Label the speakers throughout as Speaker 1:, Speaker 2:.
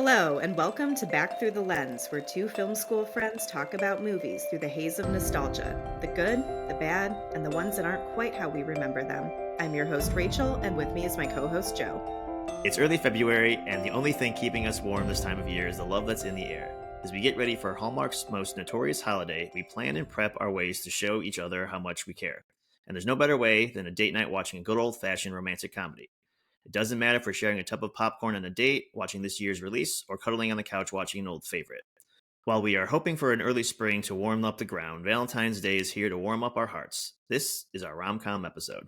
Speaker 1: Hello, and welcome to Back Through the Lens, where two film school friends talk about movies through the haze of nostalgia, the good, the bad, and the ones that aren't quite how we remember them. I'm your host, Rachel, and with me is my co host, Joe.
Speaker 2: It's early February, and the only thing keeping us warm this time of year is the love that's in the air. As we get ready for Hallmark's most notorious holiday, we plan and prep our ways to show each other how much we care. And there's no better way than a date night watching a good old-fashioned romantic comedy. It doesn't matter if we're sharing a tub of popcorn on a date, watching this year's release, or cuddling on the couch watching an old favorite. While we are hoping for an early spring to warm up the ground, Valentine's Day is here to warm up our hearts. This is our Rom Com episode.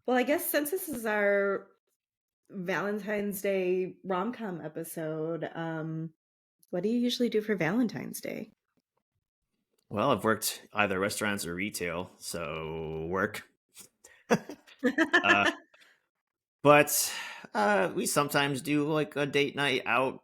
Speaker 1: Well, I guess since this is our Valentine's Day rom com episode, what do you usually do for Valentine's Day?
Speaker 2: Well, I've worked either restaurants or retail, so work. uh, but we sometimes do like a date night out,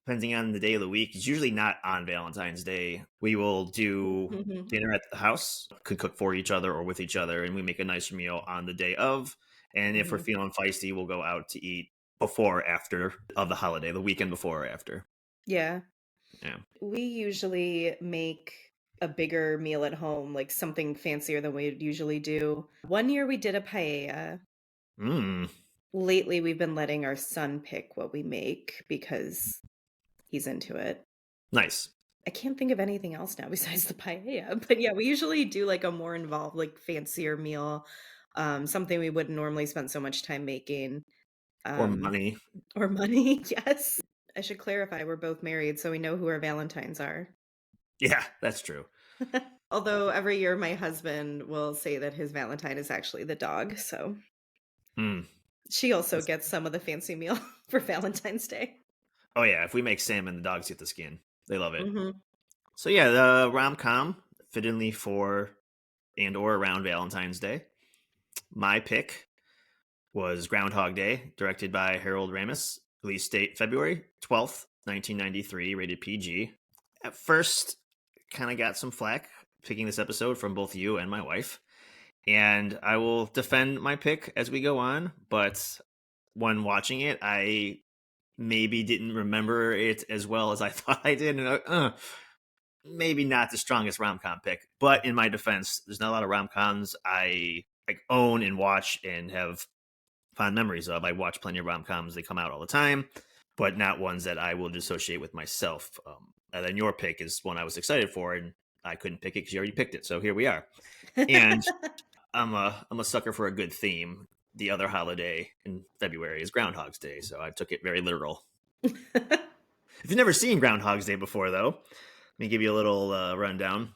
Speaker 2: depending on the day of the week. It's usually not on Valentine's Day. We will do
Speaker 1: Mhm.
Speaker 2: dinner at the house, could cook for each other or with each other, and we make a nice meal on the day of. And if we're
Speaker 1: Mhm.
Speaker 2: feeling feisty, we'll go out to eat before or after of the holiday, the weekend before or after.
Speaker 1: Yeah.
Speaker 2: Yeah.
Speaker 1: We usually make a bigger meal at home, like something fancier than we'd usually do. One year we did a paella.
Speaker 2: Mm,
Speaker 1: Lately, we've been letting our son pick what we make because he's into it.
Speaker 2: nice.
Speaker 1: I can't think of anything else now besides the paella. But yeah, we usually do like a more involved, like fancier meal, something we wouldn't normally spend so much time making.
Speaker 2: Or
Speaker 1: Um,
Speaker 2: money.
Speaker 1: or money, yes. I should clarify, we're both married, so we know who our Valentines are.
Speaker 2: Yeah, that's true.
Speaker 1: Although every year my husband will say that his Valentine is actually the dog, so
Speaker 2: Mm.
Speaker 1: she also gets some of the fancy meal for Valentine's Day.
Speaker 2: Oh yeah, if we make salmon, the dogs get the skin. They love it.
Speaker 1: Mhm.
Speaker 2: So yeah, the rom com fittingly for and or around Valentine's Day. My pick was Groundhog Day, directed by Harold Ramis. Release date February 12th, 1993, rated PG. At first, kind of got some flack picking this episode from both you and my wife. And I will defend my pick as we go on, but when watching it, I maybe didn't remember it as well as I thought I did. And maybe not the strongest rom com pick, but in my defense, there's not a lot of rom coms I like own and watch and have fond memories of. I watch plenty of rom coms; they come out all the time, but not ones that I will associate with myself. And then your pick is one I was excited for, and I couldn't pick it because you already picked it. So here we are. And I'm a sucker for a good theme. The other holiday in February is Groundhog's Day, so I took it very literal. If you've never seen Groundhog's Day before, though, let me give you a little rundown.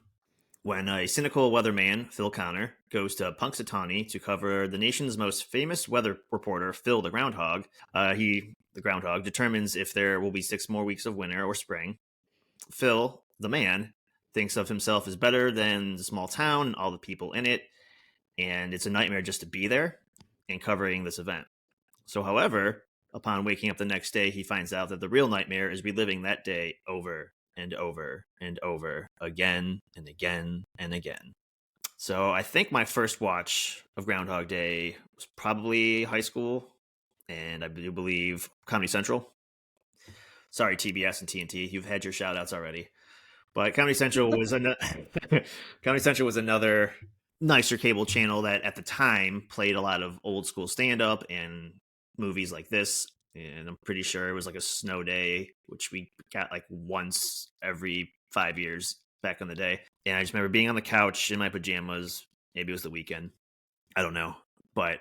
Speaker 2: When a cynical weatherman, Phil Connor, goes to Punxsutawney to cover the nation's most famous weather reporter, Phil the Groundhog, the groundhog, determines if there will be 6 more weeks of winter or spring. Phil, the man, thinks of himself as better than the small town and all the people in it, and it's a nightmare just to be there and covering this event. So, however, upon waking up the next day, he finds out that the real nightmare is reliving that day over and over and over again and again and again. So, I think my first watch of Groundhog Day was probably high school, and I do believe Comedy Central. Sorry, TBS and TNT, you've had your shout outs already. But Comedy Central was another nicer cable channel that at the time played a lot of old school stand up and movies like this. And I'm pretty sure it was like a snow day, which we got like once every 5 years back in the day. And I just remember being on the couch in my pajamas. Maybe it was the weekend. I don't know. But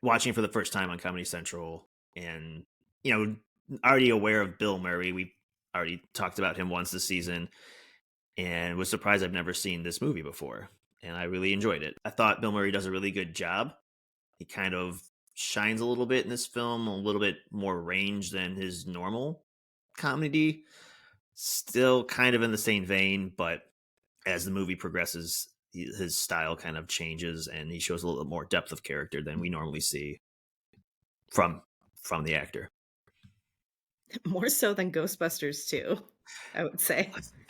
Speaker 2: watching for the first time on Comedy Central and, already aware of Bill Murray. We already talked about him once this season and was surprised I've never seen this movie before. And I really enjoyed it. I thought Bill Murray does a really good job. He kind of shines a little bit in this film, a little bit more range than his normal comedy. Still kind of in the same vein, but as the movie progresses, his style kind of changes and he shows a little more depth of character than we normally see from the actor.
Speaker 1: More so than Ghostbusters 2, I would say.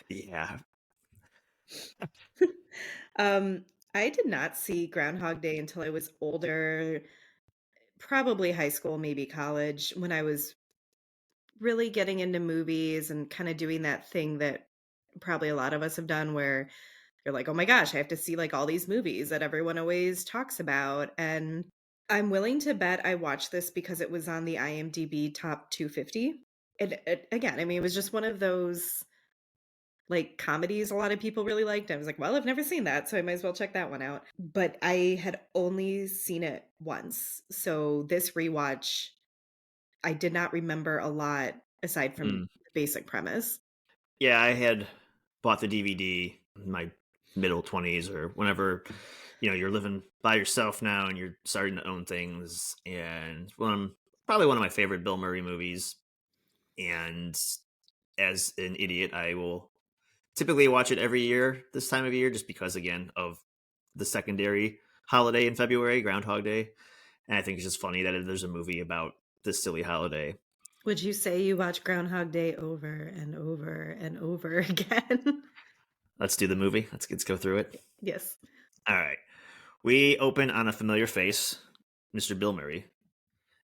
Speaker 2: Yeah.
Speaker 1: Um, I did not see Groundhog Day until I was older, probably high school, maybe college, when I was really getting into movies and kind of doing that thing that probably a lot of us have done where you're like, "Oh my gosh, I have to see like all these movies that everyone always talks about." And I'm willing to bet I watched this because it was on the IMDb top 250. Again, I mean, it was just one of those like comedies a lot of people really liked. I was like, "Well, I've never seen that, so I might as well check that one out." But I had only seen it once. So this rewatch, I did not remember a lot aside from
Speaker 2: Mm.
Speaker 1: the basic premise.
Speaker 2: Yeah, I had bought the DVD in my middle 20s or whenever, you're living by yourself now and you're starting to own things. And probably one of my favorite Bill Murray movies. And as an idiot, I will typically watch it every year this time of year just because, again, of the secondary holiday in February, Groundhog Day. And I think it's just funny that there's a movie about this silly holiday.
Speaker 1: Would you say you watch Groundhog Day over and over and over again?
Speaker 2: Let's do the movie. Let's go through it.
Speaker 1: Yes.
Speaker 2: All right. We open on a familiar face, Mr. Bill Murray.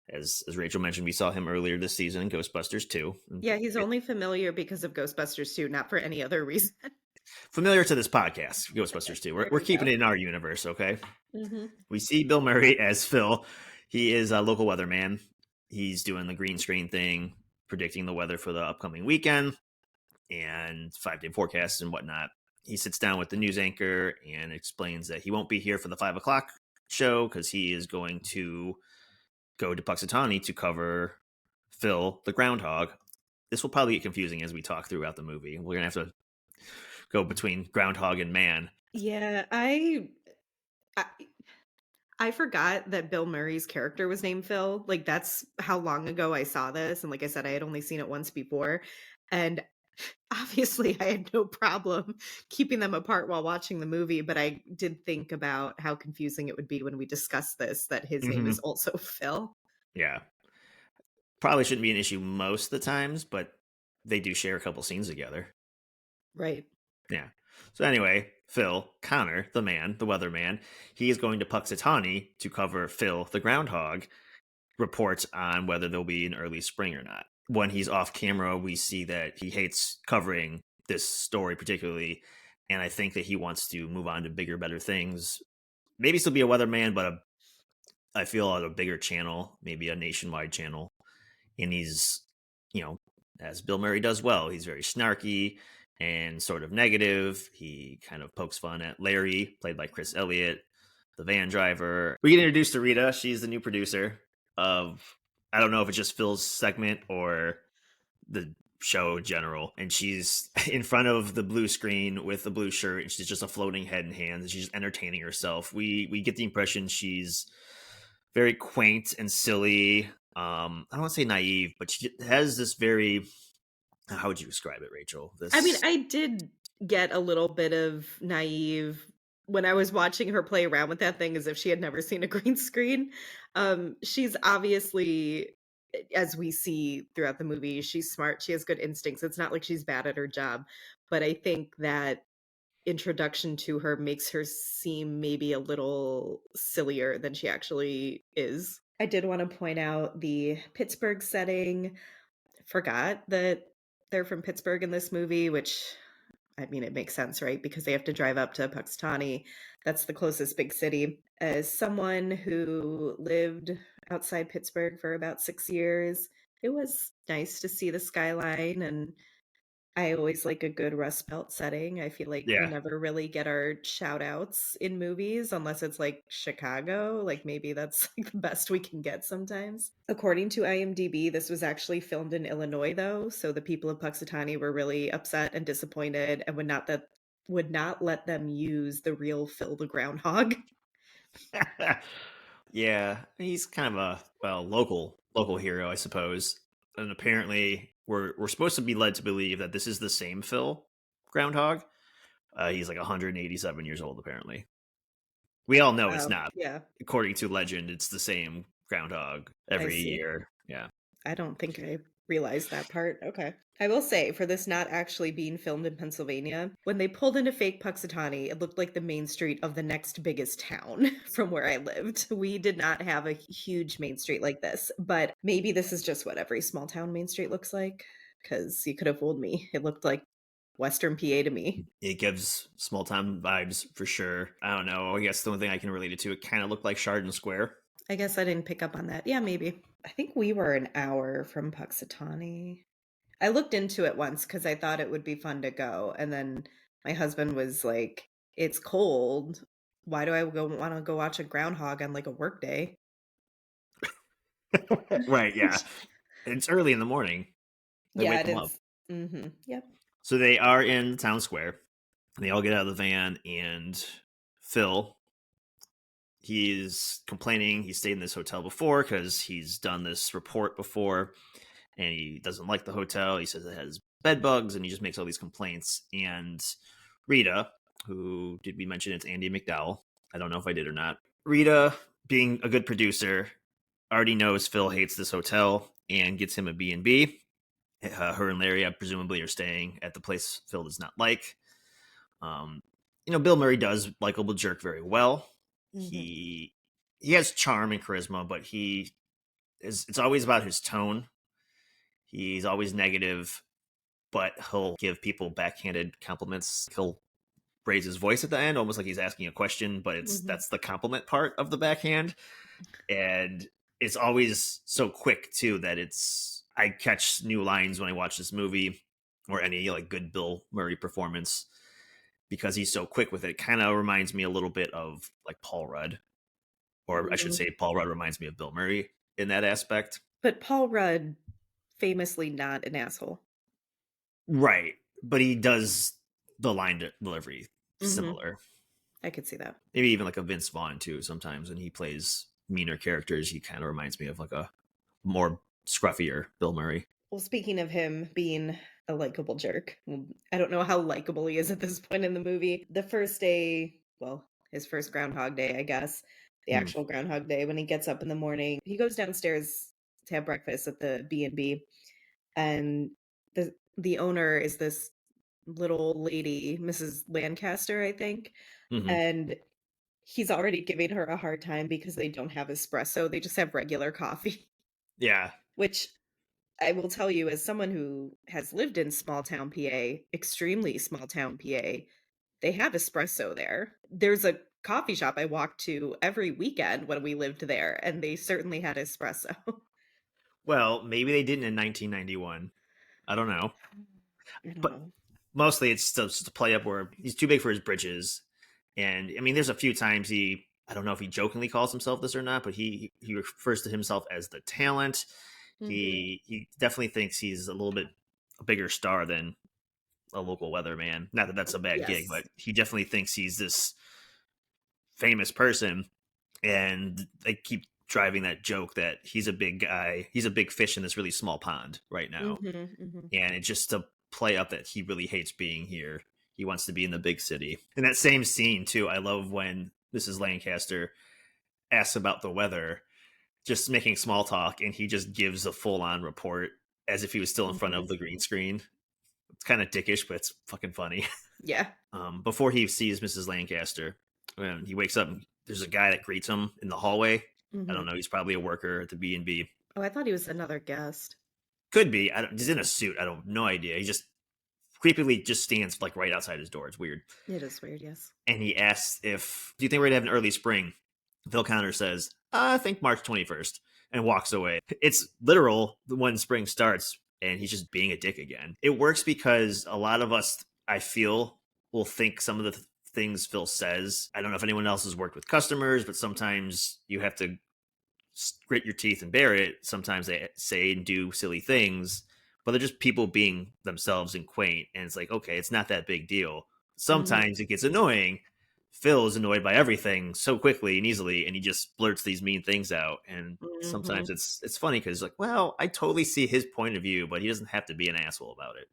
Speaker 2: As Rachel mentioned, we saw him earlier this season in Ghostbusters 2.
Speaker 1: Yeah, he's only familiar because of Ghostbusters 2, not for any other reason.
Speaker 2: Familiar to this podcast,
Speaker 1: Okay,
Speaker 2: Ghostbusters 2. We're,
Speaker 1: there
Speaker 2: we're
Speaker 1: we
Speaker 2: keeping
Speaker 1: go.
Speaker 2: it in our universe, okay?
Speaker 1: Mhm.
Speaker 2: We see Bill Murray as Phil. He is a local weatherman. He's doing the green screen thing, predicting the weather for the upcoming weekend and 5-day forecasts and whatnot. He sits down with the news anchor and explains that he won't be here for the 5 o'clock show because he is going to go to Puxatawny to cover Phil the groundhog. This will probably get confusing as we talk throughout the movie. We're going to have to go between groundhog and man.
Speaker 1: Yeah, I I forgot that Bill Murray's character was named Phil. Like, that's how long ago I saw this, and like I said, I had only seen it once before, and obviously, I had no problem keeping them apart while watching the movie, but I did think about how confusing it would be when we discussed this, that his name is
Speaker 2: Mm-hmm.
Speaker 1: also Phil.
Speaker 2: Yeah. Probably shouldn't be an issue most of the times, but they do share a couple scenes together.
Speaker 1: Right.
Speaker 2: Yeah. So anyway, Phil, Connor, the man, the weatherman, he is going to Puxatawny to cover Phil, the groundhog, reports on whether there'll be an early spring or not. When he's off camera, we see that he hates covering this story particularly, and I think that he wants to move on to bigger, better things. Maybe still be a weatherman, but I feel on a bigger channel, maybe a nationwide channel. And he's, as Bill Murray does well, he's very snarky and sort of negative. He kind of pokes fun at Larry, played by Chris Elliott, the van driver. We get introduced to Rita. She's the new producer of, I don't know if it's just Phil's segment or the show in general. And she's in front of the blue screen with the blue shirt, and she's just a floating head and hands, and she's entertaining herself. We get the impression she's very quaint and silly. I don't want to say naive, but she has this very, how would you describe it, Rachel?
Speaker 1: I mean,
Speaker 2: This,
Speaker 1: I did get a little bit of naive when I was watching her play around with that thing as if she had never seen a green screen. She's obviously, as we see throughout the movie, she's smart. She has good instincts. It's not like she's bad at her job, but I think that introduction to her makes her seem maybe a little sillier than she actually is. I did want to point out the Pittsburgh setting. Forgot that they're from Pittsburgh in this movie, which I mean, it makes sense, right? Because they have to drive up to Puxatawny. That's the closest big city. As someone who lived outside Pittsburgh for about 6 years, it was nice to see the skyline, and I always like a good Rust Belt setting. I feel like we
Speaker 2: yeah.
Speaker 1: never really get our shout outs in movies unless it's like Chicago. Like maybe that's like the best we can get sometimes. According to IMDb, this was actually filmed in Illinois though, so the people of Puxatawny were really upset and disappointed and would not let them use the real Phil the groundhog.
Speaker 2: Yeah, he's kind of a, local hero, I suppose. And apparently, we're supposed to be led to believe that this is the same Phil groundhog. He's like 187 years old, apparently. We all know it's
Speaker 1: Wow.
Speaker 2: not.
Speaker 1: Yeah,
Speaker 2: According to legend, it's the same groundhog
Speaker 1: I
Speaker 2: every
Speaker 1: see.
Speaker 2: year. Yeah.
Speaker 1: I don't think I realize that part. Okay. I will say, for this not actually being filmed in Pennsylvania, when they pulled into fake Puxatawny, it looked like the main street of the next biggest town from where I lived. We did not have a huge main street like this, but maybe this is just what every small town main street looks like, because you could have fooled me. It looked like Western PA to me.
Speaker 2: It gives small town vibes for sure. I don't know. I guess the only thing I can relate it to, it kind of looked like Chardon Square.
Speaker 1: I guess I didn't pick up on that. Yeah, maybe. I think we were an hour from Puxatawny. I looked into it once because I thought it would be fun to go, and then my husband was like, "It's cold. Why do I go wanna go watch a groundhog on, like, a work day?"
Speaker 2: Right, yeah. It's early in the morning. They
Speaker 1: Yeah,
Speaker 2: wake
Speaker 1: it
Speaker 2: them up.
Speaker 1: is. Mhm. Yep.
Speaker 2: So they are in the town square. And they all get out of the van, and Phil, he's complaining. He stayed in this hotel before because he's done this report before, and he doesn't like the hotel. He says it has bed bugs, and he just makes all these complaints. And Rita, who did we mention it's Andy McDowell? I don't know if I did or not. Rita, being a good producer, already knows Phil hates this hotel and gets him a B&B. Her and Larry, presumably, are staying at the place Phil does not like. Um, Bill Murray does likable jerk very well.
Speaker 1: Mhm.
Speaker 2: He has charm and charisma, but it's always about his tone. He's always negative, but he'll give people backhanded compliments. He'll raise his voice at the end, almost like he's asking a question, but
Speaker 1: Mhm.
Speaker 2: that's the compliment part of the backhand. And it's always so quick too that I catch new lines when I watch this movie or any like good Bill Murray performance because he's so quick with it. Kind of reminds me a little bit of like Paul Rudd, or I should
Speaker 1: Mhm.
Speaker 2: say Paul Rudd reminds me of Bill Murray in that aspect.
Speaker 1: But Paul Rudd, famously not an asshole.
Speaker 2: Right. But he does the delivery
Speaker 1: Mhm.
Speaker 2: similar.
Speaker 1: I could see that.
Speaker 2: Maybe even like a Vince Vaughn too. Sometimes when he plays meaner characters, he kind of reminds me of like a more scruffier Bill Murray.
Speaker 1: Well, speaking of him being a likable jerk, I don't know how likable he is at this point in the movie. The first day, well, his first Groundhog Day, I guess, the
Speaker 2: Hmm.
Speaker 1: actual Groundhog Day, when he gets up in the morning, he goes downstairs to have breakfast at the B&B, and the owner is this little old lady, Mrs. Lancaster, I think,
Speaker 2: Hmm.
Speaker 1: and he's already giving her a hard time because they don't have espresso, they just have regular coffee,
Speaker 2: Yeah.
Speaker 1: which I will tell you, as someone who has lived in small town PA, extremely small town PA, they have espresso there. There's a coffee shop I walked to every weekend when we lived there, and they certainly had espresso.
Speaker 2: Well, maybe they didn't in 1991. I don't know.
Speaker 1: I don't
Speaker 2: But
Speaker 1: know.
Speaker 2: mostly it's just to play up where he's too big for his britches. And I mean, there's a few times I don't know if he jokingly calls himself this or not, but he refers to himself as the talent.
Speaker 1: Mhm.
Speaker 2: He definitely thinks he's a little bit a bigger star than a local weatherman. Not that that's a bad gig,
Speaker 1: Yes.
Speaker 2: but he definitely thinks he's this famous person. And they keep driving that joke that he's a big guy, he's a big fish in this really small pond right now.
Speaker 1: Mhm, mhm.
Speaker 2: And it's just to play up that he really hates being here. He wants to be in the big city. In that same scene too, I love when Mrs. Lancaster asks about the weather, just making small talk, and he just gives a full on report as if he was still in front of
Speaker 1: Mhm.
Speaker 2: the green screen. It's kind of dickish, but it's fucking funny.
Speaker 1: Yeah.
Speaker 2: Before he sees Mrs. Lancaster, when he wakes up, there's a guy that greets him in the hallway. I don't
Speaker 1: Mhm.
Speaker 2: know. He's probably a worker at the B&B.
Speaker 1: Oh, I thought he was another guest.
Speaker 2: Could be. He's in a suit. I don't no idea. He just creepily just stands like right outside his door. It's weird.
Speaker 1: It is weird, yes.
Speaker 2: And he asks if, do you think we're gonna have an early spring? Phil Connor says, I think March 21st, and walks away. It's literal when spring starts, and he's just being a dick again. It works because a lot of us, I feel, will think some of the things Phil says. I don't know if anyone else has worked with customers, but sometimes you have to grit your teeth and bear it. Sometimes they say and do silly things, but they're just people being themselves and quaint. And it's like, okay, it's not that big deal.
Speaker 1: Mhm.
Speaker 2: Sometimes it gets annoying. Phil is annoyed by everything so quickly and easily, and he just blurts these mean things out. And sometimes
Speaker 1: Mhm.
Speaker 2: it's funny because like, well, I totally see his point of view, but he doesn't have to be an asshole about it.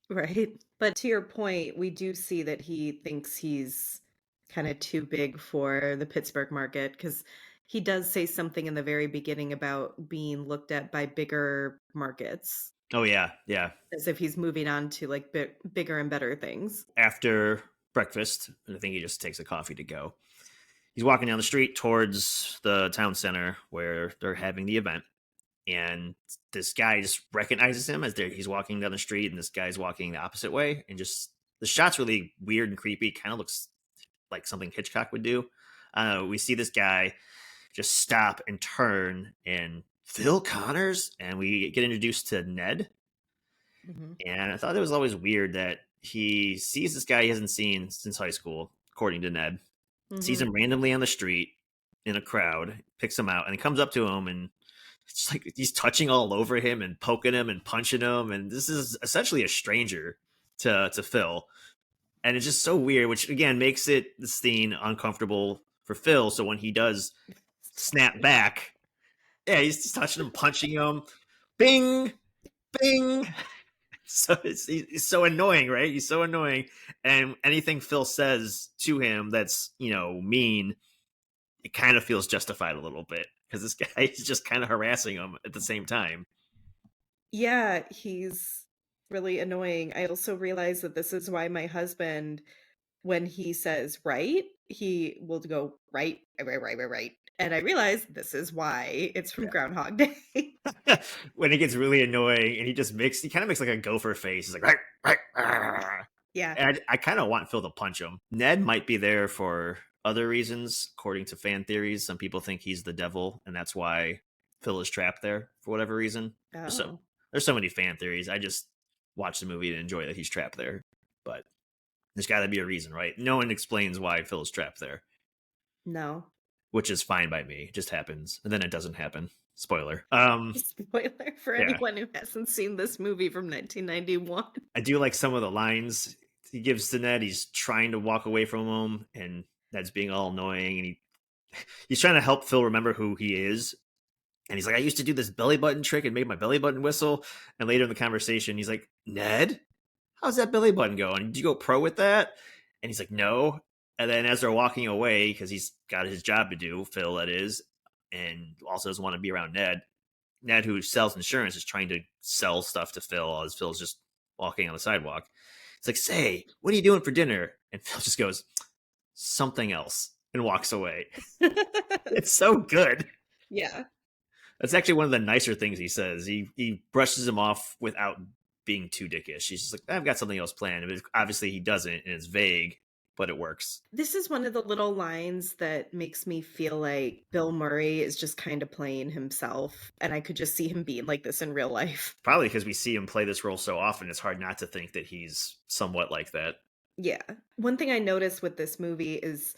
Speaker 1: Right. But to your point, we do see that he thinks he's kinda too big for the Pittsburgh market because he does say something in the very beginning about being looked at by bigger markets.
Speaker 2: Oh yeah, yeah.
Speaker 1: as if he's moving on to like bigger and better things.
Speaker 2: After breakfast, I think he just takes a coffee to go. He's walking down the street towards the town center where they're having the event, and this guy just recognizes him as he's walking down the street, and this guy's walking the opposite way, and just the shot's really weird and creepy. Kind of looks like something Hitchcock would do. We see this guy just stop and turn, and Phil Connors, and we get introduced to Ned.
Speaker 1: Hmm.
Speaker 2: And I thought it was always weird that he sees this guy he hasn't seen since high school, according to Ned. Sees
Speaker 1: Hmm.
Speaker 2: him randomly on the street in a crowd, picks him out, and he comes up to him, and it's like he's touching all over him and poking him and punching him. And this is essentially a stranger to Phil. And it's just so weird, which again makes this scene uncomfortable for Phil. So when he does snap back, yeah, he's just touching him, punching him. Bing, bing. So he's so annoying, right? He's so annoying, and anything Phil says to him that's mean, it kind of feels justified a little bit because this guy is just kind of harassing him at the same time.
Speaker 1: Yeah, he's really annoying. I also realize that this is why my husband, when he says right, he will go right, right, right, right, right, right. And I realize this is why it's from Groundhog Day.
Speaker 2: When it gets really annoying, and he kind of makes like a gopher face. He's like right, right,
Speaker 1: Yeah.
Speaker 2: and I kind of want Phil to punch him. Ned might be there for other reasons, according to fan theories. Some people think he's the devil, and that's why Phil is trapped there for whatever reason. There's so
Speaker 1: Oh,
Speaker 2: there's so many fan theories. I just watch the movie and enjoy that he's trapped there, but there's got to be a reason, right? No one explains why Phil is trapped there,
Speaker 1: no.
Speaker 2: which is fine by me. It just happens, and then it doesn't happen. Spoiler.
Speaker 1: Spoiler for
Speaker 2: Yeah,
Speaker 1: anyone who hasn't seen this movie from 1991.
Speaker 2: I do like some of the lines he gives to Ned. He's trying to walk away from him, and Ned's being all annoying, and he's trying to help Phil remember who he is. And he's like, I used to do this belly button trick and made my belly button whistle. And later in the conversation, he's like, Ned, how's that belly button going? Did you go pro with that? And he's like, no. And then as they're walking away, because he's got his job to do, Phil, that is, and also doesn't want to be around Ned, who sells insurance, is trying to sell stuff to Phil as Phil's just walking on the sidewalk. It's like, say, what are you doing for dinner? And Phil just goes, something else, and walks away. It's so good.
Speaker 1: Yeah.
Speaker 2: That's actually one of the nicer things he says. He brushes him off without being too dickish. He's just like, I've got something else planned. But obviously, he doesn't, and it's vague, but it works.
Speaker 1: This is one of the little lines that makes me feel like Bill Murray is just kind of playing himself, and I could just see him being like this in real life.
Speaker 2: Probably because we see him play this role so often, it's hard not to think that he's somewhat like that.
Speaker 1: Yeah. One thing I noticed with this movie is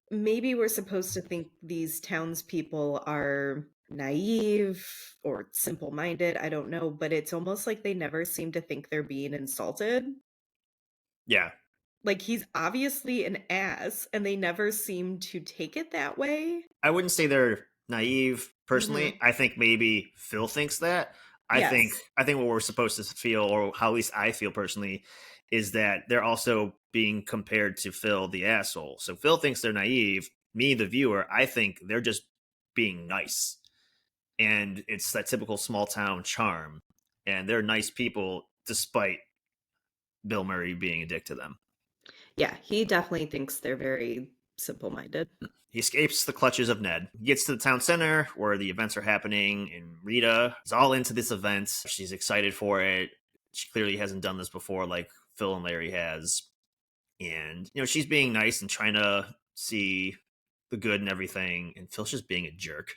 Speaker 1: maybe we're supposed to think these townspeople are naive or simple-minded. I don't know, but it's almost like they never seem to think they're being insulted.
Speaker 2: Yeah,
Speaker 1: Like he's obviously an ass, and they never seem to take it that way.
Speaker 2: I wouldn't say they're naive
Speaker 1: Hmm.
Speaker 2: personally. I think maybe Phil thinks that. I think
Speaker 1: Yes.
Speaker 2: I think what we're supposed to feel, or how at least I feel personally, is that they're also being compared to Phil the asshole. So Phil thinks they're naive. Me, the viewer, I think they're just being nice. And it's that typical small town charm. And they're nice people despite Bill Murray being a dick to them.
Speaker 1: Yeah, he definitely thinks they're very simple-minded.
Speaker 2: He escapes the clutches of Ned. He gets to the town center where the events are happening, and Rita is all into this event. She's excited for it. She clearly hasn't done this before like Phil and Larry has. And, she's being nice and trying to see the good and everything, and Phil's just being a jerk.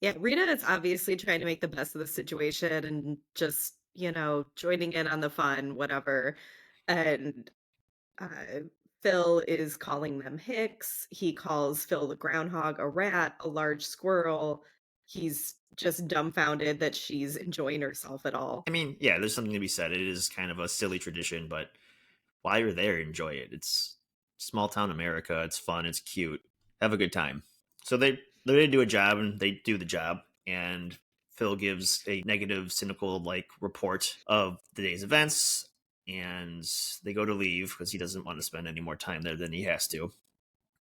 Speaker 1: Yeah, Rita is obviously trying to make the best of the situation and just, joining in on the fun, whatever. And uh, Phil is calling them hicks. He calls Phil the groundhog a rat, a large squirrel. He's just dumbfounded that she's enjoying herself at all.
Speaker 2: I mean, yeah, there's something to be said. It is kind of a silly tradition, but while you're there, enjoy it. It's small town America. It's fun. It's cute. Have a good time. So they're going to do a job, and they do the job. And Phil gives a negative, cynical like report of the day's events, and they go to leave because he doesn't want to spend any more time there than he has to.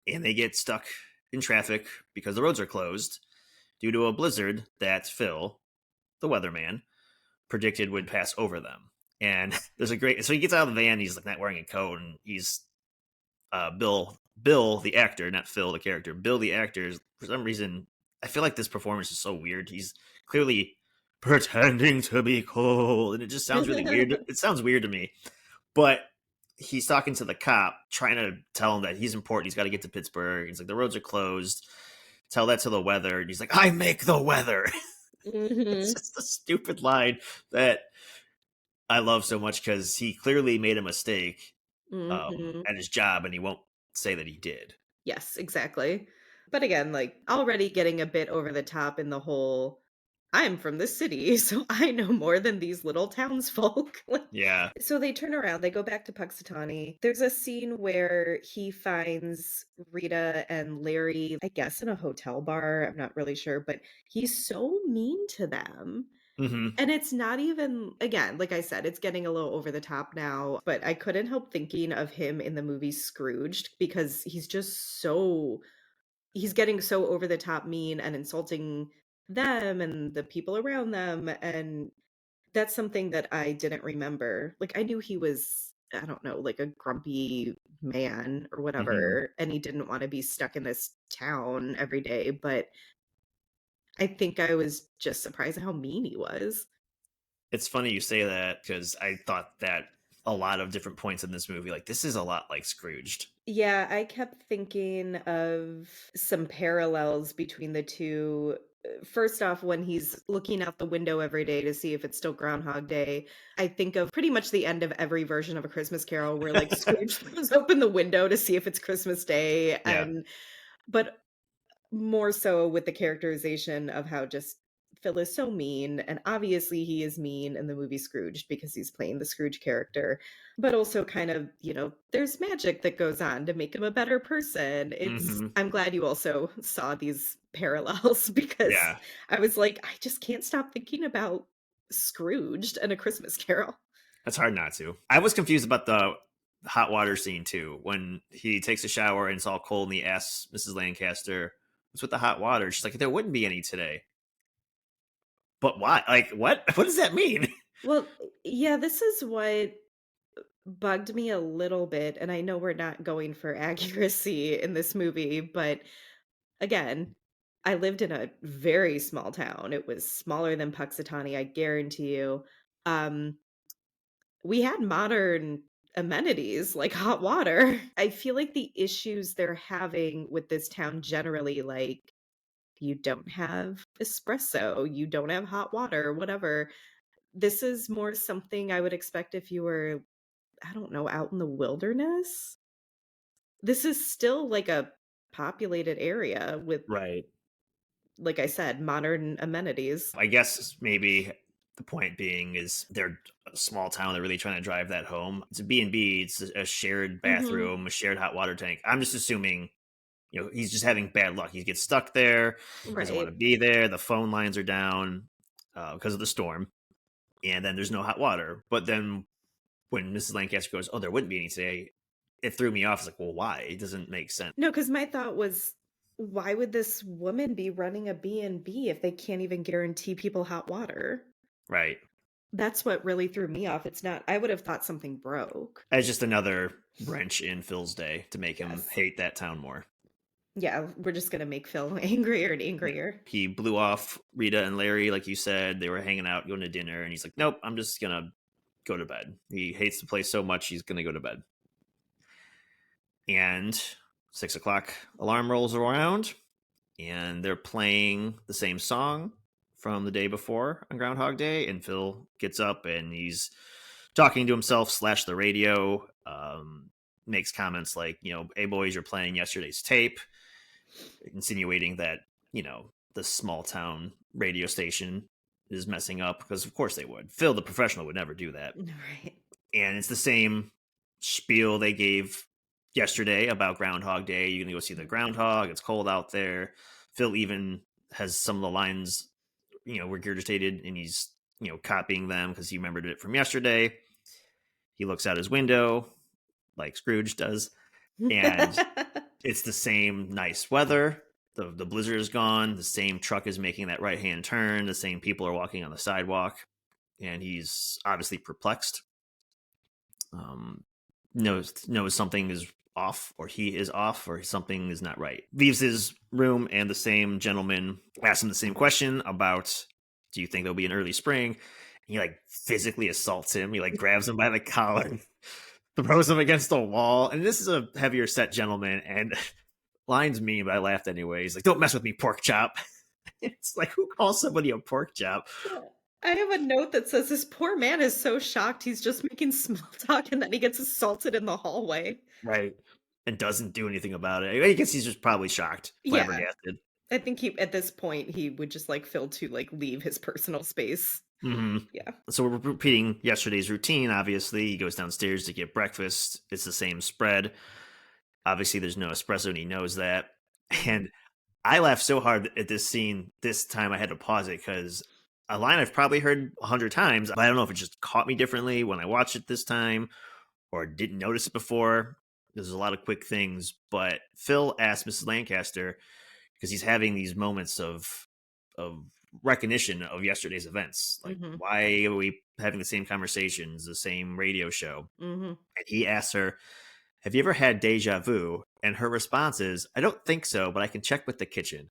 Speaker 2: And they get stuck in traffic because the roads are closed due to a blizzard that Phil, the weatherman, predicted would pass over them. And there's a great, so he gets out of the van, he's like not wearing a coat, and he's Bill the actor, not Phil the character. Bill the actor, for some reason, I feel like this performance is so weird. He's clearly pretending to be cool, and it just sounds really weird. It sounds weird to me, but he's talking to the cop, trying to tell him that he's important. He's got to get to Pittsburgh. He's like, the roads are closed. Tell that to the weather. And he's like, I make the weather. It's
Speaker 1: Mhm.
Speaker 2: just a stupid line that I love so much because he clearly made a mistake
Speaker 1: Mhm.
Speaker 2: at his job, and he won't say that he did.
Speaker 1: Yes, exactly. But again, like already getting a bit over the top in the whole I'm from the city, so I know more than these little townsfolk. Like,
Speaker 2: Yeah.
Speaker 1: so they turn around, they go back to Puxatawny. There's a scene where he finds Rita and Larry, I guess, in a hotel bar. I'm not really sure, but he's so mean to them.
Speaker 2: Hmm.
Speaker 1: And it's not even, again, like I said, it's getting a little over the top now, but I couldn't help thinking of him in the movie Scrooged because he's getting so over the top mean and insulting them and the people around them. And that's something that I didn't remember. Like I knew he was, I don't know, like a grumpy man or
Speaker 2: Hmm.
Speaker 1: whatever, and he didn't want to be stuck in this town every day, but I think I was just surprised at how mean he was.
Speaker 2: It's funny you say that because I thought that a lot of different points in this movie, like, this is a lot like Scrooged.
Speaker 1: Yeah, I kept thinking of some parallels between the two. First off, when he's looking out the window every day to see if it's still Groundhog Day, I think of pretty much the end of every version of A Christmas Carol where like Scrooge throws open the window to see if it's Christmas Day.
Speaker 2: Yeah.
Speaker 1: But more so with the characterization of how just Phil is so mean, and obviously he is mean in the movie Scrooge because he's playing the Scrooge character, but also kind of, there's magic that goes on to make him a better person.
Speaker 2: Hmm.
Speaker 1: I'm glad you also saw these parallels because
Speaker 2: Yeah.
Speaker 1: I was like, I just can't stop thinking about Scrooged and A Christmas Carol.
Speaker 2: That's hard not to. I was confused about the hot water scene too. When he takes a shower and it's all cold, and he asks Mrs. Lancaster, "What's with the hot water?" She's like, "There wouldn't be any today." But why? Like, what? What does that mean?
Speaker 1: Well, yeah, this is what bugged me a little bit, and I know we're not going for accuracy in this movie, but again, I lived in a very small town. It was smaller than Puxatawny, I guarantee you. Um, we had modern amenities like hot water. I feel like the issues they're having with this town generally, like you don't have espresso, you don't have hot water, whatever. This is more something I would expect if you were, I don't know, out in the wilderness. This is still like a populated area with,
Speaker 2: Right.
Speaker 1: like I said, modern amenities.
Speaker 2: I guess maybe the point being is they're a small town. They're really trying to drive that home. It's a B&B. It's a shared
Speaker 1: Mhm.
Speaker 2: bathroom, a shared hot water tank. I'm just assuming, he's just having bad luck. He gets stuck there. He doesn't want
Speaker 1: Right.
Speaker 2: to be there. The phone lines are down because of the storm. And then there's no hot water. But then when Mrs. Lancaster goes, "Oh, there wouldn't be any today," it threw me off. It's like, well, why? It doesn't make sense.
Speaker 1: No, because my thought was, why would this woman be running a B&B if they can't even guarantee people hot water?
Speaker 2: Right.
Speaker 1: That's what really threw me off. It's not, I would have thought something broke.
Speaker 2: As just another wrench in Phil's day to make him
Speaker 1: Yes.
Speaker 2: hate that town more.
Speaker 1: Yeah, we're just gonna make Phil angrier and
Speaker 2: Yeah.
Speaker 1: angrier.
Speaker 2: He blew off Rita and Larry, like you said. They were hanging out, going to dinner, and he's like, "Nope, I'm just gonna go to bed." He hates the place so much, he's gonna go to bed. And 6 o'clock alarm rolls around, and they're playing the same song from the day before on Groundhog Day. And Phil gets up and he's talking to himself slash the radio. Makes comments like, "Hey boys, you're playing yesterday's tape," insinuating that the small town radio station is messing up, because of course they would. Phil, the professional, would never do that.
Speaker 1: Right.
Speaker 2: And it's the same spiel they gave yesterday about Groundhog Day. You're gonna go see the groundhog. It's cold out there. Phil even has some of the lines, regurgitated, and he's copying them because he remembered it from yesterday. He looks out his window like Scrooge does, and it's the same nice weather. The blizzard is gone. The same truck is making that right hand turn. The same people are walking on the sidewalk. and he's obviously perplexed. Um, knows something is off, or he is off, or something is not right. Leaves his room, and the same gentleman asks him the same question about, do you think there'll be an early spring? He like physically assaults him. He like grabs him by the collar, throws him against the wall. And this is a heavier set gentleman, and line's mean, but I laughed anyway. He's like, "Don't mess with me, pork chop." It's like, who calls somebody a pork chop?
Speaker 1: Yeah. I have a note that says this poor man is so shocked he's just making small talk and then he gets assaulted in the hallway.
Speaker 2: Right. And doesn't do anything about it. I guess he's just probably shocked,
Speaker 1: Yeah.
Speaker 2: flabbergasted.
Speaker 1: I think he at this point he would just like Phil to like leave his personal space.
Speaker 2: Hmm.
Speaker 1: Yeah.
Speaker 2: So we're repeating yesterday's routine. Obviously, he goes downstairs to get breakfast. It's the same spread. Obviously, there's no espresso, and he knows that.
Speaker 1: Mhm.
Speaker 2: And I laughed so hard at this scene. This time, I had to pause it because a line I've probably heard 100 times. But I don't know if it just caught me differently when I watched it this time, or didn't notice it before. There's a lot of quick things, but Phil asked Mrs. Lancaster, because he's having these moments of recognition of yesterday's events. Like,
Speaker 1: Mhm.
Speaker 2: why are we having the same conversations, the same radio show?
Speaker 1: Mhm.
Speaker 2: And he asks her, "Have you ever had deja vu?" And her response is, "I don't think so, but I can check with the kitchen."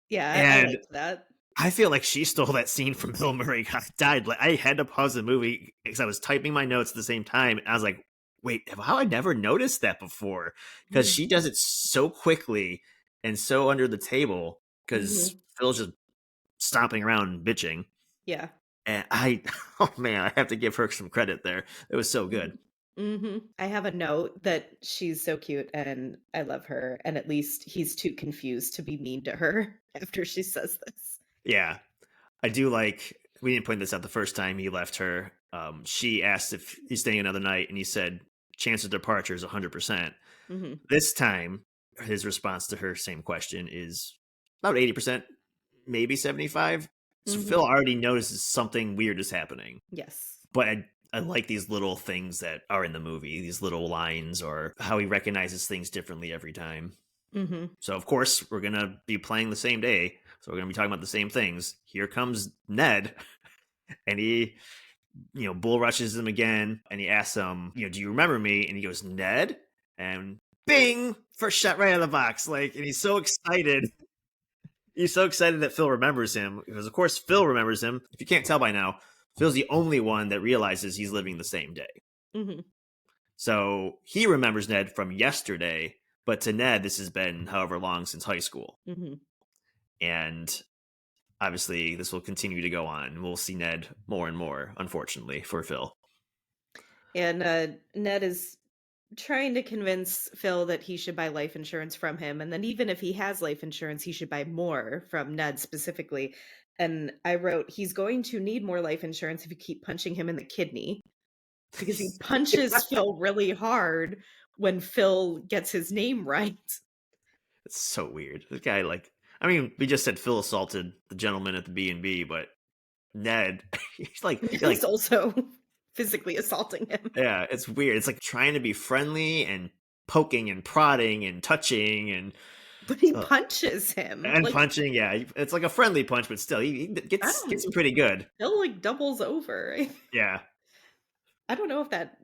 Speaker 1: Yeah, I
Speaker 2: And
Speaker 1: liked that.
Speaker 2: I feel like she stole that scene from Bill Murray got died. Like, I had to pause the movie because I was typing my notes at the same time. And I was like, wait, how I never noticed that before? Because
Speaker 1: Mhm.
Speaker 2: she does it so quickly and so under the table because
Speaker 1: Mhm.
Speaker 2: Phil's just stomping around and bitching.
Speaker 1: Yeah.
Speaker 2: And I, oh man, I have to give her some credit there. It was so good.
Speaker 1: Mhm. Mhm. I have a note that she's so cute and I love her, and at least he's too confused to be mean to her after she says this.
Speaker 2: Yeah. I do like, we didn't point this out the first time he left her. She asked if he's staying another night, and he said, chance of departure is 100%.
Speaker 1: Mhm.
Speaker 2: This time, his response to her same question is about 80%, maybe 75. So
Speaker 1: Mhm.
Speaker 2: Phil already notices something weird is happening.
Speaker 1: Yes.
Speaker 2: But I like these little things that are in the movie, these little lines, or how he recognizes things differently every time.
Speaker 1: Mhm.
Speaker 2: So, of course, we're going to be playing the same day. So, we're going to be talking about the same things. Here comes Ned, and he, bull rushes him again, and he asks him, do you remember me? And he goes, Ned? And bing, first shot right out of the box. Like, and he's so excited. He's so excited that Phil remembers him because, of course, Phil remembers him. If you can't tell by now, Phil's the only one that realizes he's living the same day.
Speaker 1: Mhm.
Speaker 2: So he remembers Ned from yesterday, but to Ned, this has been however long since high school.
Speaker 1: Mhm.
Speaker 2: And obviously, this will continue to go on. We'll see Ned more and more, unfortunately, for Phil.
Speaker 1: And Ned is trying to convince Phil that he should buy life insurance from him, and then even if he has life insurance, he should buy more from Ned specifically. And I wrote, he's going to need more life insurance if you keep punching him in the kidney because he punches Phil really hard when Phil gets his name right.
Speaker 2: It's so weird. This guy, like, I mean, we just said Phil assaulted the gentleman at the B&B, but Ned, he's like,
Speaker 1: He's also physically assaulting him,
Speaker 2: yeah, it's weird. It's like trying to be friendly and poking and prodding and touching
Speaker 1: but he
Speaker 2: uh,
Speaker 1: punches him.
Speaker 2: and
Speaker 1: Like,
Speaker 2: punching. Yeah, it's like a friendly punch, but still, he
Speaker 1: I
Speaker 2: gets
Speaker 1: don't
Speaker 2: him pretty good.
Speaker 1: Phil like doubles over.
Speaker 2: Yeah,
Speaker 1: I don't know if that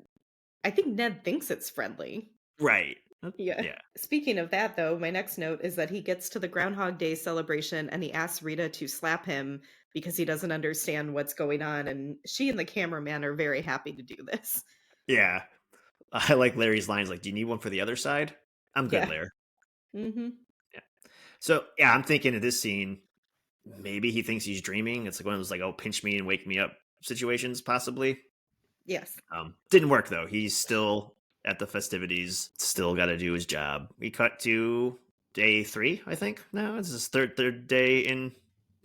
Speaker 1: I think Ned thinks it's friendly.
Speaker 2: right.
Speaker 1: Yeah.
Speaker 2: Yeah,
Speaker 1: Speaking of that, though, my next note is that he gets to the Groundhog Day celebration and he asks Rita to slap him because he doesn't understand what's going on. And she and the cameraman are very happy to do this.
Speaker 2: yeah. I like Larry's lines. Like, "Do you need one for the other side?" I'm good,
Speaker 1: Yeah.
Speaker 2: Larry.
Speaker 1: Hmm.
Speaker 2: Yeah. So yeah, I'm thinking of this scene. Maybe he thinks he's dreaming. It's like one of those like, "Oh, pinch me and wake me up" situations, possibly.
Speaker 1: Yes.
Speaker 2: Didn't work though. He's still at the festivities. Still got to do his job. We cut to day 3, I think. Now this is his third day in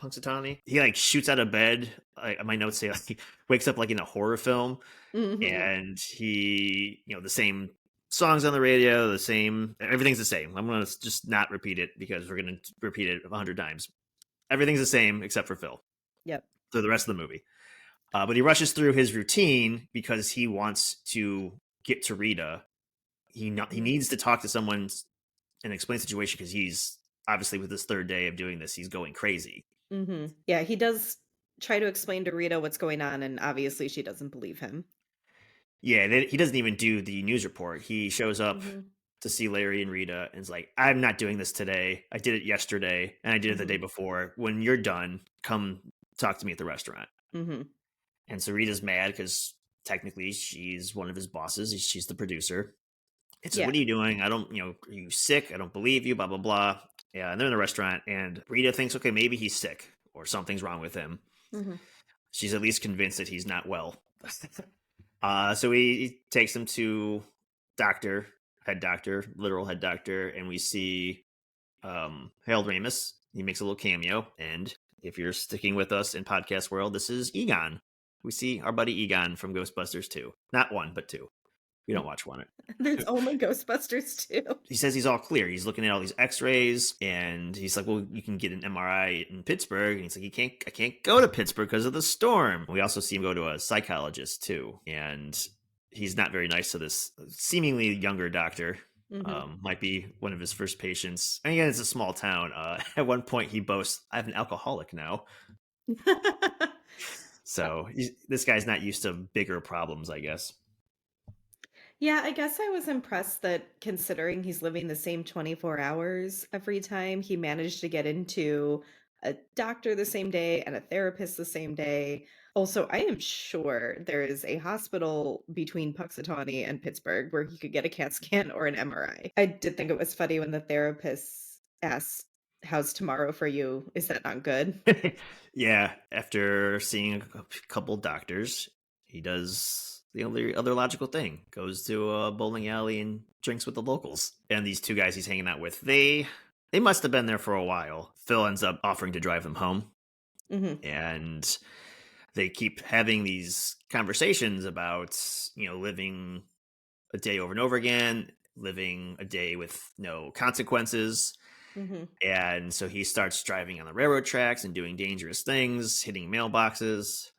Speaker 2: Punxsutawney. He like shoots out of bed. My notes say like, he wakes up like in a horror film,
Speaker 1: Hmm.
Speaker 2: and he, the same songs on the radio, the same. Everything's the same. I'm gonna just not repeat it because we're gonna repeat it 100 times. Everything's the same except for Phil.
Speaker 1: Yep.
Speaker 2: So the rest of the movie. But he rushes through his routine because he wants to get to Rita. He needs to talk to someone and explain the situation because he's obviously with this third day of doing this, he's going crazy.
Speaker 1: Yeah. He does try to explain to Rita what's going on, and obviously she doesn't believe him.
Speaker 2: Yeah, he doesn't even do the news report. He shows up
Speaker 1: Mhm,
Speaker 2: to see Larry and Rita and is like, "I'm not doing this today. I did it yesterday and I did it the day
Speaker 1: mhm,
Speaker 2: before. When you're done, come talk to me at the restaurant."
Speaker 1: mhm.
Speaker 2: And so Rita's mad because technically she's one of his bosses. She's the producer. It says,
Speaker 1: Yeah.
Speaker 2: "What are you doing? I don't, are you sick? I don't believe you, blah, blah, blah." Yeah, and they're in the restaurant, and Rita thinks, okay, maybe he's sick or something's wrong with him.
Speaker 1: Mhm.
Speaker 2: She's at least convinced that he's not well. So he takes him to doctor, head doctor, literal head doctor, and we see Harold Ramis. He makes a little cameo, and if you're sticking with us in podcast world, this is Egon. We see our buddy Egon from Ghostbusters 2. Not 1, but 2. We don't watch 1.
Speaker 1: There's only Ghostbusters too.
Speaker 2: He says he's all clear. He's looking at all these X-rays, and he's like, "Well, you can get an MRI in Pittsburgh." And he's like, I can't go to Pittsburgh because of the storm." We also see him go to a psychologist too, and he's not very nice to this seemingly younger doctor.
Speaker 1: Mhm.
Speaker 2: Might be one of his first patients. And again, it's a small town. At one point, he boasts, "I have an alcoholic now." So this guy's not used to bigger problems, I guess.
Speaker 1: Yeah, I guess I was impressed that considering he's living the same 24 hours every time, he managed to get into a doctor the same day and a therapist the same day. Also, I am sure there is a hospital between Puxatawney and Pittsburgh where he could get a CAT scan or an MRI. I did think it was funny when the therapist asked, "How's tomorrow for you? Is that not good?"
Speaker 2: Yeah, after seeing a couple doctors, he does the only other logical thing: goes to a bowling alley and drinks with the locals. And these two guys he's hanging out with, they must have been there for a while. Phil ends up offering to drive them home,
Speaker 1: Mhm.
Speaker 2: and they keep having these conversations about living a day over and over again, living a day with no consequences.
Speaker 1: Mhm.
Speaker 2: And so he starts driving on the railroad tracks and doing dangerous things, hitting mailboxes.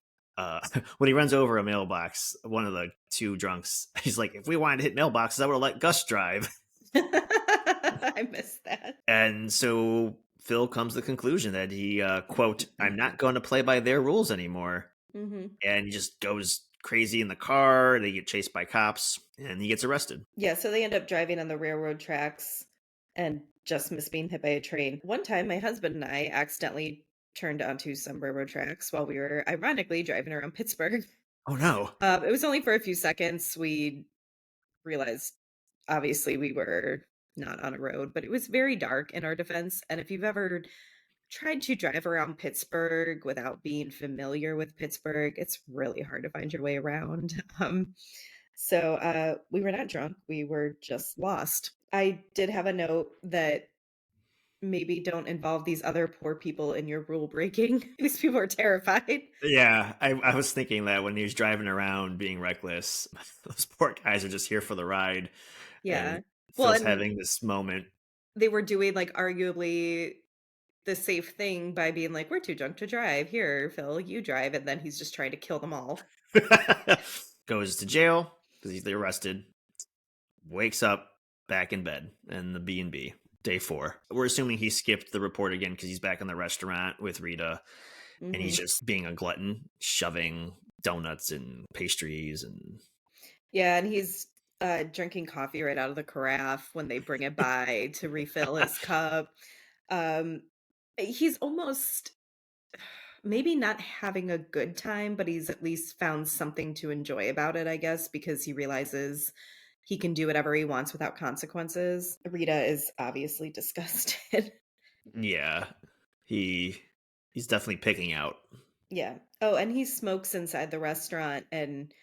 Speaker 2: When he runs over a mailbox, one of the two drunks, he's like, "If we wanted to hit mailboxes, I would have let Gus drive."
Speaker 1: I missed that.
Speaker 2: And so Phil comes to the conclusion that he, quote, "I'm not going to play by their rules anymore."
Speaker 1: Mhm.
Speaker 2: And he just goes crazy in the car. They get chased by cops and he gets arrested.
Speaker 1: Yeah, so they end up driving on the railroad tracks and just miss being hit by a train. One time, my husband and I accidentally turned onto some railroad tracks while we were ironically driving around Pittsburgh.
Speaker 2: Oh, no.
Speaker 1: It was only for a few seconds. We realized, obviously, we were not on a road, but it was very dark in our defense. And if you've ever tried to drive around Pittsburgh without being familiar with Pittsburgh, it's really hard to find your way around. We were not drunk, we were just lost. I did have a note that maybe don't involve these other poor people in your rule breaking. These people are terrified.
Speaker 2: Yeah, I was thinking that when he was driving around being reckless, those poor guys are just here for the ride. And
Speaker 1: Yeah. Well,
Speaker 2: Phil's
Speaker 1: and
Speaker 2: having this moment.
Speaker 1: they were doing, like, arguably the safe thing by being like, "We're too drunk to drive. Here, Phil, you drive," and then he's just trying to kill them all.
Speaker 2: Goes to jail because he's arrested. Wakes up back in bed in the B&B. Day 4. We're assuming he skipped the report again because he's back in the restaurant with Rita, and he's
Speaker 1: Mhm.
Speaker 2: just being a glutton, shoving donuts and pastries and
Speaker 1: Yeah, and he's, drinking coffee right out of the carafe when they bring it by to refill his cup. He's almost maybe not having a good time, but he's at least found something to enjoy about it, I guess, because he realizes he can do whatever he wants without consequences. Rita is obviously disgusted.
Speaker 2: yeah, he he's definitely picking out.
Speaker 1: Yeah. Oh, and he smokes inside the restaurant, and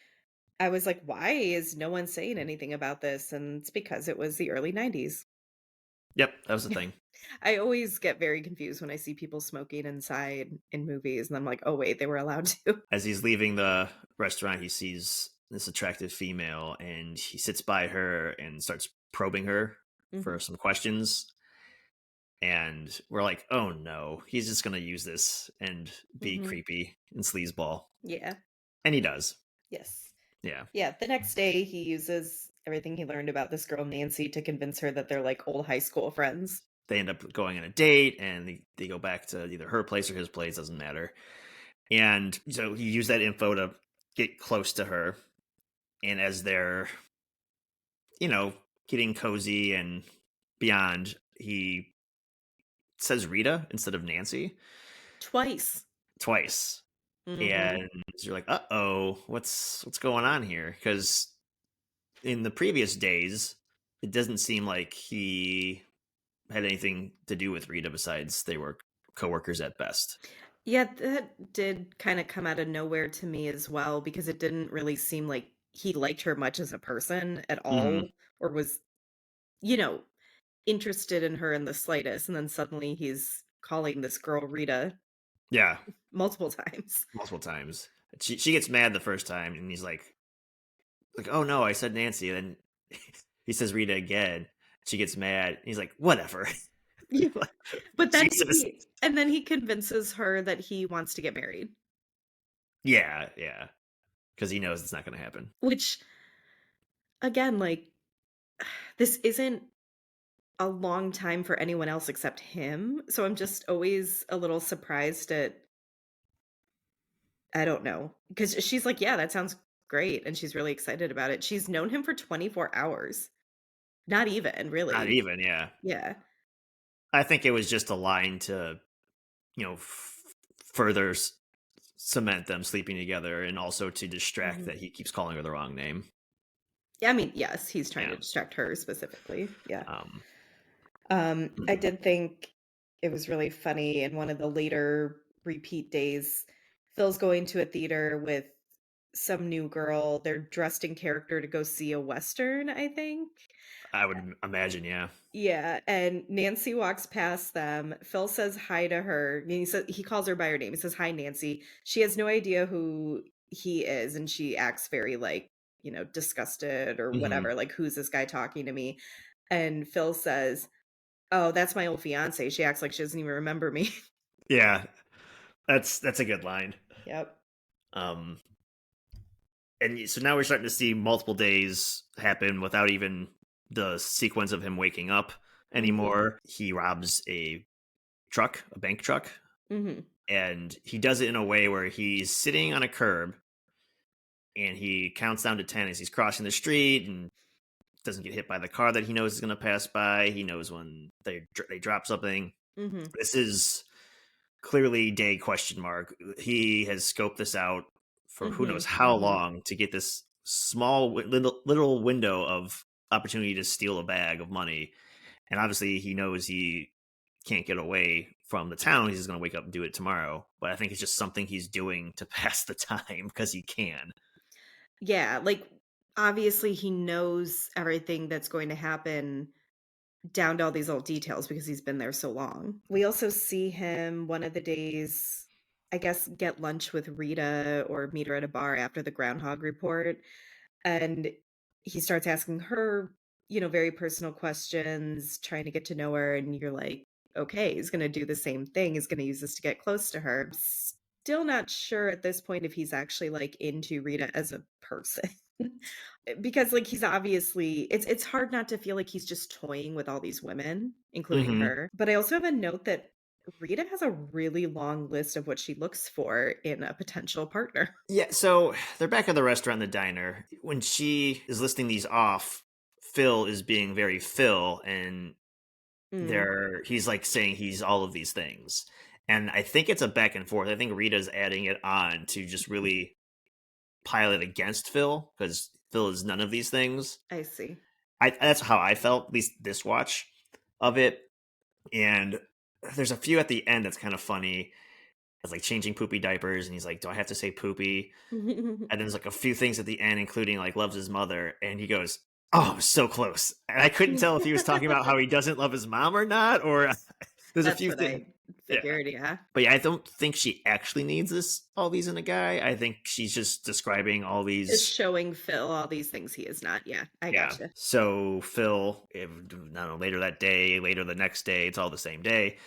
Speaker 1: I was like, "Why is no one saying anything about this?" And it's because it was the early 90s.
Speaker 2: Yep, that was the thing.
Speaker 1: I always get very confused when I see people smoking inside in movies, and I'm like, "Oh, wait, they were allowed to."
Speaker 2: As he's leaving the restaurant, he sees this attractive female and he sits by her and starts probing her for
Speaker 1: Mhm.
Speaker 2: some questions. And we're like, oh no, he's just going to use this and be
Speaker 1: Mhm.
Speaker 2: creepy and sleazeball.
Speaker 1: Yeah.
Speaker 2: And he does.
Speaker 1: Yes.
Speaker 2: Yeah.
Speaker 1: Yeah, the next day, he uses everything he learned about this girl, Nancy, to convince her that they're, like, old high school friends.
Speaker 2: They end up going on a date and they go back to either her place or his place, doesn't matter. And so he used that info to get close to her. And as they're, you know, getting cozy and beyond, he says Rita instead of Nancy
Speaker 1: Twice.
Speaker 2: twice.
Speaker 1: Mhm.
Speaker 2: And you're like, "Uh-oh, what's going on here?" Because in the previous days, it doesn't seem like he had anything to do with Rita besides they were coworkers at best.
Speaker 1: Yeah, that did kinda come out of nowhere to me as well because it didn't really seem like he liked her much as a person at
Speaker 2: Mhm.
Speaker 1: all or was, you know, interested in her in the slightest, and then suddenly he's calling this girl Rita
Speaker 2: Yeah,
Speaker 1: multiple times.
Speaker 2: multiple times. She gets mad the first time, and he's like, "Oh no, I said Nancy." And then he says Rita again. She gets mad. He's like, "Whatever."
Speaker 1: Yeah,
Speaker 2: Like,
Speaker 1: but then
Speaker 2: Jesus.
Speaker 1: he convinces her that he wants to get married,
Speaker 2: Yeah, yeah, because he knows it's not going to happen.
Speaker 1: which again, like, this isn't a long time for anyone else except him, so I'm just always a little surprised at I don't know, because she's like, "Yeah, that sounds great," and she's really excited about it. She's known him for 24 hours. Not even,
Speaker 2: Not
Speaker 1: really.
Speaker 2: even, yeah.
Speaker 1: Yeah.
Speaker 2: I think it was just a line to, further cement them sleeping together, and also to distract
Speaker 1: Mhm.
Speaker 2: that he keeps calling her the wrong name.
Speaker 1: Yeah, I mean, yes, he's trying to
Speaker 2: Yeah.
Speaker 1: distract her specifically, yeah.
Speaker 2: Um,
Speaker 1: I did think it was really funny in one of the later repeat days, Phil's going to a theater with some new girl, they're dressed in character to go see a Western, I think?
Speaker 2: I would imagine, yeah.
Speaker 1: Yeah, and Nancy walks past them. Phil says hi to her. And he calls her by her name. He says, "Hi, Nancy." She has no idea who he is, and she acts very like, disgusted or
Speaker 2: Hmm.
Speaker 1: whatever. Like, who's this guy talking to me? And Phil says, "Oh, that's my old fiance." She acts like she doesn't even remember me.
Speaker 2: Yeah, that's a good line.
Speaker 1: Yep.
Speaker 2: Um, so now we're starting to see multiple days happen without even the sequence of him waking up
Speaker 1: Hmm.
Speaker 2: anymore. He robs a bank truck,
Speaker 1: Hmm.
Speaker 2: and he does it in a way where he's sitting on a curb and he counts down to 10 as he's crossing the street and doesn't get hit by the car that he knows is going to pass by. He knows when they drop something.
Speaker 1: Hmm.
Speaker 2: This is clearly day question mark. He has scoped this out for who knows
Speaker 1: Hmm.
Speaker 2: how long to get this small little window of opportunity to steal a bag of money. And obviously he knows he can't get away from the town. He's just going to wake up and do it tomorrow. But I think it's just something he's doing to pass the time because he can.
Speaker 1: Yeah, like obviously he knows everything that's going to happen down to all these little details because he's been there so long. We also see him one of the days, I guess, get lunch with Rita or meet her at a bar after the Groundhog Report. And he starts asking her, very personal questions, trying to get to know her. And you're like, okay, he's going to do the same thing. He's going to use this to get close to her. Still not sure at this point if he's actually like into Rita as a person. Because, like, he's obviously it's hard not to feel like he's just toying with all these women, including
Speaker 2: Hmm.
Speaker 1: her, but I also have a note that Rita has a really long list of what she looks for in a potential partner.
Speaker 2: Yeah, so they're back at the restaurant, the diner. When she is listing these off, Phil is being very Phil, and
Speaker 1: Mm,
Speaker 2: he's like saying he's all of these things. And I think it's a back and forth. I think Rita's adding it on to just really pile it against Phil because Phil is none of these things.
Speaker 1: I see.
Speaker 2: That's how I felt, at least this watch of it. And there's a few at the end that's kind of funny. It's like changing poopy diapers, and he's like, "Do I have to say poopy?" And then there's like a few things at the end, including like loves his mother, and he goes, "Oh, so close." And I couldn't tell if he was talking about how he doesn't love his mom or not, or there's a
Speaker 1: That's
Speaker 2: few
Speaker 1: what
Speaker 2: things.
Speaker 1: I
Speaker 2: Yeah,
Speaker 1: figured, yeah.
Speaker 2: but yeah, I don't think she actually needs all these in a guy. I think she's just describing all
Speaker 1: Just
Speaker 2: these.
Speaker 1: showing Phil all these things he is not, yeah, I
Speaker 2: Yeah.
Speaker 1: gotcha.
Speaker 2: So Phil, I don't know, later that day, later the next day, it's all the same day.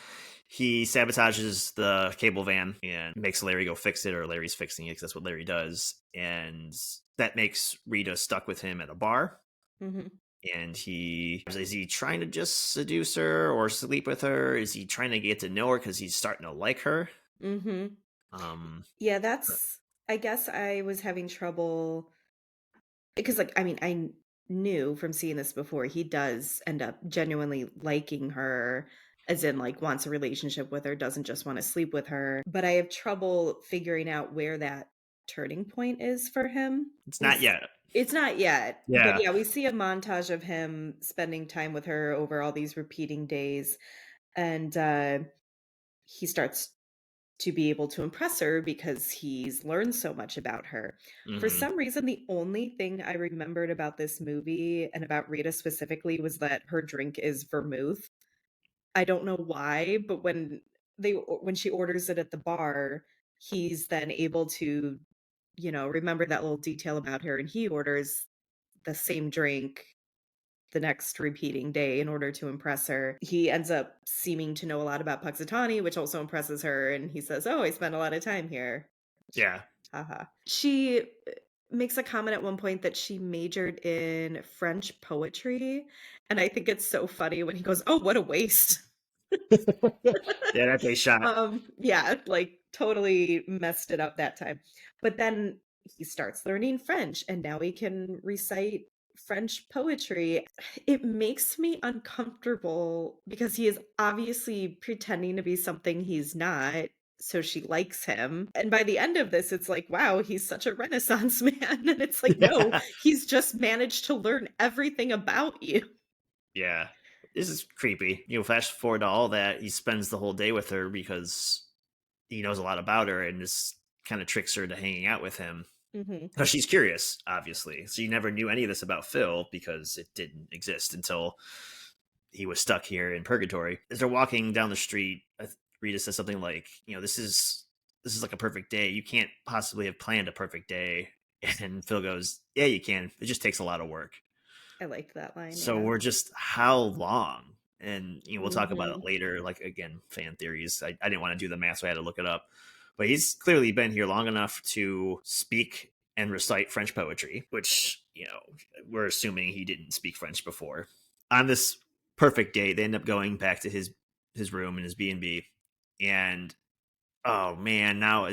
Speaker 2: He sabotages the cable van and makes Larry go fix it, or Larry's fixing it because that's what Larry does. And that makes Rita stuck with him at a bar.
Speaker 1: Mhm,
Speaker 2: And is he trying to just seduce her or sleep with her? Is he trying to get to know her because he's starting to like her?
Speaker 1: mhm. Yeah, that's I guess I was having trouble because, like, I mean, knew from seeing this before, he does end up genuinely liking her, as in, like, wants a relationship with her, doesn't just wanna sleep with her, but I have trouble figuring out where that turning point is for him.
Speaker 2: It's not yet.
Speaker 1: It's not yet, but
Speaker 2: Yeah.
Speaker 1: yeah, we see a montage of him spending time with her over all these repeating days, and, he starts to be able to impress her because he's learned so much about her. For
Speaker 2: Hmm.
Speaker 1: some reason, the only thing I remembered about this movie and about Rita specifically was that her drink is vermouth. I don't know why, but when she orders it at the bar, he's then able to, remember that little detail about her, and he orders the same drink the next repeating day in order to impress her. He ends up seeming to know a lot about Puxatawny, which also impresses her, and he says, "Oh, I spent a lot of time here." Which,
Speaker 2: Yeah.
Speaker 1: haha. She makes a comment at one point that she majored in French poetry, and I think it's so funny when he goes, "Oh, what a waste."
Speaker 2: Yeah, that's a shot.
Speaker 1: Yeah, like, totally messed it up that time. But then he starts learning French, and now he can recite French poetry. It makes me uncomfortable because he is obviously pretending to be something he's not, so she likes him. And by the end of this, it's like, wow, he's such a Renaissance man. And it's like, no,
Speaker 2: Yeah.
Speaker 1: he's just managed to learn everything about you.
Speaker 2: Yeah. This is creepy. Fast forward to all that, he spends the whole day with her because he knows a lot about her and this kind of tricks her to hanging out with him.
Speaker 1: Hmm.
Speaker 2: But she's curious, obviously. So you never knew any of this about Phil because it didn't exist until he was stuck here in purgatory. As they're walking down the street, Rita says something like, this is like a perfect day. You can't possibly have planned a perfect day." And Phil goes, "Yeah, you can. It just takes a lot of work."
Speaker 1: I liked that line,
Speaker 2: So
Speaker 1: yeah.
Speaker 2: we're just how long? And we'll talk about it
Speaker 1: Hmm.
Speaker 2: later. Like again, fan theories. I didn't want to do the math, so I had to look it up. But he's clearly been here long enough to speak and recite French poetry, which we're assuming he didn't speak French before. On this perfect day, they end up going back to his room in his B&B, and oh man, now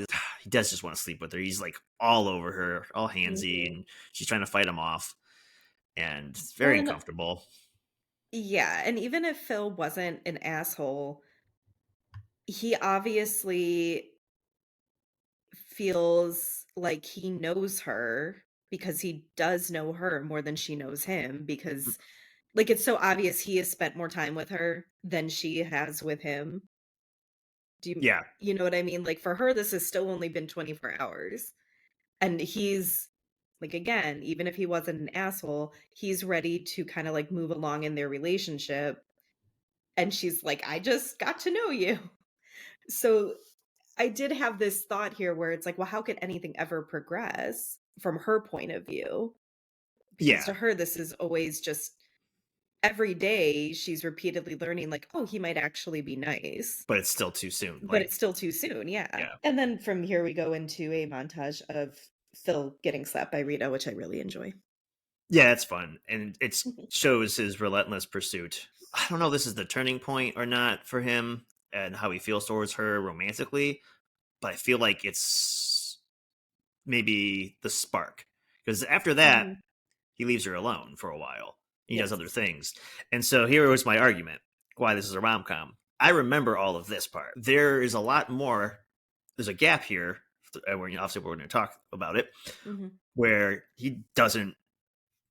Speaker 2: he does just want to sleep with her. He's like all over her, all handsy,
Speaker 1: Hmm.
Speaker 2: and she's trying to fight him off, and it's
Speaker 1: Well,
Speaker 2: very
Speaker 1: and
Speaker 2: uncomfortable.
Speaker 1: yeah, and even if Phil wasn't an asshole, he obviously feels like he knows her because he does know her more than she knows him because, like, it's so obvious he has spent more time with her than she has with him. Do you
Speaker 2: Yeah,
Speaker 1: you know what I mean? Like, for her, this has still only been 24 hours, and he's like, again, even if he wasn't an asshole, he's ready to kinda, like, move along in their relationship, and she's like, "I just got to know you." So, I did have this thought here where it's like, well, how could anything ever progress from her point of view? Because
Speaker 2: yeah,
Speaker 1: to her, this is always just every day she's repeatedly learning, like, oh, he might actually be nice,
Speaker 2: but it's still too soon.
Speaker 1: but
Speaker 2: Like,
Speaker 1: it's still too soon. Yeah.
Speaker 2: yeah,
Speaker 1: And then from here, we go into a montage of Phil getting slapped by Rita, which I really enjoy.
Speaker 2: yeah, it's fun, and it shows his relentless pursuit. I don't know if this is the turning point or not for him and how he feels towards her romantically, but I feel like it's maybe the spark because after that
Speaker 1: Hmm.
Speaker 2: he leaves her alone for a while. He does other
Speaker 1: Yes.
Speaker 2: things, and so here was my argument why this is a rom com. I remember all of this part. There is a lot more. There's a gap here. Where obviously we're going to talk about it,
Speaker 1: Hmm.
Speaker 2: where he doesn't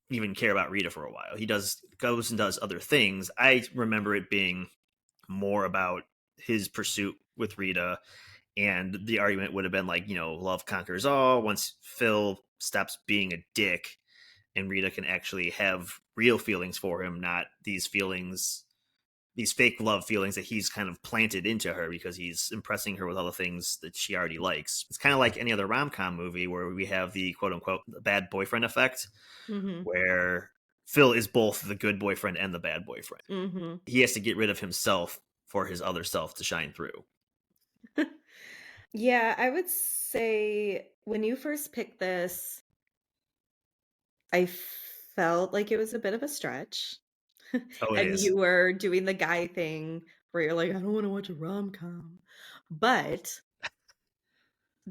Speaker 2: even care about Rita for a while. He goes and does other things. I remember it being more about his pursuit with Rita, and the argument would have been like, love conquers all. Once Phil stops being a dick, and Rita can actually have real feelings for him, not these feelings, these fake love feelings that he's kind of planted into her because he's impressing her with all the things that she already likes. It's kind of like any other rom com movie where we have the quote unquote bad boyfriend effect,
Speaker 1: Hmm.
Speaker 2: where Phil is both the good boyfriend and the bad boyfriend.
Speaker 1: Hmm.
Speaker 2: He has to get rid of himself for his other self to shine through.
Speaker 1: Yeah, I would say when you first picked this, I felt like it was a bit of a stretch.
Speaker 2: Oh, it
Speaker 1: And
Speaker 2: is.
Speaker 1: you were doing the guy thing where you're like, "I don't wanna watch a rom-com." But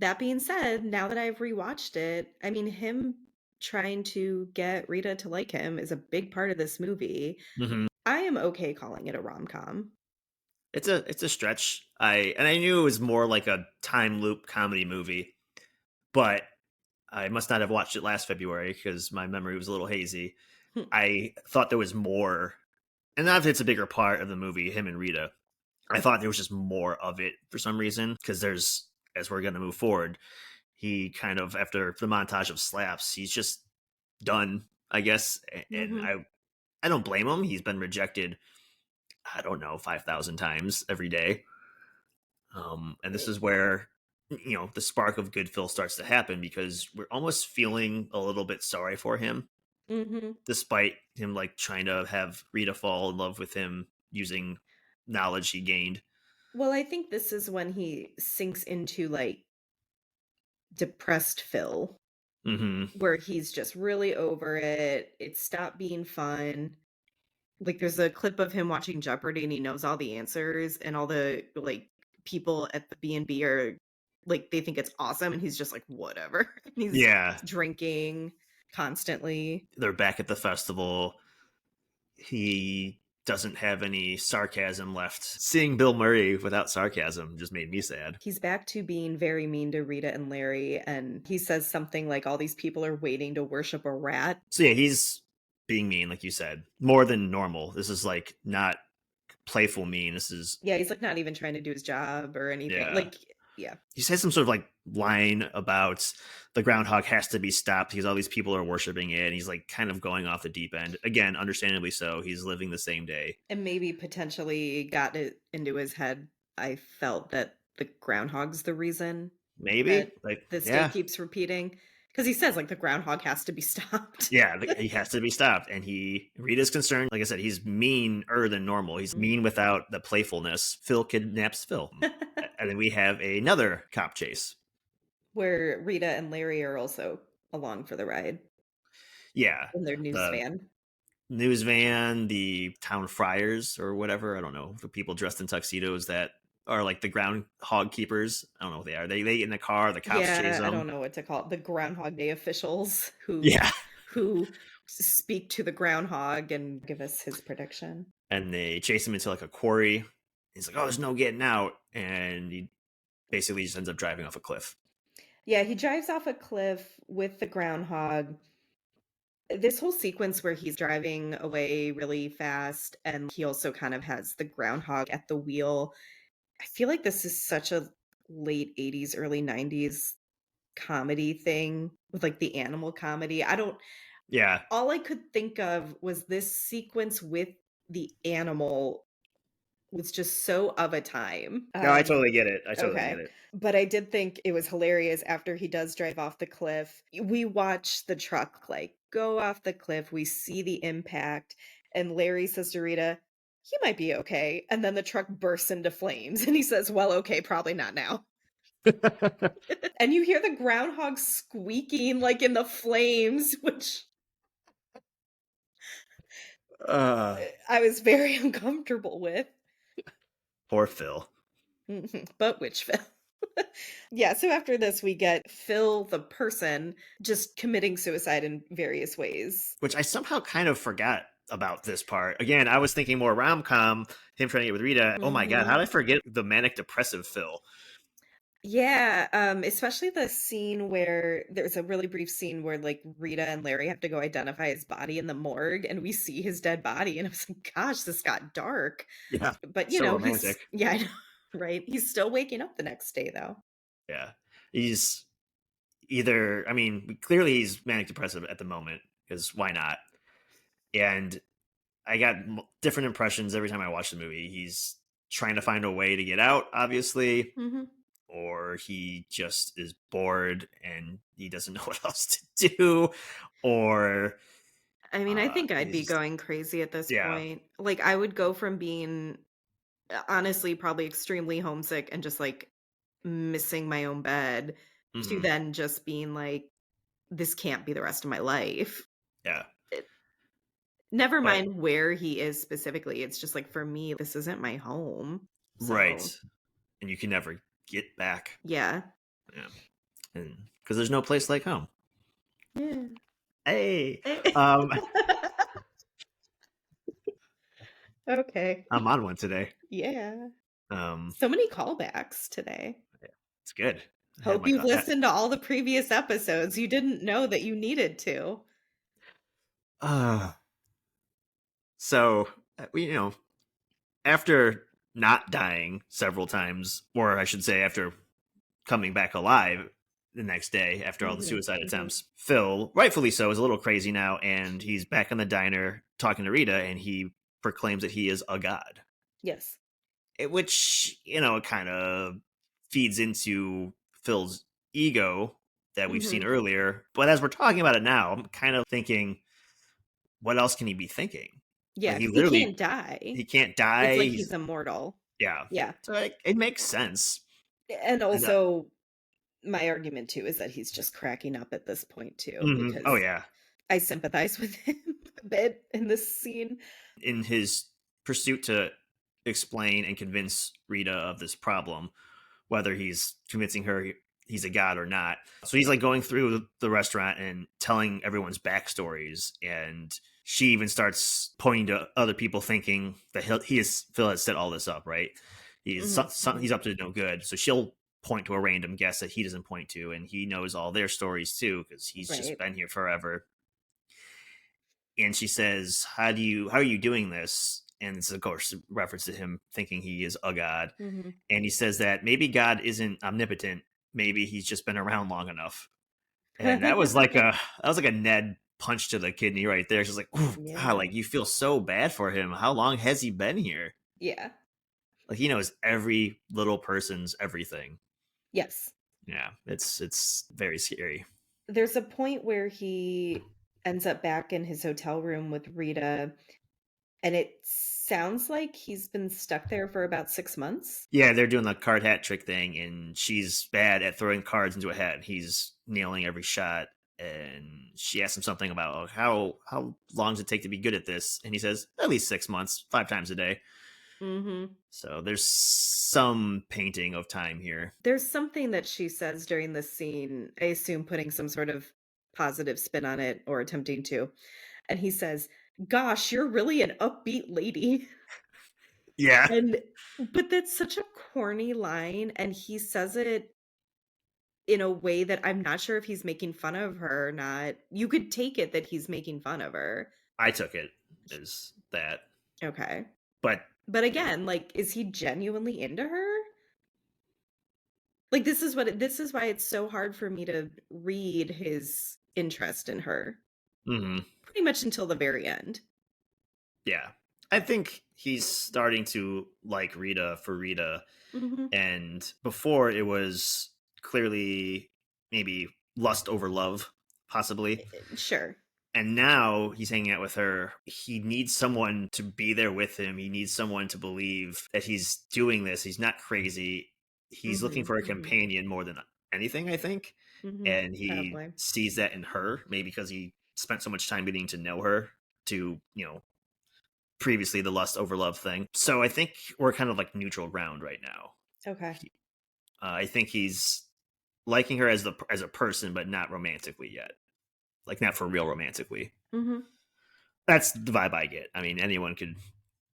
Speaker 1: That being said, now that I've rewatched it, I mean, him trying to get Rita to like him is a big part of this movie.
Speaker 2: Hmm.
Speaker 1: I am okay calling it a rom-com.
Speaker 2: It's a stretch. I knew it was more like a time loop comedy movie, but I must not have watched it last February because my memory was a little hazy. I thought there was more, and not if it's a bigger part of the movie, him and Rita. I thought there was just more of it for some reason because there's, as we're going to move forward, he kind of, after the montage of slaps, he's just done, I guess. And
Speaker 1: Mhm.
Speaker 2: I don't blame him. He's been rejected, I don't know, 5,000 times every day. And this is where, the spark of good Phil starts to happen because we're almost feeling a little bit sorry for him,
Speaker 1: Mhm.
Speaker 2: despite him like trying to have Rita fall in love with him using knowledge he gained.
Speaker 1: Well, I think this is when he sinks into, like, depressed Phil,
Speaker 2: Hmm.
Speaker 1: where he's just really over it. It stopped being fun. Like, there's a clip of him watching Jeopardy, and he knows all the answers, and all the, like, people at the B&B are like, they think it's awesome, and he's just like, "Whatever." And he's
Speaker 2: Yeah,
Speaker 1: drinking constantly.
Speaker 2: they're back at the festival. He doesn't have any sarcasm left. Seeing Bill Murray without sarcasm just made me sad.
Speaker 1: He's back to being very mean to Rita and Larry, and he says something like, "All these people are waiting to worship a rat."
Speaker 2: So yeah, he's being mean, like you said, more than normal. This is like not playful mean. This is,
Speaker 1: Yeah, he's, like, not even trying to do his job or anything.
Speaker 2: yeah.
Speaker 1: Like, yeah.
Speaker 2: He says some sort of like line about the groundhog has to be stopped because all these people are worshiping it. And he's like kind of going off the deep end. Again, understandably so. He's living the same day.
Speaker 1: And maybe potentially got it into his head. I felt that the groundhog's the reason that
Speaker 2: Maybe. Like,
Speaker 1: this day
Speaker 2: yeah.
Speaker 1: keeps repeating, because he says, like, the groundhog has to be stopped.
Speaker 2: Yeah, he has to be stopped. And Rita's concerned. Like I said, he's meaner than normal. He's mean without the playfulness. Phil kidnaps Phil. And then we have another cop chase.
Speaker 1: Where Rita and Larry are also along for the ride
Speaker 2: Yeah.
Speaker 1: in their news
Speaker 2: The
Speaker 1: van.
Speaker 2: news van, the town friars or whatever. I don't know. The people dressed in tuxedos that are like the groundhog keepers. I don't know what they are. They in the car, the cops chase
Speaker 1: Yeah, I
Speaker 2: them.
Speaker 1: don't know what to call it. The Groundhog Day officials
Speaker 2: Yeah.
Speaker 1: who speak to the groundhog and give us his prediction.
Speaker 2: And they chase him into like a quarry. He's like, oh, there's no getting out. And he basically just ends up driving off a cliff.
Speaker 1: Yeah, he drives off a cliff with the groundhog. This whole sequence where he's driving away really fast and he also kind of has the groundhog at the wheel. I feel like this is such a late 80s, early 90s comedy thing with, like, the animal comedy. I don't
Speaker 2: Yeah.
Speaker 1: All I could think of was this sequence with the animal was just so of a time.
Speaker 2: No, I totally get it. I totally get
Speaker 1: Okay.
Speaker 2: it.
Speaker 1: But I did think it was hilarious after he does drive off the cliff. We watch the truck, like, go off the cliff, we see the impact, and Larry says to Rita, "He might be okay," and then the truck bursts into flames, and he says, "Well, okay, probably not now." And you hear the groundhog squeaking, like, in the flames, which
Speaker 2: uh,
Speaker 1: I was very uncomfortable with.
Speaker 2: Poor Phil.
Speaker 1: Mhm, but which Phil? Yeah, so after this, we get Phil, the person, just committing suicide in various ways.
Speaker 2: Which I somehow kind of forgot about this part. Again, I was thinking more rom com, him trying to get with Rita. Oh my god, how
Speaker 1: Mhm.
Speaker 2: did I forget the manic depressive Phil?
Speaker 1: Yeah, especially the scene where there's a really brief scene where, like, Rita and Larry have to go identify his body in the morgue, and we see his dead body, and I was like, "Gosh, this got dark."
Speaker 2: Yeah,
Speaker 1: But,
Speaker 2: so
Speaker 1: he's
Speaker 2: romantic.
Speaker 1: yeah, I know, right? He's still waking up the next day, though.
Speaker 2: Yeah, he's either. I mean, clearly he's manic depressive at the moment because why not? And I got different impressions every time I watch the movie. He's trying to find a way to get out, obviously,
Speaker 1: Mhm.
Speaker 2: or he just is bored and he doesn't know what else to do, or
Speaker 1: I mean, I think I'd
Speaker 2: he's
Speaker 1: be
Speaker 2: just,
Speaker 1: going crazy at this
Speaker 2: yeah.
Speaker 1: point. Like, I would go from being, honestly, probably extremely homesick and just, like, missing my own bed to
Speaker 2: Hmm.
Speaker 1: then just being like, "This can't be the rest of my life."
Speaker 2: Yeah,
Speaker 1: It Never
Speaker 2: but
Speaker 1: mind where he is specifically, it's just like, for me, this isn't my home.
Speaker 2: right,
Speaker 1: So,
Speaker 2: and you can never get back.
Speaker 1: yeah.
Speaker 2: Yeah, and because there's no place like home.
Speaker 1: Yeah.
Speaker 2: Hey, um,
Speaker 1: Okay.
Speaker 2: I'm on one today.
Speaker 1: Yeah.
Speaker 2: Um,
Speaker 1: So many callbacks today.
Speaker 2: it's good. I had
Speaker 1: Hope
Speaker 2: my
Speaker 1: you've listened to all the previous episodes. You didn't know that you needed to.
Speaker 2: uh, so after not dying several times, or I should say, after coming back alive the next day after all the suicide attempts, Phil, rightfully so, is a little crazy now, and he's back in the diner talking to Rita, and he proclaims that he is a god.
Speaker 1: Yes.
Speaker 2: Which kind of feeds into Phil's ego that we've seen earlier. But as we're talking about it now, I'm kind of thinking, what else can he be thinking? Like
Speaker 1: Yeah,
Speaker 2: he
Speaker 1: because he
Speaker 2: literally
Speaker 1: can't die.
Speaker 2: he can't
Speaker 1: It's
Speaker 2: die.
Speaker 1: like
Speaker 2: He's
Speaker 1: he's immortal.
Speaker 2: yeah,
Speaker 1: Yeah.
Speaker 2: so it makes sense.
Speaker 1: And
Speaker 2: And,
Speaker 1: also, my argument too is that he's just cracking up at this point too,
Speaker 2: oh
Speaker 1: because
Speaker 2: yeah,
Speaker 1: I sympathize with him a bit in this scene.
Speaker 2: in his pursuit to explain and convince Rita of this problem, whether he's convincing her he's a god or not. So he's like going through the restaurant and telling everyone's backstories, and she even starts pointing to other people, thinking that Phil has set all this up, right? He's he's up to no good, so she'll point to a random guest that he doesn't point to, and he knows all their stories too because he's just
Speaker 1: Right.
Speaker 2: been here forever. And she says, how are you doing this? And it's of course a reference to him thinking he is a god.
Speaker 1: Mm-hmm.
Speaker 2: And he says that maybe God isn't omnipotent, maybe he's just been around long enough. And that was like a Ned punch to the kidney right there. She's like, "Ooh, God,
Speaker 1: Yeah.
Speaker 2: like you feel so bad for him. How long has he been here?
Speaker 1: Yeah.
Speaker 2: Like he knows every little person's everything."
Speaker 1: Yes.
Speaker 2: Yeah, it's very scary.
Speaker 1: There's a point where he ends up back in his hotel room with Rita, and it sounds like he's been stuck there for about 6 months.
Speaker 2: Yeah, they're doing the card hat trick thing, and she's bad at throwing cards into a hat. He's nailing every shot, and she asks him something about how long does it take to be good at this, and he says at least 6 months, 5 times a day.
Speaker 1: Mm-hmm.
Speaker 2: So there's some painting of time here.
Speaker 1: There's something that she says during this scene, I assume putting some sort of positive spin on it or attempting to. And he says, "Gosh, you're really an upbeat lady."
Speaker 2: Yeah,
Speaker 1: And but that's such a corny line, and he says it in a way that I'm not sure if he's making fun of her or not. You could take it that he's making fun of her.
Speaker 2: I took it as that,
Speaker 1: Okay.
Speaker 2: but
Speaker 1: But
Speaker 2: you know,
Speaker 1: again, like, is he genuinely into her? Like, this is why it's so hard for me to read his interest in her.
Speaker 2: mhm,
Speaker 1: Pretty much until the very end.
Speaker 2: yeah, I think he's starting to like Rita for Rita.
Speaker 1: Mhm.
Speaker 2: And before it was clearly maybe lust over love, possibly.
Speaker 1: Sure.
Speaker 2: And now he's hanging out with her. He needs someone to be there with him. He needs someone to believe that he's doing this. He's not crazy. He's looking
Speaker 1: Mhm.
Speaker 2: for a
Speaker 1: Mhm.
Speaker 2: companion more than anything, I think.
Speaker 1: Mhm.
Speaker 2: And he
Speaker 1: Probably.
Speaker 2: sees that in her, maybe because he spent so much time getting to know her to, previously the lust over love thing. So I think we're kind of like neutral ground right now.
Speaker 1: Okay.
Speaker 2: I think he's liking her as a person, but not romantically yet. Like not for real romantically.
Speaker 1: Mhm.
Speaker 2: That's the vibe I get. I mean, anyone could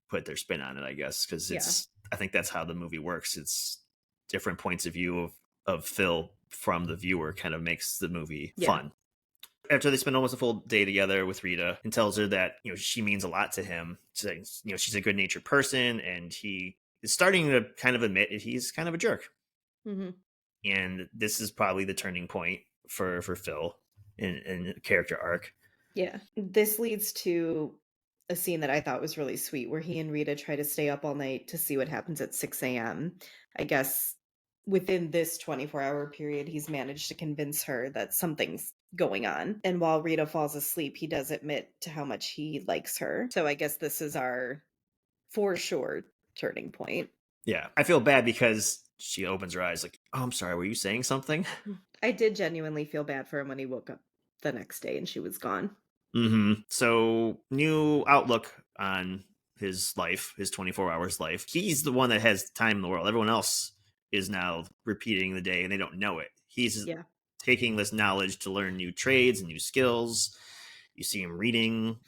Speaker 2: put their spin on it, I guess, because
Speaker 1: Yeah.
Speaker 2: it's. I think that's how the movie works. It's different points of view of Phil from the viewer kind of makes the movie
Speaker 1: Yeah.
Speaker 2: fun. After they spend almost a full day together with Rita and tells her that she means a lot to him, saying she's a good natured person, and he is starting to kind of admit he's kind of a jerk.
Speaker 1: Mhm.
Speaker 2: And this is probably the turning point for Phil in character arc.
Speaker 1: Yeah. This leads to a scene that I thought was really sweet where he and Rita try to stay up all night to see what happens at 6 a.m. I guess within this 24-hour period, he's managed to convince her that something's going on. And while Rita falls asleep, he does admit to how much he likes her. So I guess this is our, for sure, turning point.
Speaker 2: Yeah, I feel bad because she opens her eyes like, "Oh, I'm sorry, were you saying something?"
Speaker 1: I did genuinely feel bad for him when he woke up the next day and she was gone.
Speaker 2: So new outlook on his life, his 24 hours life. He's the one that has time in the world. Everyone else is now repeating the day and they don't know it. He's
Speaker 1: Yeah.
Speaker 2: taking this knowledge to learn new trades and new skills. You see him reading,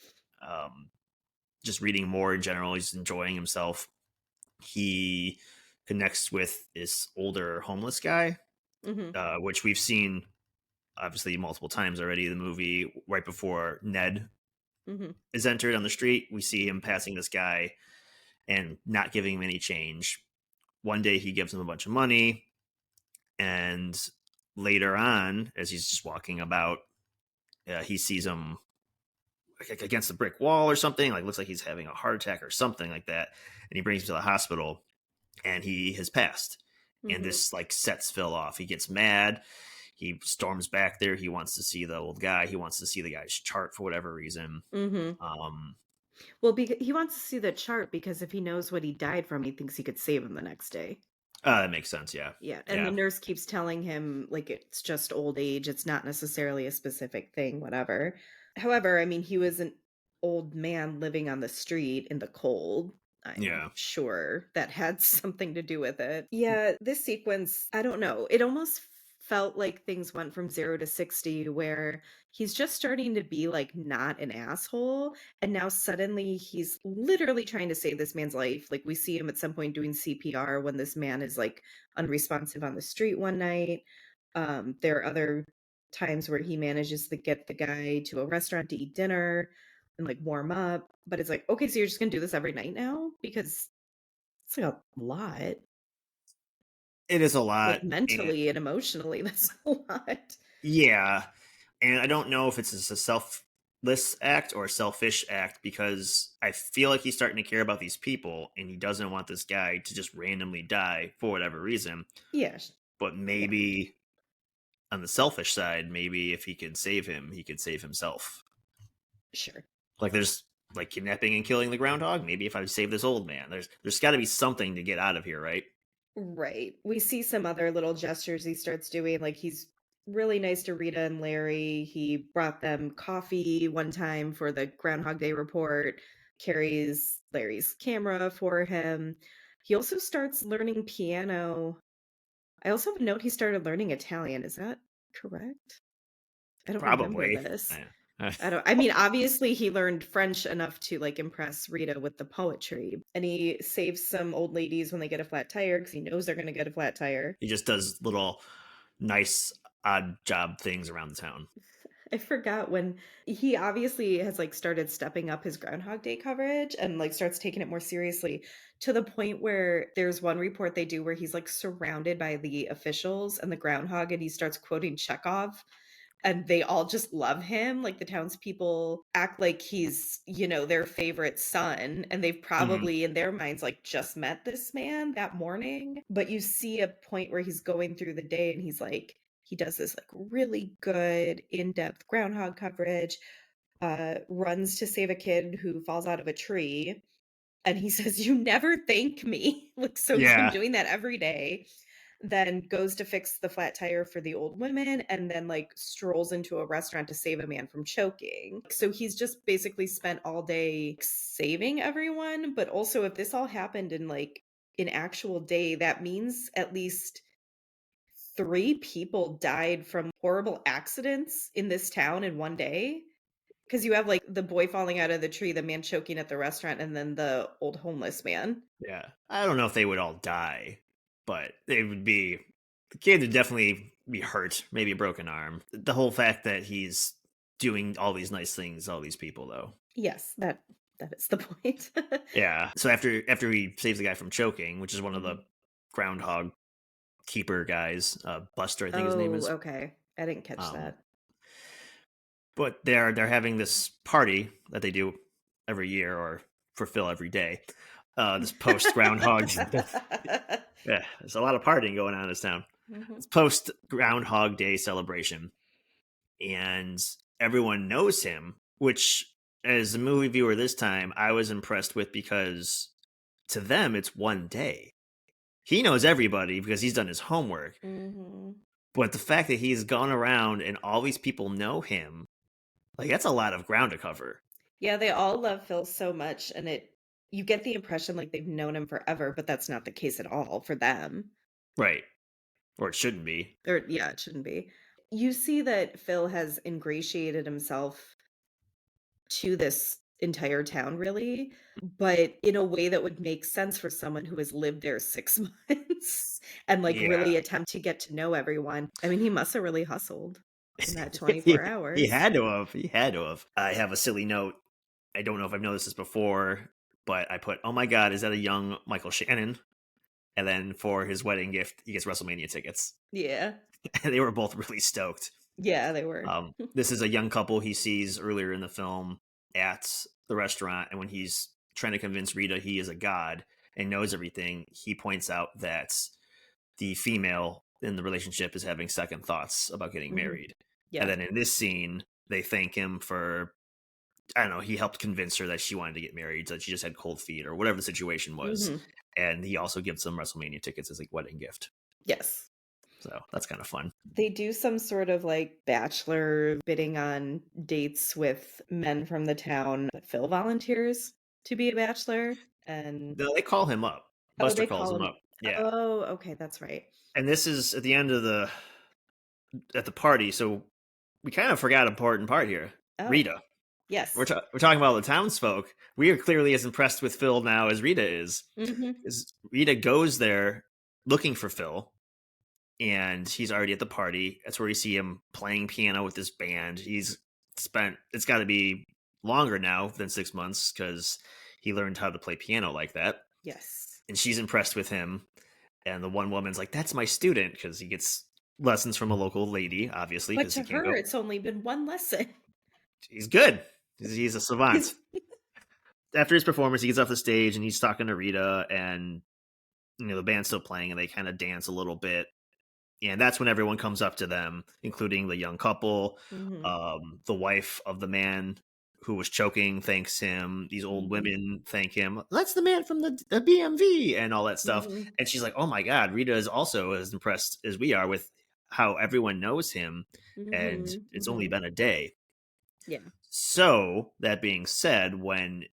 Speaker 2: um, just reading more in general. He's enjoying himself. He connects with this older homeless guy,
Speaker 1: Mhm.
Speaker 2: which we've seen obviously multiple times already. The movie right before Ned
Speaker 1: Mhm.
Speaker 2: is entered on the street, we see him passing this guy and not giving him any change. One day he gives him a bunch of money, and later on, as he's just walking about, he sees him like against a brick wall or something. Like looks like he's having a heart attack or something like that, and he brings him to the hospital, and he has passed. And
Speaker 1: Mhm.
Speaker 2: this like sets Phil off. He gets mad. He storms back there. He wants to see the old guy. He wants to see the guy's chart for whatever reason.
Speaker 1: Mhm.
Speaker 2: Um,
Speaker 1: Well, he wants to see the chart because if he knows what he died from, he thinks he could save him the next day.
Speaker 2: that makes sense. Yeah,
Speaker 1: Yeah, and the
Speaker 2: yeah,
Speaker 1: nurse keeps telling him, like, it's just old age, it's not necessarily a specific thing, whatever. However, I mean, he was an old man living on the street in the cold. I'm
Speaker 2: yeah.
Speaker 1: sure that had something to do with it. Yeah, this sequence, I don't know, it almost felt like things went from 0 to 60 where he's just starting to be, like, not an asshole, and now suddenly he's literally trying to save this man's life. Like, we see him at some point doing CPR when this man is, like, unresponsive on the street one night. There are other times where he manages to get the guy to a restaurant to eat dinner and like warm up. But it's like, okay, so you're just gonna do this every night now? Because it's like a lot.
Speaker 2: It is a
Speaker 1: Like
Speaker 2: lot, and
Speaker 1: mentally and emotionally, that's a lot.
Speaker 2: yeah, and I don't know if it's a selfless act or a selfish act because I feel like he's starting to care about these people, and he doesn't want this guy to just randomly die for whatever reason.
Speaker 1: Yeah.
Speaker 2: But
Speaker 1: Yeah.
Speaker 2: maybe on the selfish side, maybe if he could save him, he could save himself.
Speaker 1: Sure.
Speaker 2: Like there's like kidnapping and killing the groundhog. Maybe if I save this old man, there's got to be something to get out of here, right?
Speaker 1: Right. We see some other little gestures he starts doing, like, he's really nice to Rita and Larry. He brought them coffee one time for the Groundhog Day report, carries Larry's camera for him. He also starts learning piano. I also have a note he started learning Italian. Is that correct? I don't remember
Speaker 2: Probably.
Speaker 1: this.
Speaker 2: Eh.
Speaker 1: I mean, obviously he learned French enough to, like, impress Rita with the poetry, and he saves some old ladies when they get a flat tire because he knows they're gonna get a flat tire.
Speaker 2: He just does little nice odd job things around the town.
Speaker 1: I forgot when he obviously has, like, started stepping up his Groundhog Day coverage and, like, starts taking it more seriously to the point where there's one report they do where he's, like, surrounded by the officials and the groundhog, and he starts quoting Chekhov. And they all just love him, like, the townspeople act like he's, their favorite son, and they've
Speaker 2: Mhm.
Speaker 1: probably, in their minds, like, just met this man that morning, but you see a point where he's going through the day and he's like he does this, like, really good in-depth groundhog coverage, runs to save a kid who falls out of a tree, and he says, "You never thank me." Like, so he's been
Speaker 2: Yeah,
Speaker 1: doing that every day, then goes to fix the flat tire for the old women, and then, like, strolls into a restaurant to save a man from choking. So he's just basically spent all day saving everyone, but also if this all happened in, like, an actual day, that means at least 3 people died from horrible accidents in this town in one day. Because you have, like, the boy falling out of the tree, the man choking at the restaurant, and then the old homeless man.
Speaker 2: yeah. I don't know if they would all die, but they would be. The kid would definitely be hurt, maybe a broken arm. The whole fact that he's doing all these nice things, all these people, though.
Speaker 1: Yes, that is the point.
Speaker 2: Yeah. So after he saves the guy from choking, which is one of the
Speaker 1: Mhm.
Speaker 2: groundhog keeper guys, Buster, I think his name
Speaker 1: Oh,
Speaker 2: is.
Speaker 1: okay. I didn't catch
Speaker 2: Um,
Speaker 1: that.
Speaker 2: but they're having this party that they do every year or fulfill every day. This post groundhog. Yeah, there's a lot of partying going on in this town.
Speaker 1: Mhm.
Speaker 2: It's post Groundhog Day celebration, and everyone knows him. Which, as a movie viewer this time, I was impressed with because to them it's one day. He knows everybody because he's done his homework.
Speaker 1: Mhm.
Speaker 2: But the fact that he's gone around and all these people know him, like that's a lot of ground to cover.
Speaker 1: Yeah, they all love Phil so much, and you get the impression like they've known him forever, but that's not the case at all for them.
Speaker 2: Right. or it shouldn't be.
Speaker 1: Or yeah, it shouldn't be. You see that Phil has ingratiated himself to this entire town really, but in a way that would make sense for someone who has lived there 6 months and, like,
Speaker 2: Yeah.
Speaker 1: really attempt to get to know everyone. I mean, he must have really hustled in that
Speaker 2: he,
Speaker 1: 24
Speaker 2: he
Speaker 1: hours.
Speaker 2: had to have. He had to have. I have a silly note. I don't know if I've noticed this before, but I put, "Oh my god, is that a young Michael Shannon?" And then for his wedding gift, he gets WrestleMania tickets.
Speaker 1: Yeah.
Speaker 2: And they were both really stoked.
Speaker 1: Yeah, they were.
Speaker 2: This is a young couple he sees earlier in the film at the restaurant, and when he's trying to convince Rita he is a god and knows everything, he points out that the female in the relationship is having second thoughts about getting
Speaker 1: Mhm.
Speaker 2: married. And
Speaker 1: Yeah.
Speaker 2: then in this scene, they thank him for, I don't know, he helped convince her that she wanted to get married, so that she just had cold feet or whatever the situation was.
Speaker 1: Mhm.
Speaker 2: And he also gives them WrestleMania tickets as a wedding gift.
Speaker 1: Yes.
Speaker 2: So that's kind of fun.
Speaker 1: They do some sort of, like, bachelor bidding on dates with men from the town. Phil volunteers to be a bachelor, and
Speaker 2: No, they call him up.
Speaker 1: oh,
Speaker 2: Buster
Speaker 1: they
Speaker 2: calls
Speaker 1: call
Speaker 2: him
Speaker 1: him.
Speaker 2: up. Yeah.
Speaker 1: Oh, okay, that's right.
Speaker 2: And this is at the end of at the party. So we kind of forgot an important part here.
Speaker 1: Oh,
Speaker 2: Rita.
Speaker 1: yes.
Speaker 2: We're talking about the townsfolk. We are clearly as impressed with Phil now as Rita is.
Speaker 1: Mhm.
Speaker 2: Is Rita goes there looking for Phil, and he's already at the party. That's where you see him playing piano with this band. He's spent, it's got to be longer now than 6 months because he learned how to play piano like that.
Speaker 1: Yes.
Speaker 2: And she's impressed with him. And the one woman's like, "That's my student," because he gets lessons from a local lady, obviously,
Speaker 1: But
Speaker 2: because he
Speaker 1: to
Speaker 2: can't
Speaker 1: her,
Speaker 2: go.
Speaker 1: it's only been one lesson.
Speaker 2: He's good. He's a savant.
Speaker 1: He's
Speaker 2: After his performance, he gets off the stage and he's talking to Rita, and the band's still playing, and they kind of dance a little bit. And that's when everyone comes up to them, including the young couple.
Speaker 1: Mhm.
Speaker 2: The wife of the man who was choking thanks him. These old
Speaker 1: Mhm.
Speaker 2: women thank him. That's the man from the BMV and all that stuff.
Speaker 1: Mhm.
Speaker 2: And she's like, "Oh my god, Rita is also as impressed as we are with how everyone knows him, and
Speaker 1: Mhm.
Speaker 2: it's only
Speaker 1: Mhm.
Speaker 2: been a day."
Speaker 1: Yeah.
Speaker 2: So that being said, when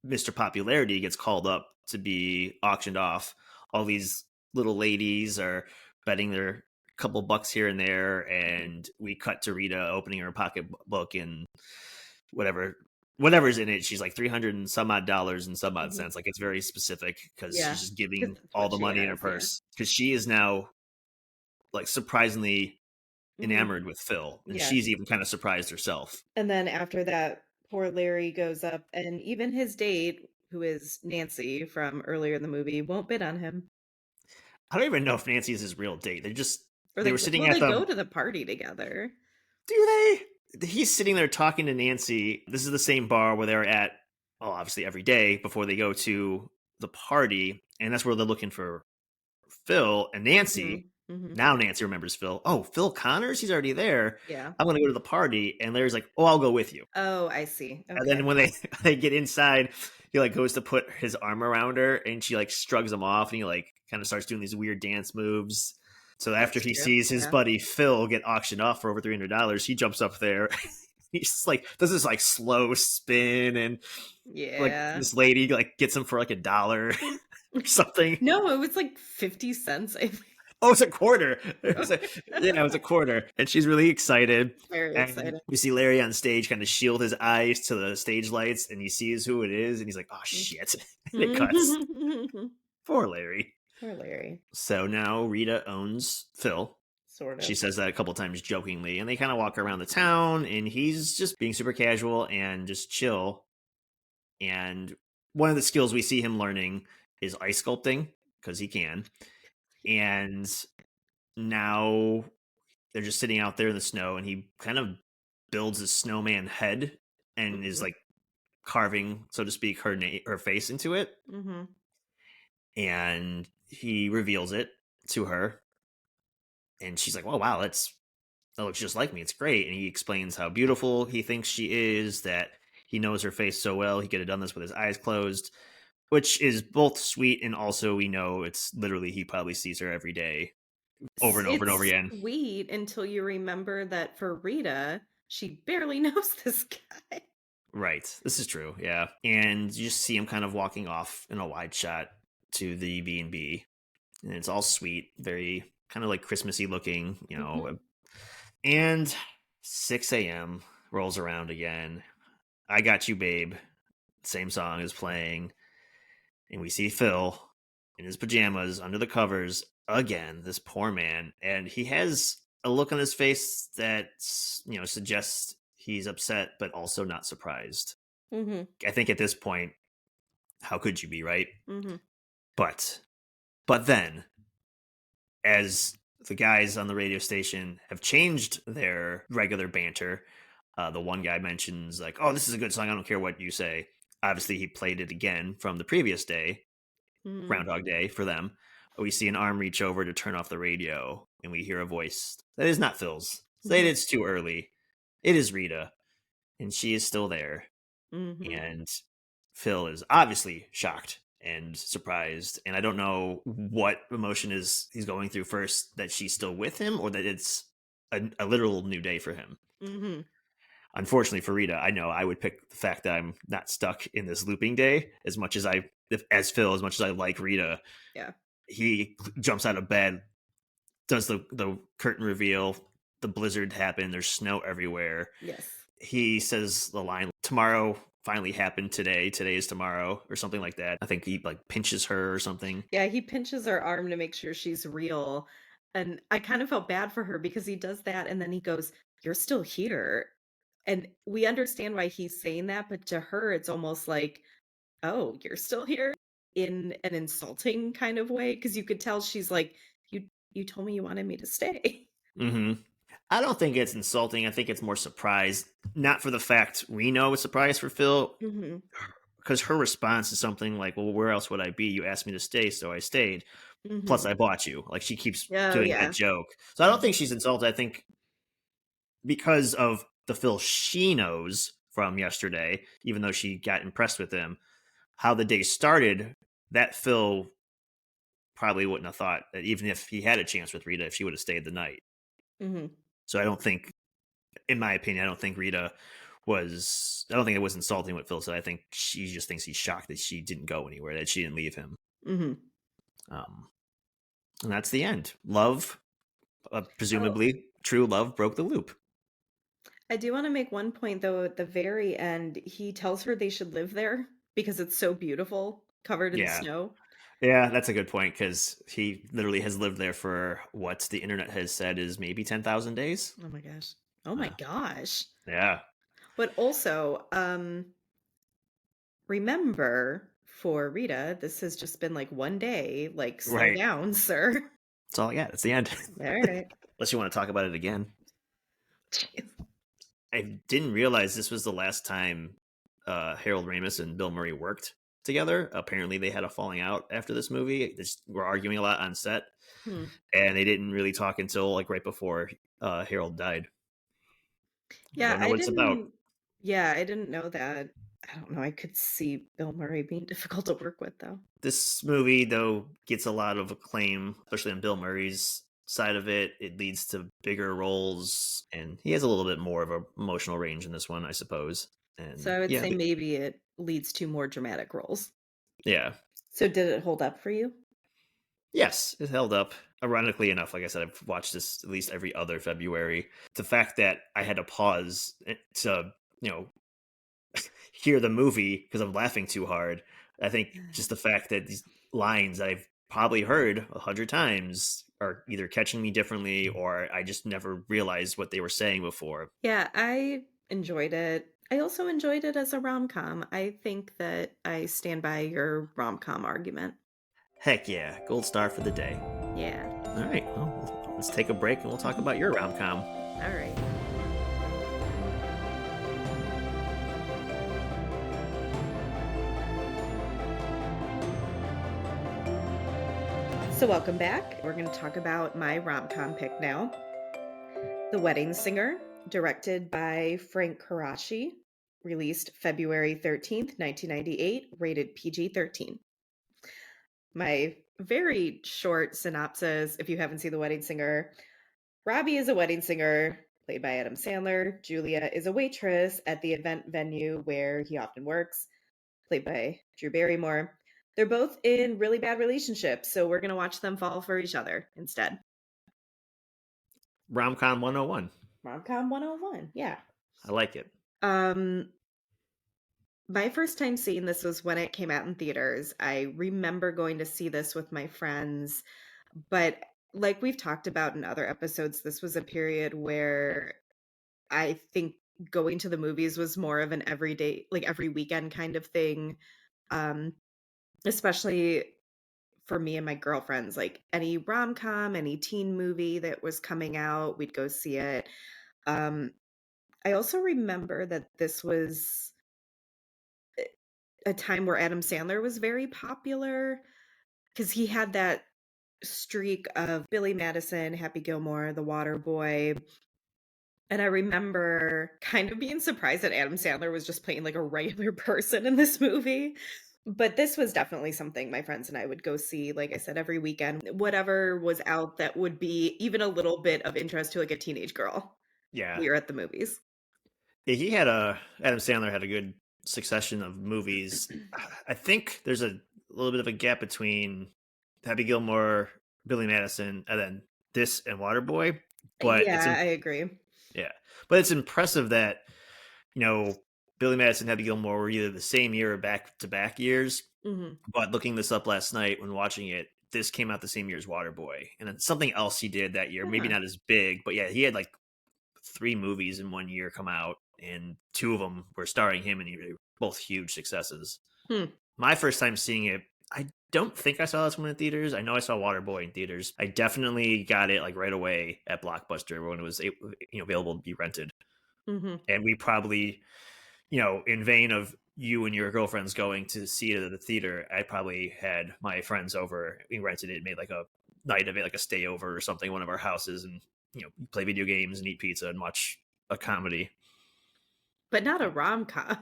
Speaker 2: Mr. Popularity gets called up to be auctioned off, all these little ladies are betting their couple bucks here and there,
Speaker 1: Mhm.
Speaker 2: and we cut to Rita opening her pocketbook and whatever's in it. She's like 300 and some odd dollars and some odd
Speaker 1: Mhm.
Speaker 2: cents. Like, it's very specific because
Speaker 1: Yeah.
Speaker 2: she's just
Speaker 1: 'Cause
Speaker 2: giving
Speaker 1: that's
Speaker 2: all
Speaker 1: what
Speaker 2: the
Speaker 1: she
Speaker 2: money in her
Speaker 1: has, yeah.
Speaker 2: purse, because she is now like surprisingly
Speaker 1: Mhm.
Speaker 2: enamored with Phil, and
Speaker 1: Yeah.
Speaker 2: she's even kind of surprised herself.
Speaker 1: And then after that, poor Larry goes up, and even his date, who is Nancy from earlier in the movie, won't bid on him.
Speaker 2: I don't even know if Nancy is his real date.
Speaker 1: Or
Speaker 2: They were sitting at
Speaker 1: they
Speaker 2: the
Speaker 1: go to the party together.
Speaker 2: Do they? He's sitting there talking to Nancy. This is the same bar where they're at, well, obviously every day before they go to the party. And that's where they're looking for Phil and Nancy.
Speaker 1: Mhm. Mhm.
Speaker 2: Now Nancy remembers Phil. Oh, Phil Connors? He's already there.
Speaker 1: Yeah.
Speaker 2: I'm going to go to the party. And Larry's like, "Oh, I'll go with you."
Speaker 1: Oh, I see.
Speaker 2: And then
Speaker 1: Okay.
Speaker 2: when they, they get inside, he like goes to put his arm around her and she like shrugs him off and he like kind of starts doing these weird dance moves. So after
Speaker 1: That's
Speaker 2: he
Speaker 1: true.
Speaker 2: sees his
Speaker 1: Yeah.
Speaker 2: buddy Phil get auctioned off for over $300, he jumps up there. He's just like does this like slow spin, and like
Speaker 1: Yeah.
Speaker 2: this lady like gets him for like $1 or something.
Speaker 1: No, it was like 50 cents, I think.
Speaker 2: Oh, it's a quarter. Yeah, it was a quarter. And she's really excited.
Speaker 1: Very
Speaker 2: And
Speaker 1: excited.
Speaker 2: we see Larry on stage kind of shield his eyes to the stage lights, and he sees who it is, and he's like, "Oh shit." And it cuts. Poor Larry.
Speaker 1: Poor Larry.
Speaker 2: So now Rita owns Phil.
Speaker 1: Sort
Speaker 2: She
Speaker 1: of.
Speaker 2: says that a couple times jokingly, and they kind of walk around the town, and he's just being super casual and just chill. And one of the skills we see him learning is ice sculpting because he can. And now they're just sitting out there in the snow, and he kind of builds a snowman head and is
Speaker 1: Mhm.
Speaker 2: like carving, so to speak, her face into it.
Speaker 1: Mhm.
Speaker 2: And he reveals it to her, and she's like, "Oh wow, that looks just like me. It's great." And he explains how beautiful he thinks she is, that he knows her face so well he could have done this with his eyes closed, which is both sweet, and also we know it's literally he probably sees her every day over and over and over
Speaker 1: It's
Speaker 2: again.
Speaker 1: sweet until you remember that for Rita, she barely knows this guy.
Speaker 2: Right. This is true. Yeah. And you just see him kind of walking off in a wide shot to the B&B, and it's all sweet, very kind of like Christmassy looking,
Speaker 1: Mhm.
Speaker 2: and 6 a.m. rolls around again. I Got You, Babe. Same song is playing, and we see Phil in his pajamas under the covers again. This poor man, and he has a look on his face that suggests he's upset, but also not surprised.
Speaker 1: Mhm.
Speaker 2: I think at this point, how could you be, right?
Speaker 1: Mhm.
Speaker 2: But but then, as the guys on the radio station have changed their regular banter, the one guy mentions like, "Oh, this is a good song. I don't care what you say." Obviously, he played it again from the previous day,
Speaker 1: Mhm.
Speaker 2: Groundhog Day for them. We see an arm reach over to turn off the radio, and we hear a voice that is not Phil's. Say
Speaker 1: Mhm.
Speaker 2: it's too early. It is Rita, and she is still there.
Speaker 1: Mhm.
Speaker 2: And Phil is obviously shocked and surprised, and I don't know what emotion is he's going through first, that she's still with him or that it's a literal new day for him.
Speaker 1: Mhm.
Speaker 2: Unfortunately for Rita, I know I would pick the fact that I'm not stuck in this looping day as Phil, as much as I like Rita.
Speaker 1: Yeah.
Speaker 2: He jumps out of bed, does the curtain reveal, the blizzard happened, there's snow everywhere.
Speaker 1: Yes.
Speaker 2: He says the line, "Tomorrow finally happened today. Today is tomorrow," or something like that. I think he like pinches her or something.
Speaker 1: Yeah, he pinches her arm to make sure she's real, and I kind of felt bad for her because he does that, and then he goes, "You're still here." And we understand why he's saying that, but to her, it's almost like, "Oh, you're still here?" In an insulting kind of way, because you could tell she's like, "You told me you wanted me to stay."
Speaker 2: Hmm. I don't think it's insulting. I think it's more surprise, not for the fact we know it's surprise for Phil,
Speaker 1: Mhm.
Speaker 2: because her response is something like, "Well, where else would I be? You asked me to stay, so I stayed. Plus,
Speaker 1: Mhm.
Speaker 2: I bought you." Like she keeps
Speaker 1: Oh,
Speaker 2: doing that
Speaker 1: yeah.
Speaker 2: joke. So I don't think
Speaker 1: Mhm.
Speaker 2: she's insulted. I think because of the Phil she knows from yesterday, even though she got impressed with him, how the day started, that Phil probably wouldn't have thought that even if he had a chance with Rita, if she would have stayed the night.
Speaker 1: Mhm.
Speaker 2: So I don't think, in my opinion, I don't think it was insulting what Phil said. I think she just thinks he's shocked that she didn't go anywhere, that she didn't leave him.
Speaker 1: Mhm.
Speaker 2: Um, and that's the end. Love,
Speaker 1: Oh,
Speaker 2: presumably true love, broke the loop.
Speaker 1: I do wanna make one point, though, at the very end, he tells her they should live there because it's so beautiful, covered in
Speaker 2: Yeah.
Speaker 1: snow.
Speaker 2: Yeah, that's a good point because he literally has lived there for what the internet has said is maybe 10,000 days.
Speaker 1: Oh my gosh. Oh my
Speaker 2: Uh,
Speaker 1: gosh.
Speaker 2: yeah.
Speaker 1: But also, remember, for Rita, this has just been, like, 1 day, like, slow
Speaker 2: Right.
Speaker 1: down, sir.
Speaker 2: That's all I got. That's the end.
Speaker 1: Alright.
Speaker 2: Unless you want to talk about it again.
Speaker 1: Jeez.
Speaker 2: I didn't realize this was the last time Harold Ramis and Bill Murray worked together. Apparently, they had a falling out after this movie. They just were arguing a lot on set,
Speaker 1: Hmm.
Speaker 2: and they didn't really talk until like right before Harold died. I
Speaker 1: Yeah,
Speaker 2: don't know what it's about.
Speaker 1: I didn't know that. I don't know, I could see Bill Murray being difficult to work with, though.
Speaker 2: This movie, though, gets a lot of acclaim, especially on Bill Murray's side of it. It leads to bigger roles, and he has a little bit more of a emotional range in this one, I suppose.
Speaker 1: So
Speaker 2: And
Speaker 1: I would
Speaker 2: yeah,
Speaker 1: say maybe it leads to more dramatic roles.
Speaker 2: yeah.
Speaker 1: So did it hold up for you?
Speaker 2: Yes, it held up. Ironically enough, like I said, I've watched this at least every other February. The fact that I had to pause to, you know, hear the movie because I'm laughing too hard. I think just the fact that these lines that I've probably heard 100 times are either catching me differently or I just never realized what they were saying before.
Speaker 1: Yeah, I enjoyed it. I also enjoyed it as a rom-com. I think that I stand by your rom-com argument.
Speaker 2: Heck yeah, gold star for the day.
Speaker 1: Yeah.
Speaker 2: All right, well, let's take a break and we'll talk about your rom com.
Speaker 1: All right. So welcome back. We're going to talk about my rom-com pick now. The Wedding Singer, directed by Frank Karachi, released February 13th, 1998, rated PG-13. My very short synopsis, if you haven't seen The Wedding Singer: Robbie is a wedding singer, played by Adam Sandler. Julia is a waitress at the event venue where he often works, played by Drew Barrymore. They're both in really bad relationships, so we're going to watch them fall for each other instead.
Speaker 2: Rom Com 101.
Speaker 1: Rom Com 101. Yeah.
Speaker 2: I like it.
Speaker 1: Um, my first time seeing this was when it came out in theaters. I remember going to see this with my friends, but like we've talked about in other episodes, this was a period where I think going to the movies was more of an everyday, like every weekend kind of thing. Um, especially for me and my girlfriends, like any rom-com, any teen movie that was coming out, we'd go see it. Um, I also remember that this was a time where Adam Sandler was very popular because he had that streak of Billy Madison, Happy Gilmore, The Waterboy. And I remember kind of being surprised that Adam Sandler was just playing like a regular person in this movie. But this was definitely something my friends and I would go see, like I said, every weekend. Whatever was out that would be even a little bit of interest to like a teenage girl.
Speaker 2: Yeah.
Speaker 1: We were at the movies.
Speaker 2: Yeah, Adam Sandler had a good succession of movies. I think there's a little bit of a gap between Happy Gilmore, Billy Madison, and then this and Waterboy. But
Speaker 1: Yeah, I agree.
Speaker 2: yeah, but it's impressive that you know Billy Madison, Happy Gilmore were either the same year or back to back years.
Speaker 1: Hmm.
Speaker 2: But looking this up last night when watching it, this came out the same year as Waterboy, and then something else he did that year, maybe
Speaker 1: Huh.
Speaker 2: not as big, but yeah, he had like 3 movies in one year come out, and 2 of them were starring him, and they were both huge successes.
Speaker 1: Hmm.
Speaker 2: My first time seeing it, I don't think I saw this one in theaters. I know I saw Waterboy in theaters. I definitely got it like right away at Blockbuster when it was available to be rented,
Speaker 1: Hmm.
Speaker 2: and we probably in vain of you and your girlfriends going to see it at the theater, I probably had my friends over. We rented it, made like a night of it, like a stay over or something, one of our houses, and play video games and eat pizza and watch a comedy.
Speaker 1: But not a rom-com.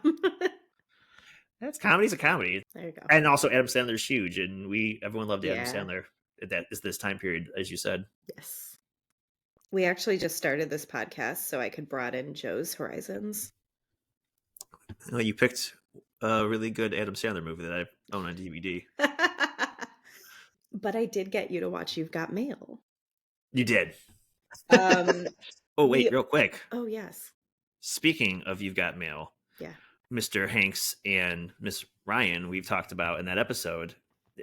Speaker 2: That's comedy's a comedy,
Speaker 1: There you go.
Speaker 2: and also Adam Sandler's huge, and everyone loved Adam
Speaker 1: Yeah.
Speaker 2: Sandler. That is this time period, as you said.
Speaker 1: Yes. We actually just started this podcast so I could broaden Joe's horizons.
Speaker 2: Well, you picked a really good Adam Sandler movie that I own on DVD.
Speaker 1: But I did get you to watch You've Got Mail.
Speaker 2: You did.
Speaker 1: Um,
Speaker 2: Oh wait,
Speaker 1: we
Speaker 2: real quick.
Speaker 1: Oh, yes.
Speaker 2: Speaking of You've Got Mail,
Speaker 1: Yeah.
Speaker 2: Mr. Hanks and Miss Ryan, we've talked about in that episode.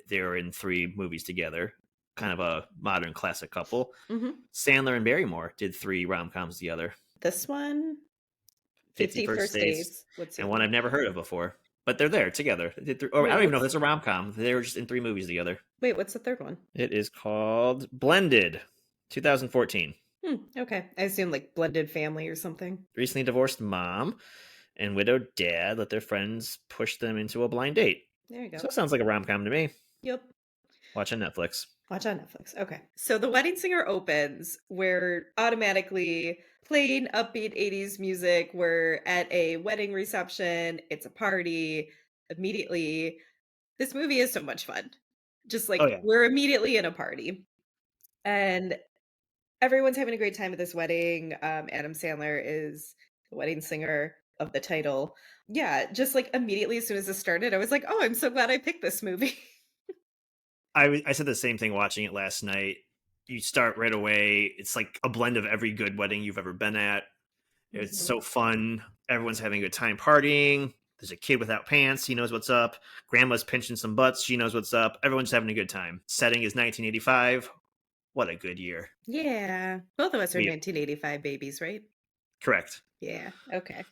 Speaker 2: They were in 3 movies together, kind of a modern classic couple.
Speaker 1: Mhm.
Speaker 2: Sandler and Barrymore did 3 rom-coms together.
Speaker 1: This one,
Speaker 2: 50
Speaker 1: 50
Speaker 2: First
Speaker 1: First
Speaker 2: Dates,
Speaker 1: Dates. What's the
Speaker 2: and
Speaker 1: other
Speaker 2: one I've
Speaker 1: one?
Speaker 2: never heard of before. But they're there together. Or I
Speaker 1: Wait,
Speaker 2: don't even know if it's a rom-com. They were just in 3 movies together.
Speaker 1: what's the third one?
Speaker 2: It is called Blended, 2014.
Speaker 1: Okay. I assume like blended family or something.
Speaker 2: Recently divorced mom and widowed dad let their friends push them into a blind date.
Speaker 1: There you go.
Speaker 2: So it sounds like a rom-com to me.
Speaker 1: Yep.
Speaker 2: Watch on Netflix.
Speaker 1: Watch on Netflix. Okay. So The Wedding Singer opens. We're automatically playing upbeat 80s music. We're at a wedding reception. It's a party. Immediately, this movie is so much fun. Just
Speaker 2: Oh
Speaker 1: like
Speaker 2: yeah.
Speaker 1: we're immediately in a party. And everyone's having a great time at this wedding. Adam Sandler is the wedding singer of the title. Yeah, just like immediately as soon as it started, I was like, oh, I'm so glad I picked this movie.
Speaker 2: I said the same thing watching it last night. You start right away. It's like a blend of every good wedding you've ever been at. It's
Speaker 1: Mhm.
Speaker 2: so fun. Everyone's having a good time partying. There's a kid without pants. He knows what's up. Grandma's pinching some butts. She knows what's up. Everyone's having a good time. Setting is 1985. What a good year.
Speaker 1: Yeah. Both of us are
Speaker 2: We
Speaker 1: 1985 babies, right?
Speaker 2: correct.
Speaker 1: Yeah. Okay.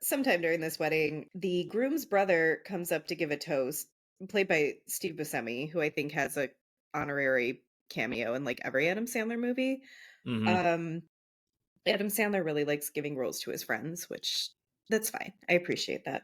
Speaker 1: Sometime during this wedding, the groom's brother comes up to give a toast, played by Steve Buscemi, who I think has a honorary cameo in like every Adam Sandler movie.
Speaker 2: Mm-hmm.
Speaker 1: Um, Adam Sandler really likes giving roles to his friends, which that's fine. I appreciate that.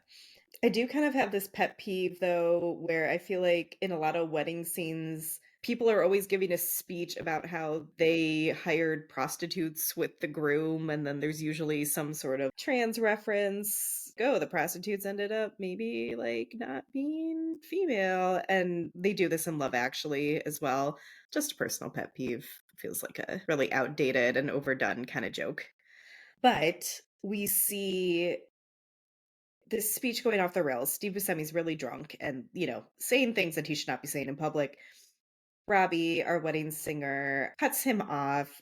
Speaker 1: I do kind of have this pet peeve though, where I feel like in a lot of wedding scenes, people are always giving a speech about how they hired prostitutes with the groom, and then there's usually some sort of trans reference. Oh, the prostitutes ended up maybe like not being female. And they do this in Love Actually as well. Just a personal pet peeve. Feels like a really outdated and overdone kind of joke. But we see this speech going off the rails. Steve Buscemi's really drunk and, saying things that he should not be saying in public. Robbie, our wedding singer, cuts him off,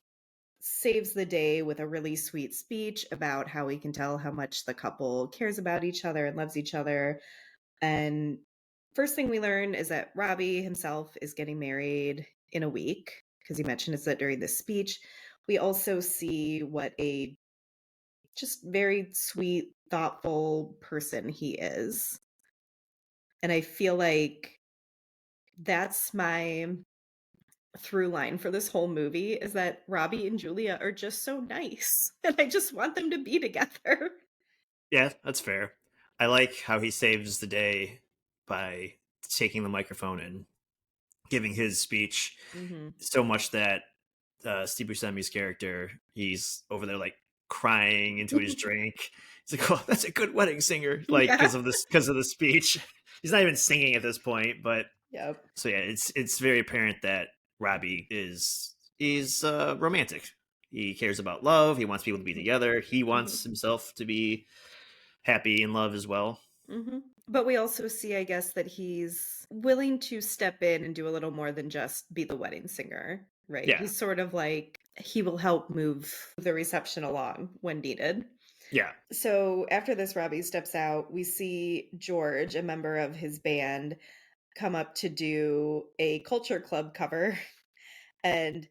Speaker 1: saves the day with a really sweet speech about how we can tell how much the couple cares about each other and loves each other. And first thing we learn is that Robbie himself is getting married in a week because he mentioned that during this speech. We also see what a just very sweet, thoughtful person he is. And I feel like that's my through line for this whole movie is that Robbie and Julia are just so nice, and I just want them to be together.
Speaker 2: Yeah, that's fair. I like how he saves the day by taking the microphone and giving his speech
Speaker 1: Mhm.
Speaker 2: so much that Steve Buscemi's character, he's over there like crying into his drink. He's like, "Oh, that's a good wedding singer," like
Speaker 1: Yeah.
Speaker 2: because of the speech. He's not even singing at this point, but
Speaker 1: Yep.
Speaker 2: so yeah, it's very apparent that Robbie is romantic. He cares about love. He wants people to be together. He
Speaker 1: Mhm.
Speaker 2: wants himself to be happy in love as well.
Speaker 1: Mhm. But we also see, I guess, that he's willing to step in and do a little more than just be the wedding singer, right?
Speaker 2: Yeah,
Speaker 1: He's sort of like he will help move the reception along when needed.
Speaker 2: yeah,
Speaker 1: So after this, Robbie steps out. We see George, a member of his band, come up to do a culture club cover. And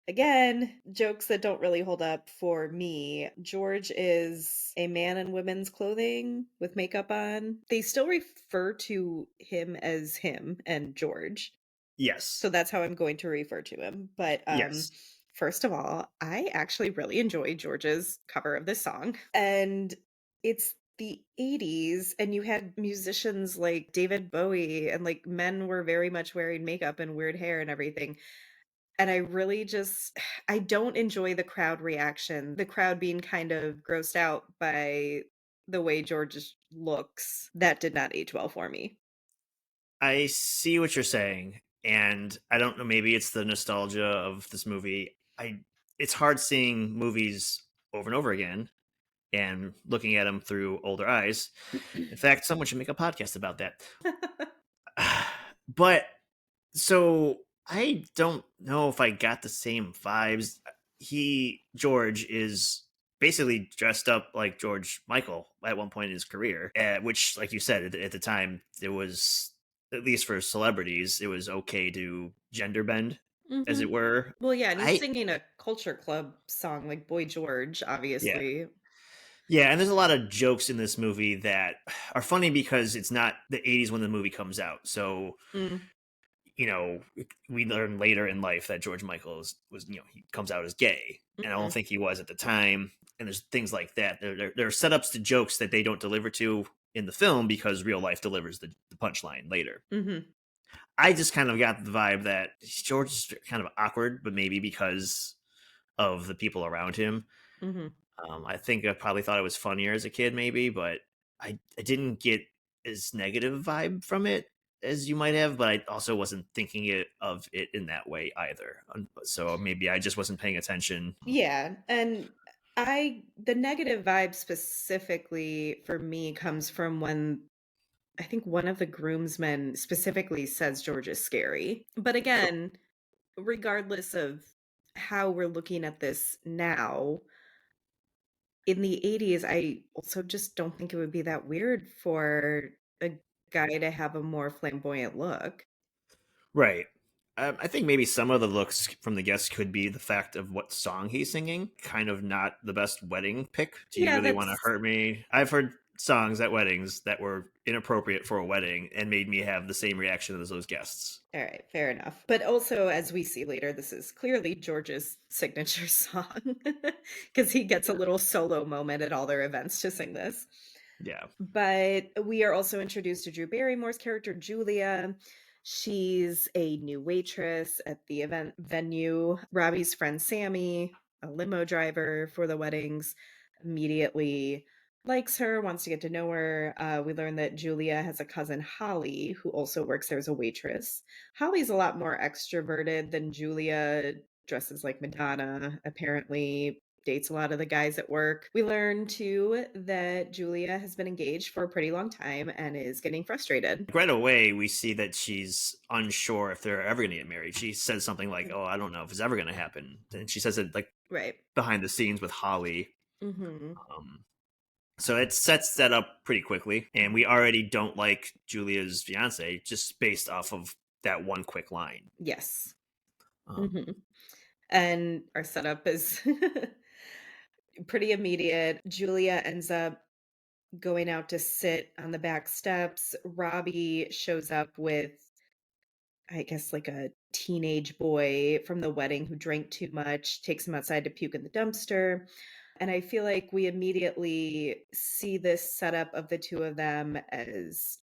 Speaker 1: again, jokes that don't really hold up for me. George is a man in women's clothing with makeup on. They still refer to him as him and George.
Speaker 2: yes,
Speaker 1: So that's how I'm going to refer to him. But
Speaker 2: yes,
Speaker 1: first of all, I actually really enjoy George's cover of this song. And it's the 80s and you had musicians like David Bowie and like men were very much wearing makeup and weird hair and everything. And I really just I don't enjoy the crowd reaction. The crowd being kind of grossed out by the way George looks. That did not age well for me.
Speaker 2: I see what you're saying, and I don't know. Maybe it's the nostalgia of this movie. It's hard seeing movies over and over again and looking at them through older eyes. In fact, someone should make a podcast about that. But so I don't know if I got the same vibes. George is basically dressed up like George Michael at one point in his career, which, like you said, at the time, it was, at least for celebrities, it was okay to gender bend, as it
Speaker 1: Mhm.
Speaker 2: were.
Speaker 1: Well, yeah, and he's
Speaker 2: I,
Speaker 1: singing a culture club song like Boy George,
Speaker 2: yeah.
Speaker 1: obviously.
Speaker 2: Yeah, and there's a lot of jokes in this movie that are funny because it's not the 80s when the movie comes out. So
Speaker 1: Mm,
Speaker 2: we learn later in life that George Michael was, he comes out as gay, and I don't
Speaker 1: mhm,
Speaker 2: think he was at the time. And there's things like that. There are setups to jokes that they don't deliver to in the film because real life delivers the punchline later.
Speaker 1: mhm,
Speaker 2: I just kind of got the vibe that George is kind of awkward, but maybe because of the people around him.
Speaker 1: mhm.
Speaker 2: I think I probably thought it was funnier as a kid, maybe, but I didn't get as negative vibe from it as you might have, but I also wasn't thinking of it in that way either. So maybe I just wasn't paying attention.
Speaker 1: Yeah, and the negative vibe specifically for me comes from when I think one of the groomsmen specifically says George is scary. But again, regardless of how we're looking at this now, in the 80s, I also just don't think it would be that weird for a guy to have a more flamboyant look.
Speaker 2: Right. I think maybe some of the looks from the guests could be the fact of what song he's singing. Kind of not the best wedding pick. Do you
Speaker 1: Yeah,
Speaker 2: really want to
Speaker 1: that's
Speaker 2: hurt me? I've heard songs at weddings that were inappropriate for a wedding and made me have the same reaction as those guests.
Speaker 1: all right, fair enough. But also, as we see later, this is clearly George's signature song because he gets a little solo moment at all their events to sing this.
Speaker 2: Yeah.
Speaker 1: But we are also introduced to Drew Barrymore's character, Julia. She's a new waitress at the event venue. Robbie's friend, Sammy, a limo driver for the weddings, immediately likes her, wants to get to know her. We learn that Julia has a cousin, Holly, who also works there as a waitress. Holly's a lot more extroverted than Julia, dresses like Madonna, apparently dates a lot of the guys at work. We learn too that Julia has been engaged for a pretty long time and is getting frustrated.
Speaker 2: Right away, we see that she's unsure if they're ever going to get married. She says something like, "Oh, I don't know if it's ever going to happen," and she says it like
Speaker 1: Right.
Speaker 2: behind the scenes with Holly.
Speaker 1: Mhm.
Speaker 2: Um, so it sets that up pretty quickly, and we already don't like Julia's fiance just based off of that one quick line.
Speaker 1: Yes.
Speaker 2: Um,
Speaker 1: Mhm. And our setup is pretty immediate. Julia ends up going out to sit on the back steps. Robbie shows up with, I guess, like a teenage boy from the wedding who drank too much, takes him outside to puke in the dumpster. And I feel like we immediately see this setup of the two of them as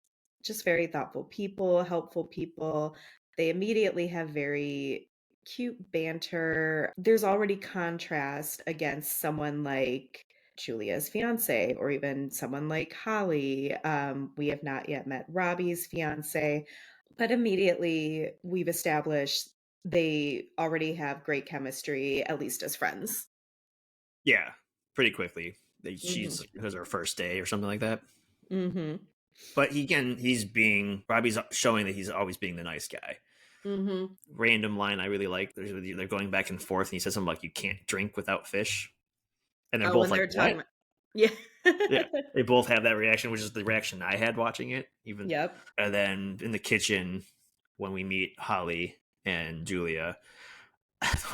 Speaker 1: just very thoughtful people, helpful people. They immediately have very cute banter. There's already contrast against someone like Julia's fiance or even someone like Holly. We have not yet met Robbie's fiance, but immediately we've established they already have great chemistry, at least as friends.
Speaker 2: yeah, pretty quickly.
Speaker 1: Mhm.
Speaker 2: It was her first day or something like that.
Speaker 1: Mhm.
Speaker 2: But Robbie's showing that he's always being the nice guy.
Speaker 1: Mhm.
Speaker 2: Random line I really like. They're going back and forth, and he says something like, "You can't drink without fish," and they're
Speaker 1: Oh,
Speaker 2: both
Speaker 1: when
Speaker 2: like,
Speaker 1: they're talking
Speaker 2: "What?"
Speaker 1: about Yeah.
Speaker 2: Yeah, they both have that reaction, which is the reaction I had watching it. Even
Speaker 1: Yep.
Speaker 2: and then in the kitchen when we meet Holly and Julia,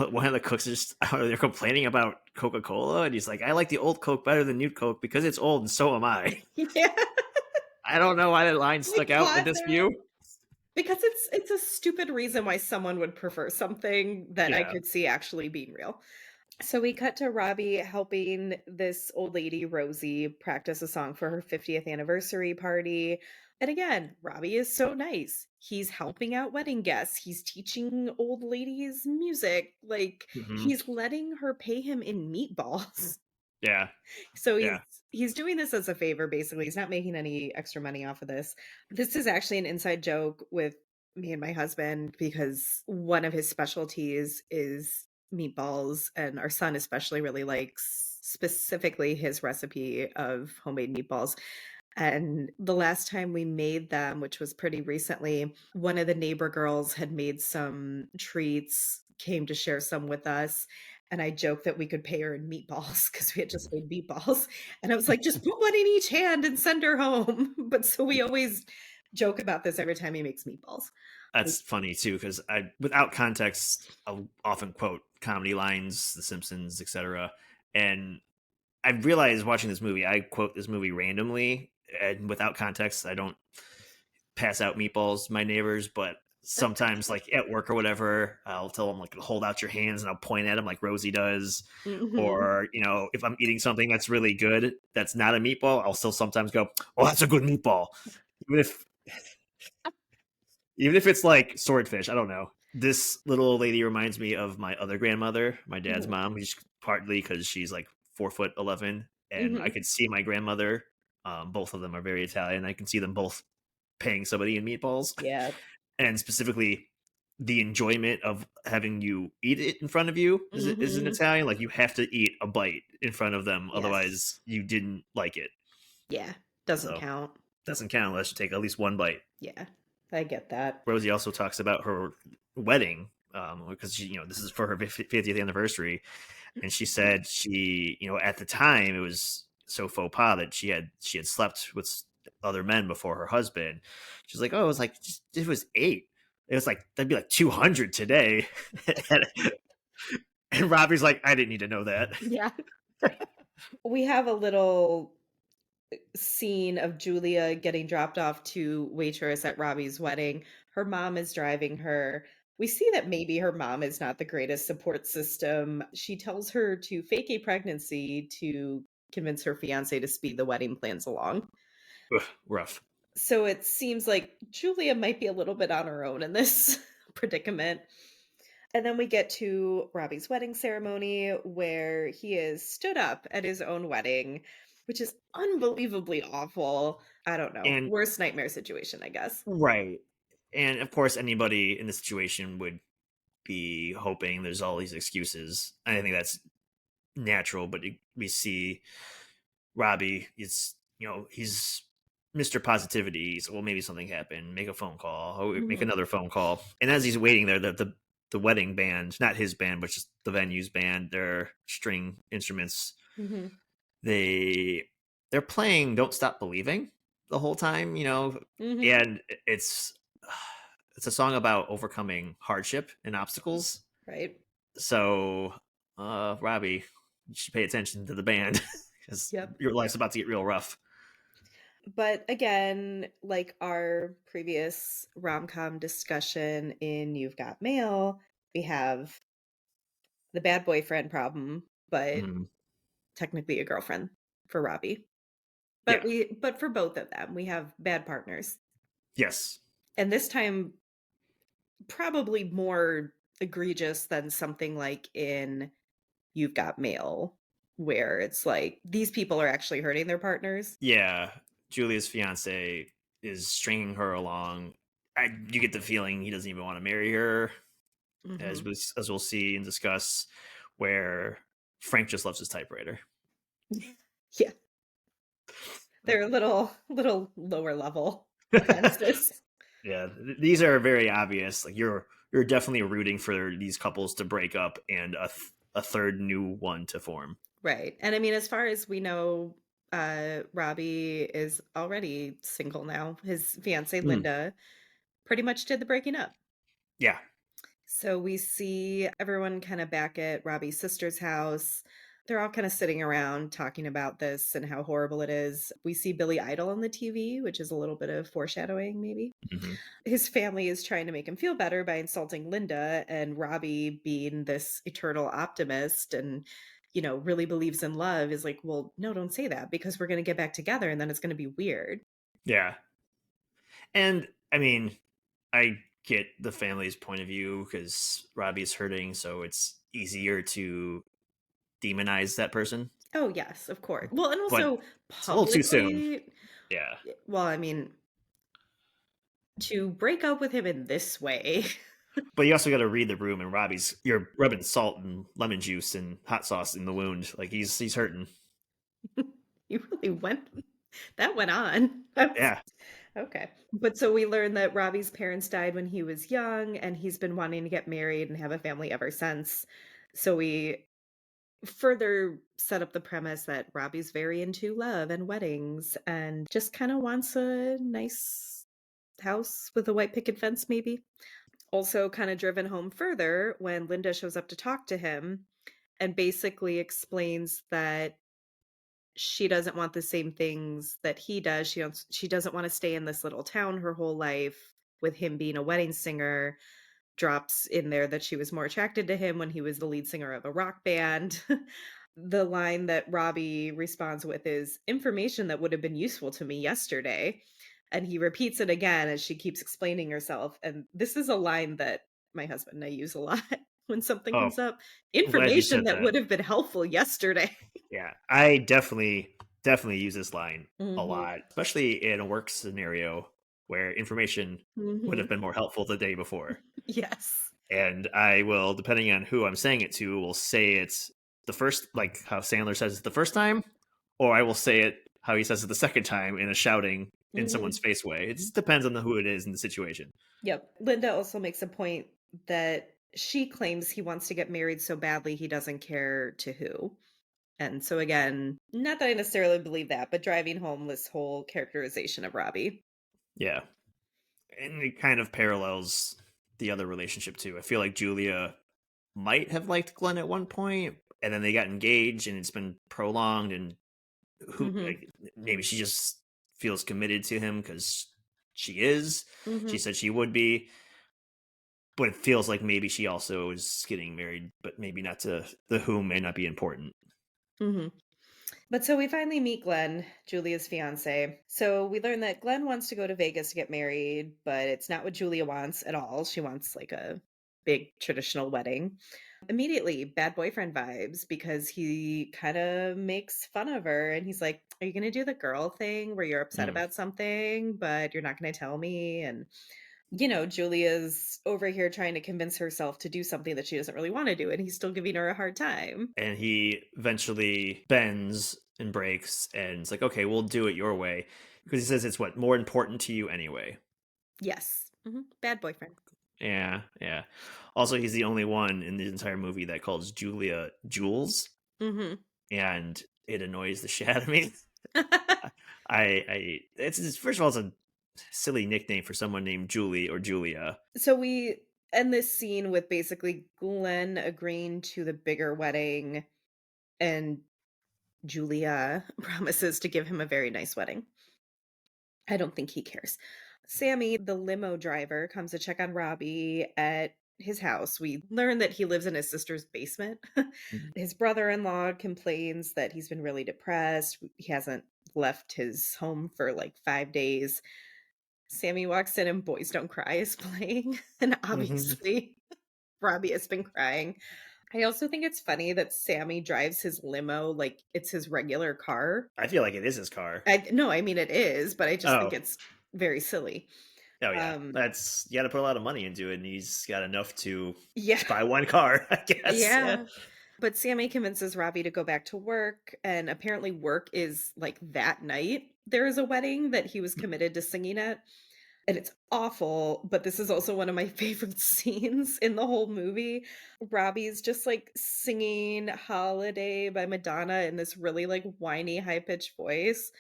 Speaker 2: one of the cooks is they're complaining about Coca Cola, and he's like, "I like the old Coke better than new Coke because it's old, and so am I."
Speaker 1: Yeah.
Speaker 2: I don't know why that line
Speaker 1: I
Speaker 2: stuck out with
Speaker 1: caught
Speaker 2: this
Speaker 1: that.
Speaker 2: view.
Speaker 1: Because it's a stupid reason why someone would prefer something that I
Speaker 2: Yeah.
Speaker 1: could see actually being real. So we cut to Robbie helping this old lady, Rosie, practice a song for her 50th anniversary party. And again, Robbie is so nice. He's helping out wedding guests. He's teaching old ladies music. Like
Speaker 2: Hmm.
Speaker 1: he's letting her pay him in meatballs.
Speaker 2: Yeah.
Speaker 1: So
Speaker 2: Yeah.
Speaker 1: he's doing this as a favor, basically. He's not making any extra money off of this. This is actually an inside joke with me and my husband because one of his specialties is meatballs, and our son especially really likes specifically his recipe of homemade meatballs. And the last time we made them, which was pretty recently, one of the neighbor girls had made some treats, came to share some with us. And I joked that we could pay her in meatballs because we had just made meatballs. And I was like, just put one in each hand and send her home. But so we always joke about this every time he makes meatballs. Like,
Speaker 2: That's funny too, because without context, I'll often quote comedy lines, The Simpsons, etc. And I realized watching this movie, I quote this movie randomly and without context. I don't pass out meatballs to my neighbors, but sometimes, like at work or whatever, I'll tell them like hold out your hands and I'll point at them like Rosie does.
Speaker 1: mhm.
Speaker 2: Or if I'm eating something that's really good that's not a meatball, I'll still sometimes go, "Oh, that's a good meatball," even if even if it's like swordfish. I don't know. This little lady reminds me of my other grandmother, my dad's
Speaker 1: Mhm.
Speaker 2: mom, who's partly because she's like 4'11", and I
Speaker 1: Mhm.
Speaker 2: could see my grandmother. Both of them are very Italian. I can see them both paying somebody in meatballs,
Speaker 1: Yeah.
Speaker 2: and specifically the enjoyment of having you eat it in front of you is in
Speaker 1: Mhm.
Speaker 2: Italian. Like you have to eat a bite in front of them,
Speaker 1: Yes.
Speaker 2: otherwise you didn't like it.
Speaker 1: Yeah. Doesn't
Speaker 2: So
Speaker 1: count.
Speaker 2: doesn't count unless you take at least one bite.
Speaker 1: Yeah. I get that.
Speaker 2: Rosie also talks about her wedding because this is for her 50th anniversary, and she said at the time it was so faux pas that she had slept with other men before her husband. She's like, oh, it was like it was 8. It was like that'd be like 200 today, and Robbie's like, I didn't need to know that.
Speaker 1: Yeah. We have a little scene of Julia getting dropped off to waitress at Robbie's wedding. Her mom is driving her. We see that maybe her mom is not the greatest support system. She tells her to fake a pregnancy to convince her fiance to speed the wedding plans along.
Speaker 2: Ugh, rough.
Speaker 1: So it seems like Julia might be a little bit on her own in this predicament. And then we get to Robbie's wedding ceremony where he is stood up at his own wedding, which is unbelievably awful. I don't know.
Speaker 2: And
Speaker 1: Worst nightmare situation, I guess.
Speaker 2: right, and of course anybody in this situation would be hoping there's all these excuses. I think that's natural, but we see Robbie is, he's Mr. Positivity. Well, maybe something happened. Make a phone call. Or make
Speaker 1: Mhm.
Speaker 2: another phone call. And as he's waiting there, the the wedding band, not his band, but just the venue's band, their string instruments.
Speaker 1: Mm-hmm.
Speaker 2: They're playing "Don't Stop Believing" the whole time,
Speaker 1: Mm-hmm.
Speaker 2: and it's a song about overcoming hardship and obstacles.
Speaker 1: Right.
Speaker 2: So, Robbie, you should pay attention to the band because
Speaker 1: Yep.
Speaker 2: your life's about to get real rough.
Speaker 1: But again, like our previous rom-com discussion in You've Got Mail, we have the bad boyfriend problem, but
Speaker 2: Mm,
Speaker 1: technically a girlfriend for Robbie.
Speaker 2: yeah.
Speaker 1: But for both of them, we have bad partners.
Speaker 2: Yes.
Speaker 1: And this time probably more egregious than something like in You've Got Mail, where it's like these people are actually hurting their partners.
Speaker 2: Yeah. Julia's fiance is stringing her along. You get the feeling he doesn't even want to marry her,
Speaker 1: Hmm.
Speaker 2: as we'll see and discuss, where Frank just loves his typewriter.
Speaker 1: Yeah, they're a little lower level offenses.
Speaker 2: Yeah, these are very obvious. Like you're definitely rooting for these couples to break up and a third new one to form.
Speaker 1: Right. And I mean, as far as we know, Robbie is already single now. His fiancee
Speaker 2: Mm,
Speaker 1: Linda pretty much did the breaking up.
Speaker 2: yeah,
Speaker 1: So we see everyone kind of back at Robbie's sister's house. They're all kind of sitting around talking about this and how horrible it is. We see Billy Idol on the TV, which is a little bit of foreshadowing, maybe.
Speaker 2: hmm
Speaker 1: His family is trying to make him feel better by insulting Linda, and Robbie, being this eternal optimist and really believes in love, is like, well, no, don't say that because we're going to get back together and then it's going to be weird.
Speaker 2: yeah. And I mean, I get the family's point of view because Robbie's hurting, so it's easier to demonize that person.
Speaker 1: Oh, yes, of course. Well, and
Speaker 2: But
Speaker 1: also
Speaker 2: it's a little too soon.
Speaker 1: publicly,
Speaker 2: Yeah,
Speaker 1: well, I mean, to break up with him in this way,
Speaker 2: but you also got to read the room. And Robbie's you're rubbing salt and lemon juice and hot sauce in the wound. Like he's hurting.
Speaker 1: you really that went on. That's
Speaker 2: Yeah,
Speaker 1: okay. But so we learned that Robbie's parents died when he was young, and he's been wanting to get married and have a family ever since. So we further set up the premise that Robbie's very into love and weddings and just kind of wants a nice house with a white picket fence, maybe. Also, kind of driven home further when Linda shows up to talk to him and basically explains that she doesn't want the same things that he does. She doesn't want to stay in this little town her whole life with him being a wedding singer. Drops in there that she was more attracted to him when he was the lead singer of a rock band. The line that Robbie responds with is information that would have been useful to me yesterday. And he repeats it again as she keeps explaining herself. And this is a line that my husband and I use a lot when something
Speaker 2: oh,
Speaker 1: comes up.
Speaker 2: I'm glad you
Speaker 1: Information
Speaker 2: said
Speaker 1: that
Speaker 2: that.
Speaker 1: would have been helpful yesterday.
Speaker 2: Yeah, I definitely use this line a
Speaker 1: Hmm.
Speaker 2: lot, especially in a work scenario where information would have
Speaker 1: Hmm.
Speaker 2: been more helpful the day before.
Speaker 1: Yes.
Speaker 2: And I will, depending on who I'm saying it to, will say it's the first, like how Sandler says it the first time, or I will say it how he says it the second time in a shouting in someone's
Speaker 1: Hmm.
Speaker 2: face way. It just depends on who it is in the situation.
Speaker 1: Yep. Linda also makes a point that she claims he wants to get married so badly he doesn't care to who. And so again, not that I necessarily believe that, but driving home this whole characterization of Robbie.
Speaker 2: Yeah. And it kind of parallels the other relationship too. I feel like Julia might have liked Glenn at one point, and then they got engaged, and it's been prolonged. And who
Speaker 1: Mhm.
Speaker 2: like, maybe she just feels committed to him because she is. She
Speaker 1: Mhm.
Speaker 2: said she would be, but it feels like maybe she also is getting married, but maybe not to the whom may not be important.
Speaker 1: Mhm. But so we finally meet Glenn, Julia's fiance. So we learn that Glenn wants to go to Vegas to get married, but it's not what Julia wants at all. She wants like a big traditional wedding. Immediately, bad boyfriend vibes because he kind of makes fun of her and he's like, "Are you going to do the girl thing where you're upset
Speaker 2: Mm.
Speaker 1: about something, but you're not going to tell me?" And Julia's over here trying to convince herself to do something that she doesn't really want to do, and he's still giving her a hard time.
Speaker 2: And he eventually bends and breaks, and it's like, okay, we'll do it your way, because he says it's what more important to you anyway.
Speaker 1: Yes. Bad boyfriend.
Speaker 2: Yeah, yeah. Also, he's the only one in the entire movie that calls Julia Jules,
Speaker 1: Hmm.
Speaker 2: and it annoys the shit out of me. It's first of all, it's a silly nickname for someone named Julie or Julia.
Speaker 1: So we end this scene with basically Glenn agreeing to the bigger wedding, and Julia promises to give him a very nice wedding. I don't think he cares. Sammy, the limo driver, comes to check on Robbie at his house. We learn that he lives in his sister's basement.
Speaker 2: Mhm.
Speaker 1: His brother in law complains that he's been really depressed. He hasn't left his home for like 5 days. Sammy walks in and Boys Don't Cry is playing. And
Speaker 2: Mhm.
Speaker 1: obviously, Robbie has been crying. I also think it's funny that Sammy drives his limo like it's his regular car.
Speaker 2: I feel like it is his car.
Speaker 1: No, I mean it is, but I just think
Speaker 2: Oh,
Speaker 1: it's very silly.
Speaker 2: oh yeah.
Speaker 1: Um,
Speaker 2: That's you got to put a lot of money into it, and he's got enough to
Speaker 1: yeah,
Speaker 2: just buy one car, I guess. Yeah.
Speaker 1: yeah. But Sammy convinces Robbie to go back to work, and apparently work is like that night. There is a wedding that he was committed to singing at, and it's awful, but this is also one of my favorite scenes in the whole movie. Robbie's just like singing Holiday by Madonna in this really like whiny high-pitched voice.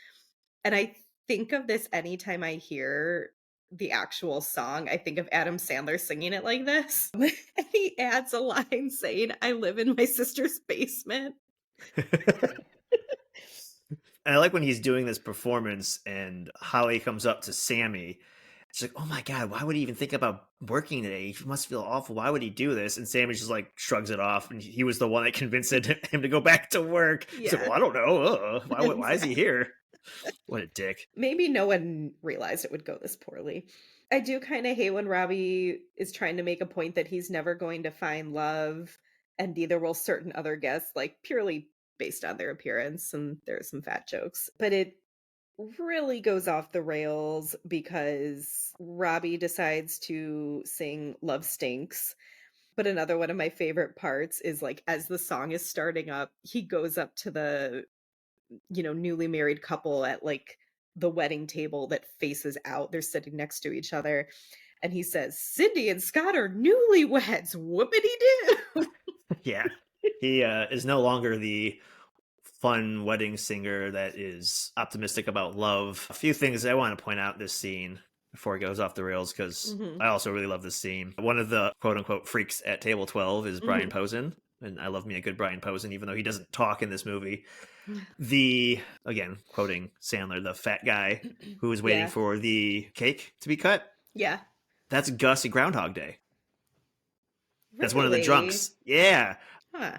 Speaker 1: And I think of this anytime I hear the actual song, I think of Adam Sandler singing it like this. And he adds a line saying, "I live in my sister's basement."
Speaker 2: And I like when he's doing this performance and Holly comes up to Sammy. She's like, "Oh my god, why would he even think about working today? He must feel awful. Why would he do this?" And Sammy just like shrugs it off. And he was the one that convinced him to go back to work. He's like,
Speaker 1: Yeah,
Speaker 2: "Well, I don't know. Why is he
Speaker 1: exactly.
Speaker 2: here? What a dick."
Speaker 1: Maybe no one realized it would go this poorly. I do kind of hate when Robbie is trying to make a point that he's never going to find love, and neither will certain other guests, like purely based on their appearance. And there are some fat jokes, but it really goes off the rails because Robbie decides to sing Love Stinks. But another one of my favorite parts is like as the song is starting up, he goes up to the newly married couple at like the wedding table that faces out. They're sitting next to each other. And he says, "Cindy and Scott are newlyweds. Whoopity doo."
Speaker 2: Yeah, he is no longer the fun wedding singer that is optimistic about love. A few things I want to point out this scene before it goes off the rails because
Speaker 1: Hmm.
Speaker 2: I also really love this scene. One of the quote unquote freaks at table 12 is Brian
Speaker 1: Hmm.
Speaker 2: Posen. And I love me a good Brian Posen, even though he doesn't talk in this movie. Again, quoting Sandler, the fat guy who is waiting
Speaker 1: Yeah.
Speaker 2: for the cake to be cut,
Speaker 1: Yeah.
Speaker 2: that's Gus at Groundhog Day. That's one of the
Speaker 1: Really?
Speaker 2: drunks. Yeah.
Speaker 1: Huh.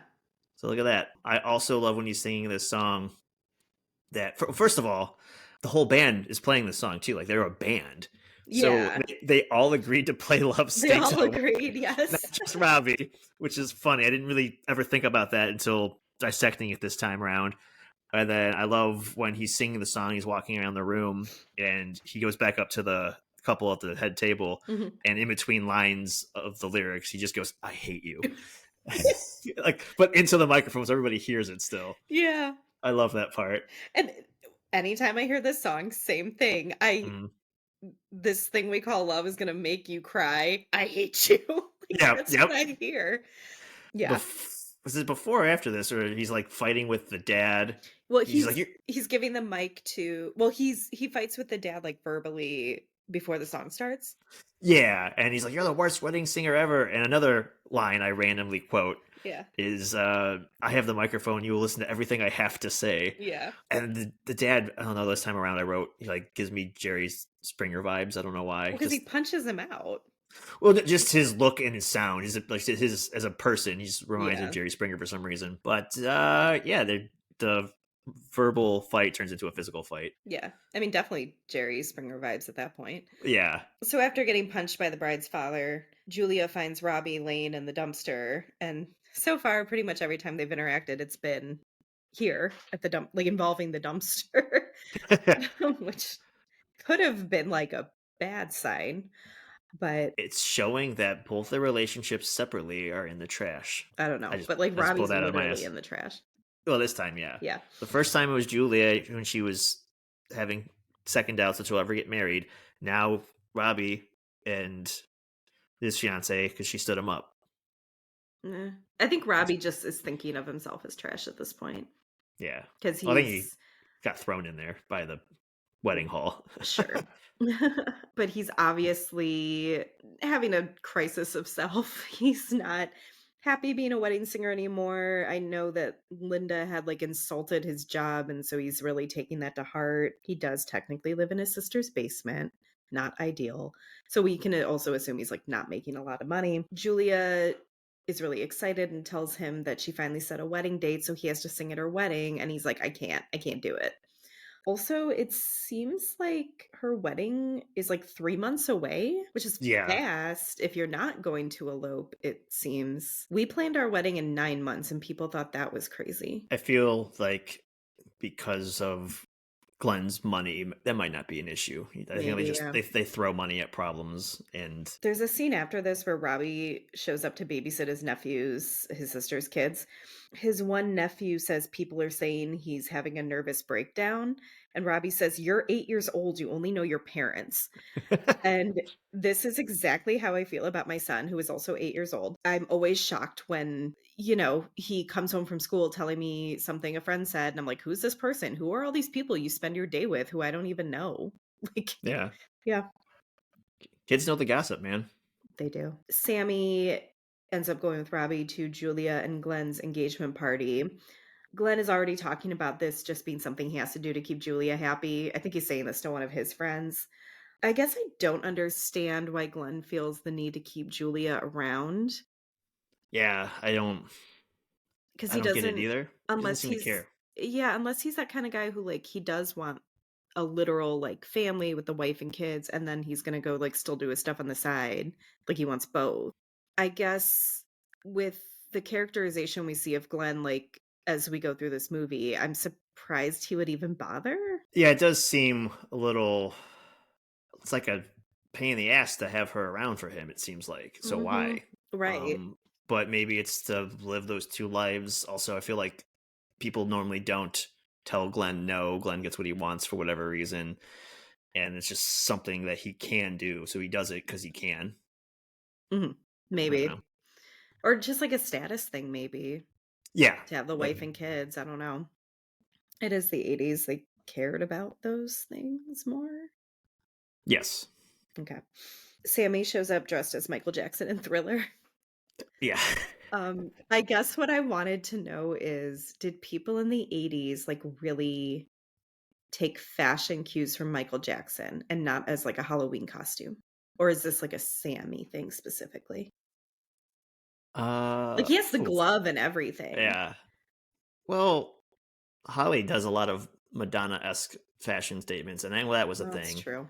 Speaker 2: So look at that. I also love when he's singing this song that first of all, the whole band is playing this song too. Like they're a band, so
Speaker 1: Yeah.
Speaker 2: they all agreed to play "Love
Speaker 1: They
Speaker 2: Stinks"
Speaker 1: all
Speaker 2: at work,
Speaker 1: agreed.
Speaker 2: not
Speaker 1: Yes.
Speaker 2: just Robbie, which is funny. I didn't really ever think about that until dissecting it this time around. And then I love when he's singing the song, he's walking around the room, and he goes back up to the couple at the head table,
Speaker 1: Mhm.
Speaker 2: and in between lines of the lyrics, he just goes, "I hate you," like, but into the microphone so everybody hears it. Still,
Speaker 1: Yeah.
Speaker 2: I love that part.
Speaker 1: And anytime I hear this song, same thing. I
Speaker 2: Mm.
Speaker 1: This thing we call love is gonna make you cry. I hate you. Like,
Speaker 2: Yeah,
Speaker 1: that's what
Speaker 2: yep.
Speaker 1: I hear. Yeah.
Speaker 2: Was it before or after this, or he's like fighting with the dad?
Speaker 1: Well,
Speaker 2: He's like,
Speaker 1: he's giving the mic to well, he fights with the dad, like, verbally before the song starts.
Speaker 2: yeah, and he's like, "You're the worst wedding singer ever." And another line I randomly quote
Speaker 1: Yeah.
Speaker 2: is, "I have the microphone. You will listen to everything I have to say."
Speaker 1: Yeah.
Speaker 2: And the dad, I don't know. This time around, I wrote he like gives me Jerry Springer vibes. I don't know why.
Speaker 1: Well, because he
Speaker 2: Just
Speaker 1: punches him out.
Speaker 2: well, just his look and his sound. His like his as a person. He just reminds me of
Speaker 1: Yeah.
Speaker 2: Jerry Springer for some reason. But yeah, the verbal fight turns into a physical fight.
Speaker 1: Yeah. I mean, definitely Jerry Springer vibes at that point.
Speaker 2: Yeah.
Speaker 1: So after getting punched by the bride's father, Julia finds Robbie laying in the dumpster, and so far, pretty much every time they've interacted, it's been here at the dump, like involving the dumpster, which could have been like a bad sign, but
Speaker 2: It's showing that both their relationships separately are in the trash.
Speaker 1: I don't
Speaker 2: I
Speaker 1: know.
Speaker 2: just
Speaker 1: But like
Speaker 2: I just pulled
Speaker 1: Robbie's
Speaker 2: that out of my
Speaker 1: literally
Speaker 2: ass.
Speaker 1: in the trash.
Speaker 2: Well, this time, yeah.
Speaker 1: Yeah.
Speaker 2: The first time it was Julia when she was having second doubts that she'll ever get married. Now Robbie and his fiance because she stood him up.
Speaker 1: I think Robbie just is thinking of himself as trash at this point
Speaker 2: Yeah.
Speaker 1: because
Speaker 2: I think he
Speaker 1: he's
Speaker 2: got thrown in there by the wedding hall.
Speaker 1: sure. But he's obviously having a crisis of self. He's not happy being a wedding singer anymore. I know that Linda had like insulted his job, and so he's really taking that to heart. He does technically live in his sister's basement. Not ideal. So we can also assume he's like not making a lot of money. Julia is really excited and tells him that she finally set a wedding date, so he has to sing at her wedding. And he's like, I can't do it. Also, it seems like her wedding is like 3 months away, which is
Speaker 2: Yeah.
Speaker 1: fast if you're not going to elope, it seems. We planned our wedding in 9 months and people thought that was crazy.
Speaker 2: I feel like because of Glenn's money, that might not be an issue. I think
Speaker 1: Maybe, yeah.
Speaker 2: they throw money at problems, and
Speaker 1: There's a scene after this where Robbie shows up to babysit his nephews, his sister's kids. His one nephew says people are saying he's having a nervous breakdown. And Robbie says, "You're 8 years old. You only know your parents." And this is exactly how I feel about my son, who is also 8 years old. I'm always shocked when, he comes home from school telling me something a friend said. And I'm like, who's this person? Who are all these people you spend your day with who I don't even know? Like,
Speaker 2: yeah,
Speaker 1: yeah.
Speaker 2: kids know the gossip, man.
Speaker 1: They do. Sammy ends up going with Robbie to Julia and Glenn's engagement party. Glenn is already talking about this just being something he has to do to keep Julia happy. I think he's saying this to one of his friends. I guess I don't understand why Glenn feels the need to keep Julia around
Speaker 2: Yeah,
Speaker 1: because
Speaker 2: I
Speaker 1: he
Speaker 2: don't get it
Speaker 1: doesn't,
Speaker 2: either. He doesn't
Speaker 1: unless
Speaker 2: seem to
Speaker 1: he's,
Speaker 2: care.
Speaker 1: yeah, unless he's that kind of guy who like he does want a literal like family with the wife and kids, and then he's gonna go like still do his stuff on the side. Like he wants both. I guess with the characterization we see of Glenn, like as we go through this movie, I'm surprised he would even bother.
Speaker 2: Yeah, it does seem a little. It's like a pain in the ass to have her around for him. It seems like so.
Speaker 1: Hmm.
Speaker 2: Why?
Speaker 1: Right.
Speaker 2: But maybe it's to live those two lives. Also, I feel like people normally don't tell Glenn no. Glenn gets what he wants for whatever reason, and it's just something that he can do. So he does it because he can.
Speaker 1: Hmm.
Speaker 2: I don't know.
Speaker 1: Maybe. Or just like a status thing, maybe
Speaker 2: Yeah,
Speaker 1: to have the
Speaker 2: like
Speaker 1: wife and kids. I don't know. It is the 80s. They cared about those things more.
Speaker 2: yes,
Speaker 1: Okay. Sammy shows up dressed as Michael Jackson in Thriller.
Speaker 2: yeah.
Speaker 1: I guess what I wanted to know is, did people in the 80s like really take fashion cues from Michael Jackson and not as like a Halloween costume? Or is this like a Sammy thing specifically? Like he has the
Speaker 2: Oof.
Speaker 1: glove and everything.
Speaker 2: Yeah. Well, Holly does a lot of Madonna-esque fashion statements, and I know that was a
Speaker 1: Well, that's
Speaker 2: thing.
Speaker 1: true.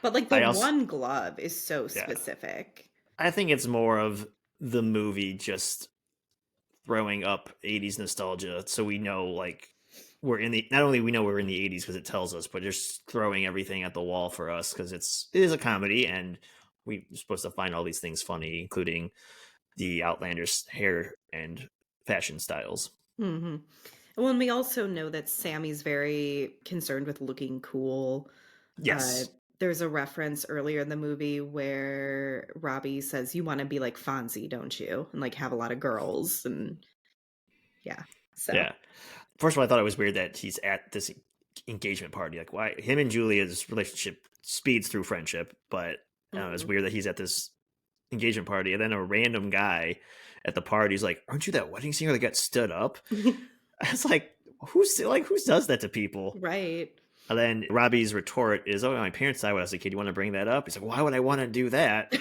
Speaker 1: But like the
Speaker 2: I also,
Speaker 1: one glove is so
Speaker 2: yeah,
Speaker 1: specific.
Speaker 2: I think it's more of the movie just throwing up 80s nostalgia, so we know like we're in the not only we know we're in the 80s because it tells us, but just throwing everything at the wall for us because it is a comedy and we're supposed to find all these things funny, including the outlandish hair and fashion styles.
Speaker 1: Hmm. Well, and we also know that Sammy's very concerned with looking cool. Uh,
Speaker 2: Yes.
Speaker 1: there's a reference earlier in the movie where Robbie says, "You want to be like Fonzie, don't you?" And like have a lot of girls, and yeah. So,
Speaker 2: Yeah. First of all, I thought it was weird that he's at this engagement party. Like, why him and Julia's relationship speeds through friendship, but it's
Speaker 1: mm.
Speaker 2: weird that he's at this engagement party, and then a random guy at the party is like, "Aren't you that wedding singer that got stood up?" I was like, who does that to people?
Speaker 1: Right.
Speaker 2: And then Robbie's retort is, "Oh, my parents died when I was a kid. You want to bring that up?" He's like, "Why would I want to do that?"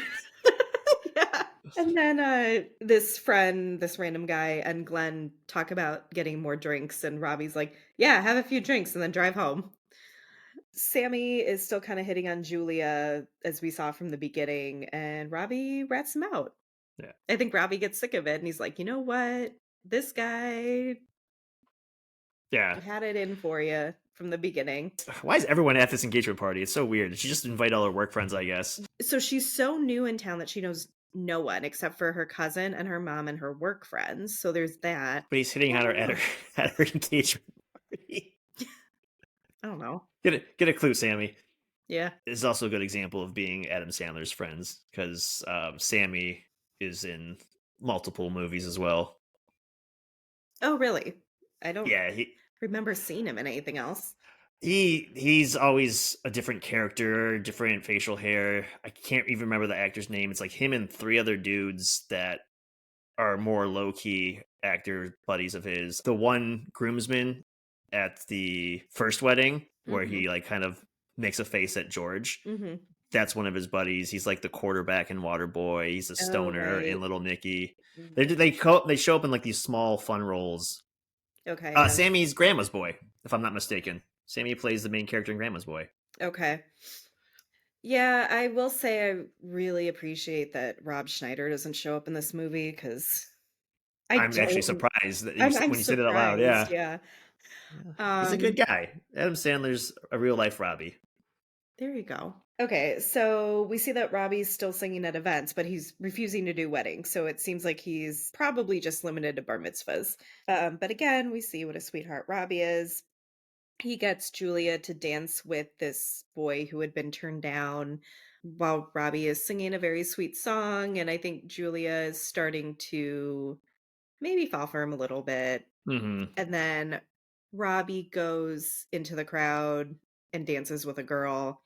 Speaker 1: Yeah. And then this friend, this random guy, and Glenn talk about getting more drinks, and Robbie's like, "Yeah, have a few drinks and then drive home." Sammy is still kind of hitting on Julia, as we saw from the beginning, and Robbie rats him out.
Speaker 2: Yeah,
Speaker 1: I think Robbie gets sick of it, and he's like, "You know what? This guy
Speaker 2: yeah.
Speaker 1: had it in for you from the beginning."
Speaker 2: Why is everyone at this engagement party? It's so weird. Did she just invite all her work friends? I guess,
Speaker 1: So she's so new in town that she knows no one except for her cousin and her mom and her work friends. So there's that.
Speaker 2: but he's hitting
Speaker 1: I
Speaker 2: on her
Speaker 1: don't
Speaker 2: at
Speaker 1: know.
Speaker 2: her at her engagement party.
Speaker 1: I don't know.
Speaker 2: Get a clue, Sammy.
Speaker 1: Yeah.
Speaker 2: is also a good example of being Adam Sandler's friends because Sammy is in multiple movies as well.
Speaker 1: Oh, really? I don't
Speaker 2: Yeah,
Speaker 1: remember seeing him in anything else.
Speaker 2: he's always a different character, different facial hair. I can't even remember the actor's name. It's like him and three other dudes that are more low key actor buddies of his. The one groomsman at the first wedding where
Speaker 1: Mhm.
Speaker 2: he like kind of makes a face at George.
Speaker 1: Mhm.
Speaker 2: That's one of his buddies. He's like the quarterback in Waterboy. He's a
Speaker 1: Oh,
Speaker 2: stoner in
Speaker 1: right.
Speaker 2: Little Nicky.
Speaker 1: Mhm.
Speaker 2: They show up in like these small fun roles.
Speaker 1: Okay, yeah.
Speaker 2: Sammy's Grandma's boy, if I'm not mistaken. Sammy plays the main character in Grandma's boy.
Speaker 1: Okay. Yeah, I will say I really appreciate that Rob Schneider doesn't show up in this movie because I
Speaker 2: I'm actually
Speaker 1: don't
Speaker 2: surprised that
Speaker 1: I'm
Speaker 2: when you said it out loud.
Speaker 1: surprised,
Speaker 2: Yeah,
Speaker 1: yeah.
Speaker 2: yeah. He's a good
Speaker 1: Um,
Speaker 2: guy. Adam Sandler's a real life Robbie.
Speaker 1: there you go. Okay, so we see that Robbie's still singing at events, but he's refusing to do weddings, so it seems like he's probably just limited to bar mitzvahs. But again, we see what a sweetheart Robbie is. He gets Julia to dance with this boy who had been turned down while Robbie is singing a very sweet song, and I think Julia is starting to maybe fall for him a little bit.
Speaker 2: Hmm.
Speaker 1: And then Robbie goes into the crowd and dances with a girl.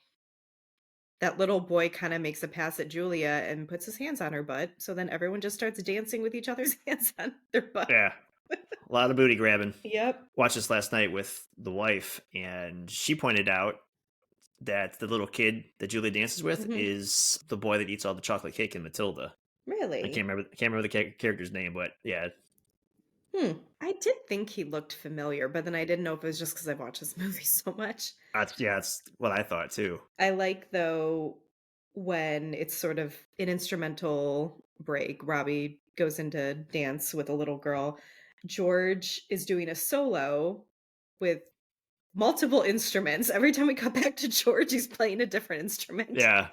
Speaker 1: That little boy kinda makes a pass at Julia and puts his hands on her butt, so then everyone just starts dancing with each other's hands on their butt.
Speaker 2: Yeah, a lot of booty grabbing.
Speaker 1: Yep.
Speaker 2: Watched this last night with the wife, and she pointed out that the little kid that Julia dances with
Speaker 1: Mhm.
Speaker 2: is the boy that eats all the chocolate cake in Matilda.
Speaker 1: Really?
Speaker 2: I can't remember the character's name, but yeah,
Speaker 1: Hmm. I did think he looked familiar, but then I didn't know if it was just because 'cause I've watched this movie so much.
Speaker 2: that's what I thought too.
Speaker 1: I like, though, when it's sort of an instrumental break, Robbie goes into dance with a little girl. George is doing a solo with multiple instruments. Every time we cut back to George, he's playing a different instrument.
Speaker 2: Yeah,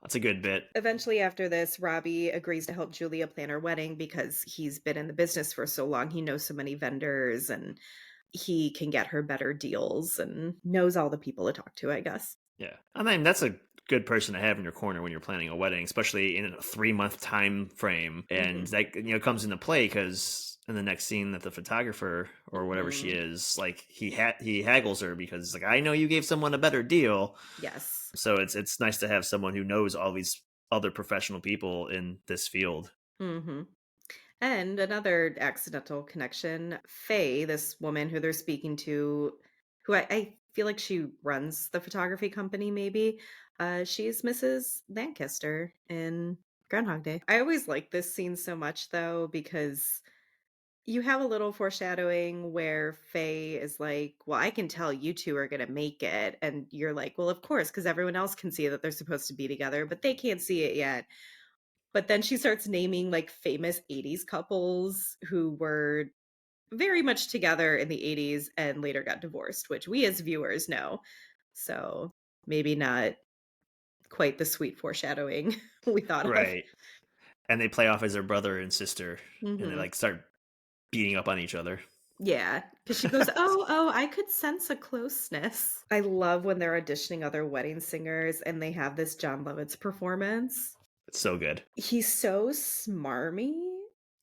Speaker 2: that's a good bit.
Speaker 1: Eventually, after this, Robbie agrees to help Julia plan her wedding because he's been in the business for so long. He knows so many vendors and he can get her better deals and knows all the people to talk to, I guess.
Speaker 2: Yeah, I mean that's a good person to have in your corner when you're planning a wedding, especially in a 3 month time frame, and
Speaker 1: Mhm.
Speaker 2: that comes into play because in the next scene that the photographer or whatever she
Speaker 1: Mhm.
Speaker 2: is, like he haggles her because like I know you gave someone a better deal,
Speaker 1: Yes.
Speaker 2: so it's nice to have someone who knows all these other professional people in this field.
Speaker 1: Mhm. And another accidental connection, Faye, this woman who they're speaking to, who I feel like she runs the photography company, maybe. She's Mrs. Lancaster in Groundhog Day. I always like this scene so much, though, because you have a little foreshadowing where Faye is like, "Well, I can tell you two are gonna make it," and you're like, "Well, of course, because everyone else can see that they're supposed to be together, but they can't see it yet." But then she starts naming, like, famous '80s couples who were very much together in the '80s and later got divorced, which we as viewers know. So, maybe not quite the sweet foreshadowing we thought of.
Speaker 2: Right, and they play off as their brother and sister, and they
Speaker 1: Mhm.
Speaker 2: like start beating up on each other.
Speaker 1: Yeah, because she goes, "Oh, oh, I could sense a closeness." I love when they're auditioning other wedding singers and they have this John Lovitz performance.
Speaker 2: It's so good.
Speaker 1: He's so smarmy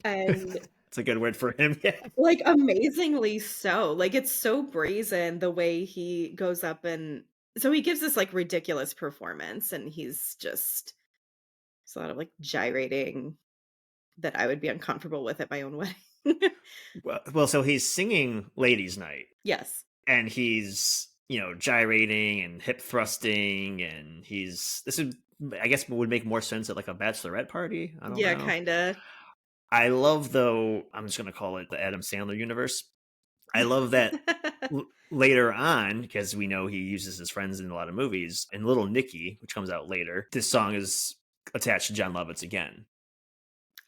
Speaker 1: and
Speaker 2: It's a good word for him. Yeah.
Speaker 1: like, amazingly so. Like, it's so brazen the way he goes up and so he gives this, like, ridiculous performance, and he's just there's a lot of, like, gyrating that I would be uncomfortable with at my own wedding.
Speaker 2: Well, so he's singing Ladies' Night,
Speaker 1: Yes.
Speaker 2: and he's gyrating and hip thrusting, and this would I guess would make more sense at like a bachelorette party. I don't
Speaker 1: Yeah,
Speaker 2: know.
Speaker 1: kinda.
Speaker 2: I love though. I'm just gonna call it the Adam Sandler universe. I love that later on because we know he uses his friends in a lot of movies. In Little Nicky, which comes out later, this song is attached to John Lovitz again.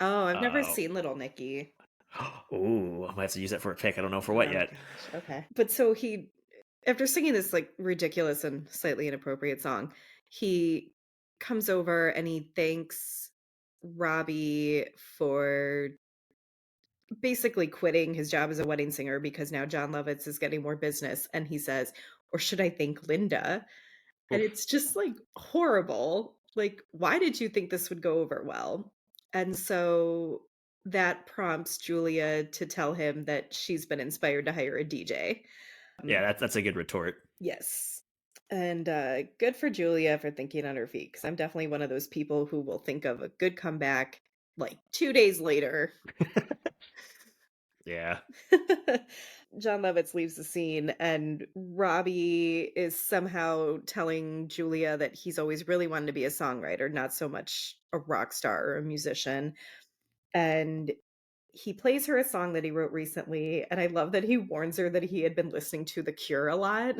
Speaker 1: Oh, I've never
Speaker 2: Uh,
Speaker 1: seen Little Nicky.
Speaker 2: oh, I might have to use that for a pick. I don't know for what
Speaker 1: Oh
Speaker 2: yet.
Speaker 1: gosh, okay. But so he after singing this, like, ridiculous and slightly inappropriate song, he comes over and he thanks Robbie for basically quitting his job as a wedding singer because now John Lovitz is getting more business, and he says, "Or should I thank Linda?" and
Speaker 2: Oof.
Speaker 1: it's just, like, horrible. Like, why did you think this would go over well? And so that prompts Julia to tell him that she's been inspired to hire a DJ.
Speaker 2: Yeah, that's a good retort.
Speaker 1: Yes. And, good for Julia for thinking on her feet, because 'cause I'm definitely one of those people who will think of a good comeback, like, 2 days later.
Speaker 2: Yeah.
Speaker 1: John Lovitz leaves the scene, and Robbie is somehow telling Julia that he's always really wanted to be a songwriter, not so much a rock star or a musician. And he plays her a song that he wrote recently, and I love that he warns her that he had been listening to The Cure a lot.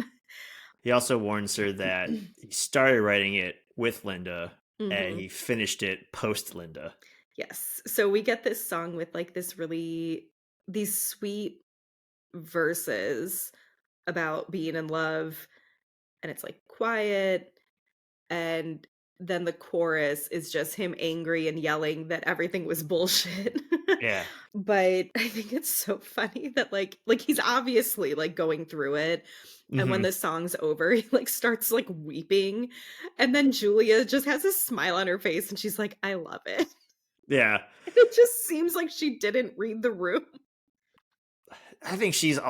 Speaker 2: He also warns her that he started writing it with Linda and
Speaker 1: Mhm.
Speaker 2: he finished it post Linda.
Speaker 1: Yes. So we get this song with, like, these sweet verses about being in love, and it's, like, quiet, and then the chorus is just him angry and yelling that everything was bullshit.
Speaker 2: Yeah.
Speaker 1: But I think it's so funny that, he's obviously, like, going through it, and when
Speaker 2: Hmm.
Speaker 1: the song's over, he, like, starts, like, weeping, and then Julia just has a smile on her face, and she's like, "I love it."
Speaker 2: Yeah.
Speaker 1: It just seems like she didn't read the room.
Speaker 2: I think she's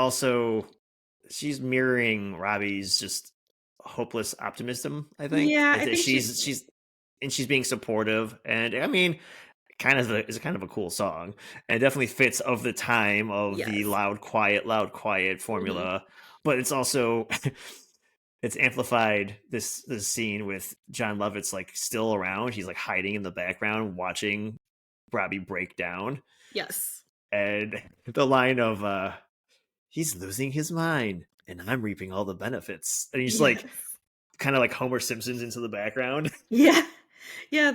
Speaker 2: mirroring Robbie's just hopeless optimism, I think.
Speaker 1: Yeah,
Speaker 2: I
Speaker 1: I
Speaker 2: think
Speaker 1: think she's
Speaker 2: she's being supportive, and I mean, it's kind of a cool song, and it definitely fits of the time of the
Speaker 1: yes.
Speaker 2: loud quiet
Speaker 1: Mhm.
Speaker 2: formula, but it's also it's amplified this scene with John Lovitz like still around. He's like hiding in the background watching Robbie break down,
Speaker 1: Yes.
Speaker 2: and the line of he's losing his mind and I'm reaping all the benefits. And he's like
Speaker 1: Yes.
Speaker 2: kind of like Homer Simpson's into the background.
Speaker 1: Yeah. Yeah,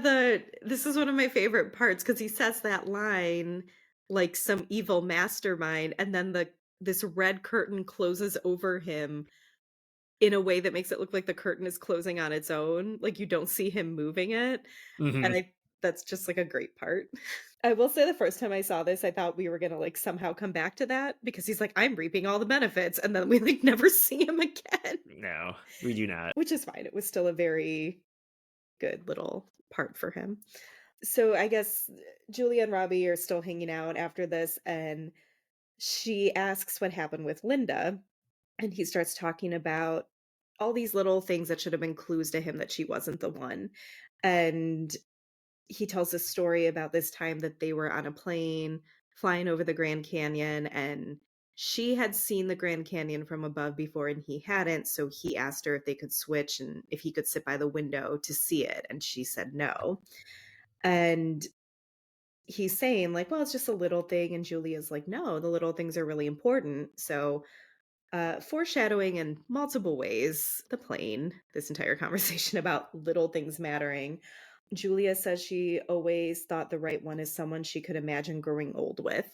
Speaker 1: this is one of my favorite parts because he says that line like some evil mastermind, and then this red curtain closes over him in a way that makes it look like the curtain is closing on its own, like, you don't see him moving it, and
Speaker 2: Hmm.
Speaker 1: I that's just, like, a great part. I will say the first time I saw this, I thought we were gonna, like, somehow come back to that because he's like, "I'm reaping all the benefits," and then we, like, never see him again,
Speaker 2: No, we do not.
Speaker 1: which is fine. It was still a very good little part for him. So I guess Julia and Robbie are still hanging out after this, and she asks what happened with Linda, and he starts talking about all these little things that should have been clues to him that she wasn't the one. And he tells a story about this time that they were on a plane flying over the Grand Canyon, and she had seen the Grand Canyon from above before and he hadn't, so he asked her if they could switch and if he could sit by the window to see it, and she said no. And he's saying like, "Well, it's just a little thing," and Julia's like, "No, the little things are really important." So, foreshadowing in multiple ways, the plane, this entire conversation about little things mattering. Julia says she always thought the right one is someone she could imagine growing old with.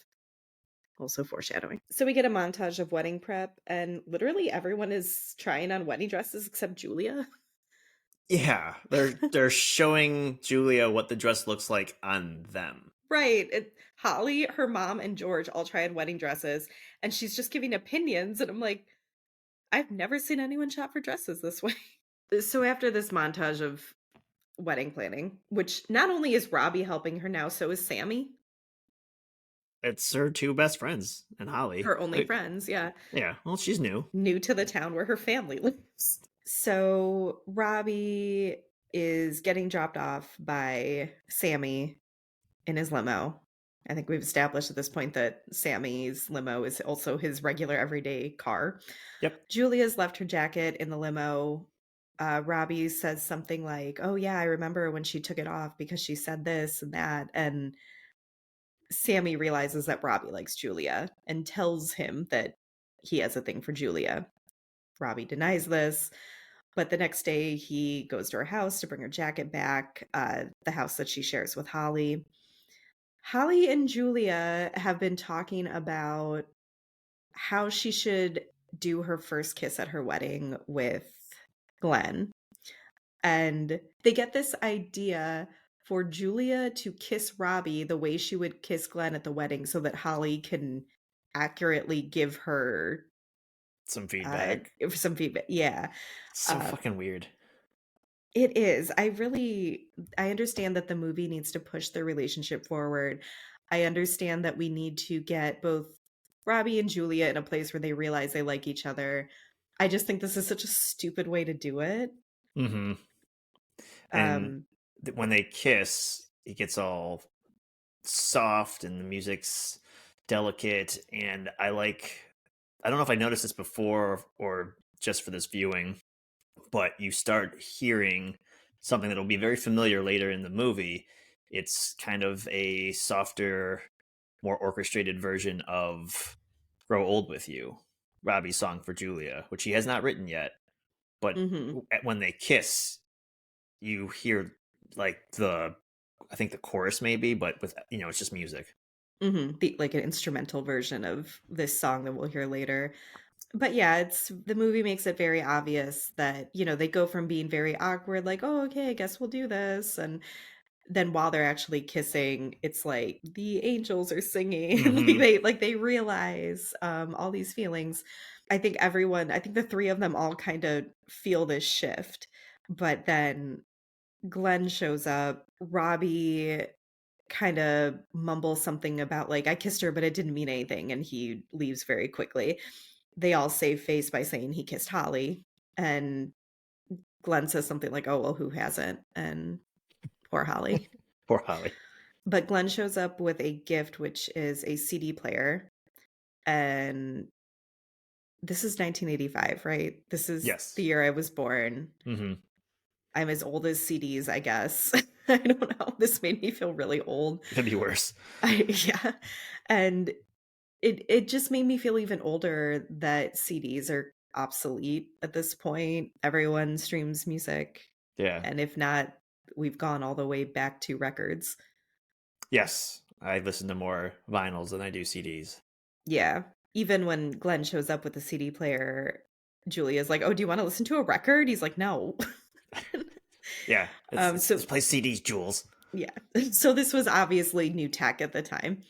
Speaker 1: Also foreshadowing. So we get a montage of wedding prep, and literally everyone is trying on wedding dresses except Julia.
Speaker 2: Yeah, they're showing Julia what the dress looks like on them.
Speaker 1: Right. Holly, her mom, and George all tried wedding dresses, and she's just giving opinions. And I'm like, I've never seen anyone shop for dresses this way. So after this montage of wedding planning, which not only is Robbie helping her now, so is Sammy,
Speaker 2: It's her two best friends and Holly.
Speaker 1: her only friends. Yeah.
Speaker 2: Yeah, well, she's new.
Speaker 1: New to the town where her family lives. So Robbie is getting dropped off by Sammy in his limo. I think we've established at this point that Sammy's limo is also his regular everyday car.
Speaker 2: Yep.
Speaker 1: Julia's left her jacket in the limo. Robbie says something like, "Oh, yeah, I remember when she took it off because she said this and that." And Sammy realizes that Robbie likes Julia and tells him that he has a thing for Julia. Robbie denies this, but the next day he goes to her house to bring her jacket back, the house that she shares with Holly. Holly and Julia have been talking about how she should do her first kiss at her wedding with Glenn. And they get this idea for Julia to kiss Robbie the way she would kiss Glenn at the wedding so that Holly can accurately give her
Speaker 2: Some feedback.
Speaker 1: some feedback. Yeah.
Speaker 2: So
Speaker 1: Uh,
Speaker 2: fucking weird.
Speaker 1: It is. I understand that the movie needs to push their relationship forward. I understand that we need to get both Robbie and Julia in a place where they realize they like each other. I just think this is such a stupid way to do it.
Speaker 2: Hmm. And
Speaker 1: Um,
Speaker 2: when they kiss, it gets all soft and the music's delicate. And I don't know if I noticed this before or just for this viewing, but you start hearing something that'll be very familiar later in the movie. It's kind of a softer, more orchestrated version of Grow Old With You, Robbie's song for Julia, which he has not written yet. But
Speaker 1: mhm,
Speaker 2: when they kiss, you hear like I think the chorus maybe, but with, it's just music.
Speaker 1: mhm, like an instrumental version of this song that we'll hear later. But yeah, it's the movie makes it very obvious that, they go from being very awkward, like, "Oh, okay, I guess we'll do this," and then while they're actually kissing, it's like the angels are singing,
Speaker 2: Hmm.
Speaker 1: like they realize, all these feelings. I think the 3 of them all kinda feel this shift, but then Glenn shows up, Robbie kinda mumbles something about, like, "I kissed her, but it didn't mean anything," and he leaves very quickly. They all save face by saying he kissed Holly, and Glenn says something like, "Oh, well, who hasn't?" And poor Holly.
Speaker 2: Poor Holly.
Speaker 1: But Glenn shows up with a gift, which is a CD player, and this is 1985, right? This is the
Speaker 2: Yes.
Speaker 1: year I was born.
Speaker 2: Hmm.
Speaker 1: I'm as old as CDs, I guess. I don't know. This made me feel really old.
Speaker 2: Could be worse.
Speaker 1: Yeah. And it just made me feel even older that CDs are obsolete at this point. Everyone streams music,
Speaker 2: Yeah.
Speaker 1: and if not, we've gone all the way back to records.
Speaker 2: Yes. I listen to more vinyls than I do CDs.
Speaker 1: Yeah. Even when Glenn shows up with the CD player, Julia's like, "Oh, do you wanna listen to a record?" He's like, "No."
Speaker 2: Yeah.
Speaker 1: So
Speaker 2: Let's play CDs, Jules.
Speaker 1: yeah. So this was obviously new tech at the time.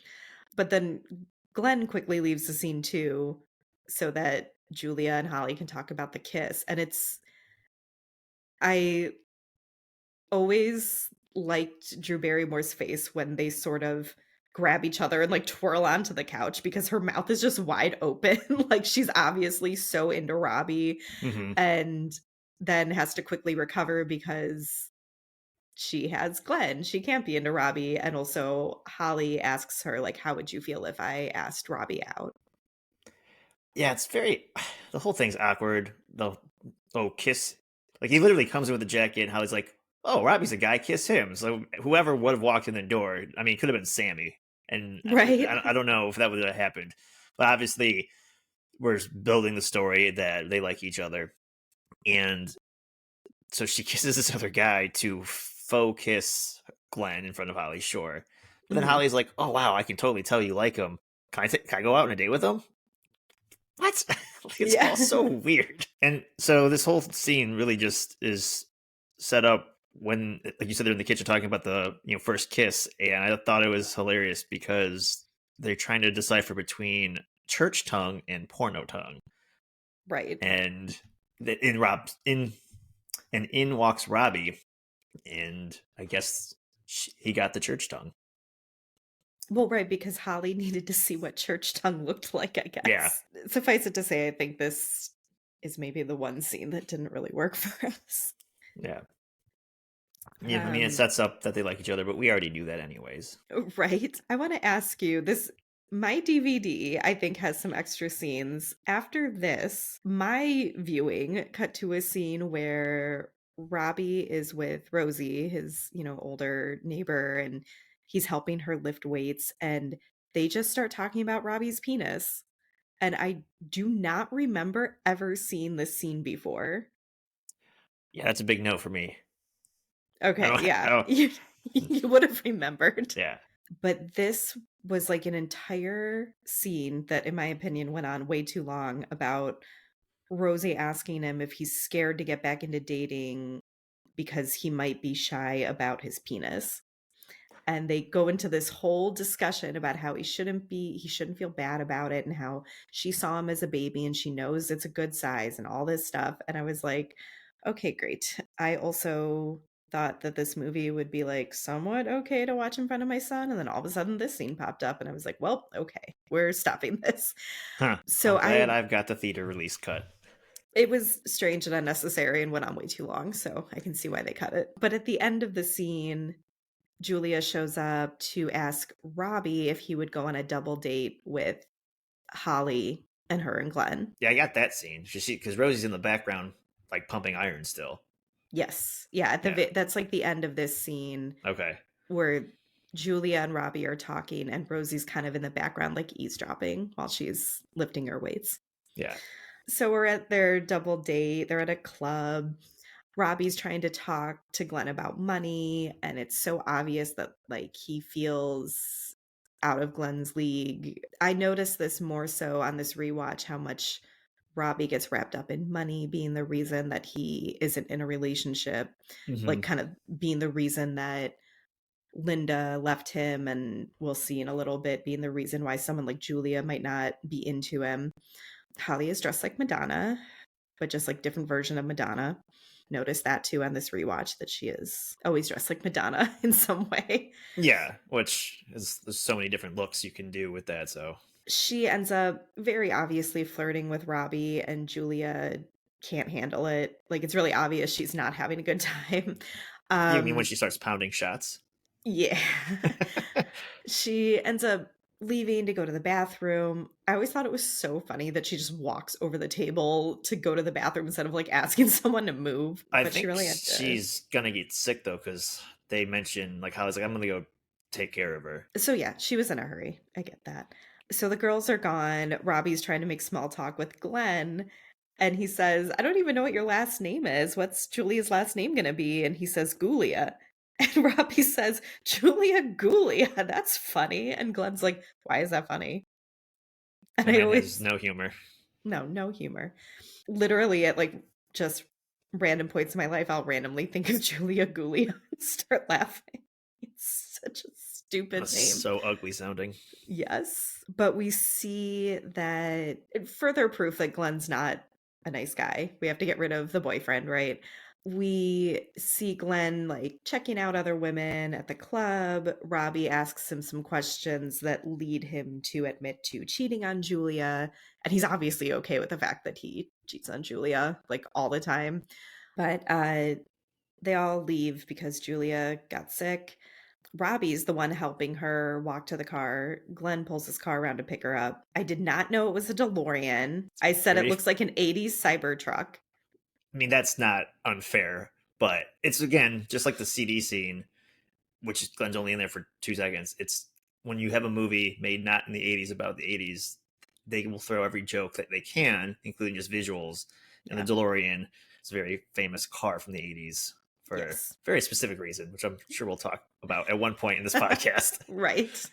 Speaker 1: But then Glenn quickly leaves the scene too, so that Julia and Holly can talk about the kiss, and I always liked Drew Barrymore's face when they sort of grab each other and, like, twirl onto the couch because her mouth is just wide open, like, she's obviously so into Robbie,
Speaker 2: Hmm.
Speaker 1: and then has to quickly recover because she has Glenn, she can't be into Robbie, and also Holly asks her, like, "How would you feel if I asked Robbie out?"
Speaker 2: Yeah, it's very. The whole thing's awkward. The kiss, like he literally comes in with a jacket, and Holly's like, "Oh, Robbie's a guy, kiss him." So whoever would have walked in the door, I mean, it could have been Sammy, and
Speaker 1: Right?
Speaker 2: I don't know if that would have happened, but obviously we're building the story that they like each other, and so she kisses this other guy to faux kiss Glenn in front of Holly. Sure, but then
Speaker 1: Mhm.
Speaker 2: Holly's like, "Oh wow, I can totally tell you like him. Can I go out on a date with him?" What? Like, it's all
Speaker 1: Yeah.
Speaker 2: so weird. And so this whole scene really just is set up when, like you said, they're in the kitchen talking about the first kiss, and I thought it was hilarious because they're trying to decipher between church tongue and porno tongue,
Speaker 1: Right.
Speaker 2: and in Rob in walks Robbie, and I guess he got the church tongue.
Speaker 1: Well, right, because Holly needed to see what church tongue looked like, I
Speaker 2: Yeah,
Speaker 1: guess. Suffice it to say, I think this is maybe the one scene that didn't really work for us.
Speaker 2: yeah, yeah. I mean, it
Speaker 1: Um,
Speaker 2: sets up that they like each other, but we already knew that anyways.
Speaker 1: right. I want to ask you this. My DVD, I think, has some extra scenes. After this, my viewing cut to a scene where Robbie is with Rosie, his, older neighbor, and he's helping her lift weights. And they just start talking about Robbie's penis. And I do not remember ever seeing this scene before.
Speaker 2: Yeah, that's a big no for me. I
Speaker 1: Okay,
Speaker 2: don't. I
Speaker 1: yeah.
Speaker 2: don't.
Speaker 1: You would have remembered.
Speaker 2: Yeah.
Speaker 1: But this was like an entire scene that, in my opinion, went on way too long about Rosie asking him if he's scared to get back into dating because he might be shy about his penis. And they go into this whole discussion about how he shouldn't feel bad about it, and how she saw him as a baby and she knows it's a good size and all this stuff. And I was like, Okay, great. I also thought that this movie would be like somewhat okay to watch in front of my son. And then all of a sudden this scene popped up and I was like, well, okay, we're stopping this.
Speaker 2: Huh.
Speaker 1: So
Speaker 2: I'm glad
Speaker 1: I
Speaker 2: I've got the theater release cut.
Speaker 1: It was strange and unnecessary and went on way too long, so I can see why they cut it. But at the end of the scene, Julia shows up to ask Robbie if he would go on a double date with Holly and her and Glenn.
Speaker 2: Yeah, I got that scene. Because Rosie's in the background, like pumping iron still.
Speaker 1: Yes. Yeah,
Speaker 2: Yeah.
Speaker 1: that's like the end of this scene
Speaker 2: Okay.
Speaker 1: where Julia and Robbie are talking and Rosie's kind of in the background like eavesdropping while she's lifting her weights.
Speaker 2: Yeah.
Speaker 1: So we're at their double date. They're at a club. Robbie's trying to talk to Glenn about money, and it's so obvious that like he feels out of Glenn's league. I noticed this more so on this rewatch how much Robbie gets wrapped up in money being the reason that he isn't in a relationship,
Speaker 2: Hmm.
Speaker 1: like kind of being the reason that Linda left him, and we'll see in a little bit being the reason why someone like Julia might not be into him. Holly is dressed like Madonna, but just like different version of Madonna. Noticed that too on this rewatch that she is always dressed like Madonna in some way.
Speaker 2: Yeah, which is there's so many different looks you can do with that. So
Speaker 1: She ends up very obviously flirting with Robbie, and Julia can't handle it. Like it's really obvious she's not having a good time.
Speaker 2: you mean when
Speaker 1: Um
Speaker 2: she starts pounding shots?
Speaker 1: yeah. She ends up leaving to go to the bathroom. I always thought it was so funny that she just walks over the table to go to the bathroom instead of like asking someone to move,
Speaker 2: I
Speaker 1: but she
Speaker 2: think
Speaker 1: really had to.
Speaker 2: she's gonna get sick though, because they mentioned like how I was like, I'm gonna go take care of her.
Speaker 1: So yeah, she was in a hurry. I get that. So the girls are gone. Robbie's trying to make small talk with Glenn. And he says, I don't even know what your last name is. What's Julia's last name going to be? And he says, Gulia. And Robbie says, Julia Gulia. That's funny. And Glenn's like, why is that funny? And
Speaker 2: That
Speaker 1: I
Speaker 2: man has
Speaker 1: always,
Speaker 2: no humor.
Speaker 1: no humor. Literally at like just random points in my life, I'll randomly think of Julia Gulia and start laughing. It's such a stupid
Speaker 2: That's
Speaker 1: name.
Speaker 2: so ugly sounding.
Speaker 1: Yes, but we see that further proof that Glenn's not a nice guy. We have to get rid of the boyfriend, right? We see Glenn like checking out other women at the club. Robbie asks him some questions that lead him to admit to cheating on Julia. And he's obviously okay with the fact that he cheats on Julia like all the time. But they all leave because Julia got sick. Robbie's the one helping her walk to the car. Glenn pulls his car around to pick her up. I did not know it was a DeLorean. I said it
Speaker 2: Very.
Speaker 1: looks like an 80s Cybertruck.
Speaker 2: I mean, that's not unfair, but it's again just like the CD scene, which is Glenn's only in there for 2 seconds. It's when you have a movie made not in the 80s about the 80s, they will throw every joke that they can, including just visuals. And the
Speaker 1: Yeah.
Speaker 2: DeLorean is a very famous car from the 80s for a
Speaker 1: Yes.
Speaker 2: very specific reason, which I'm sure we'll talk about at one point in this podcast.
Speaker 1: Right.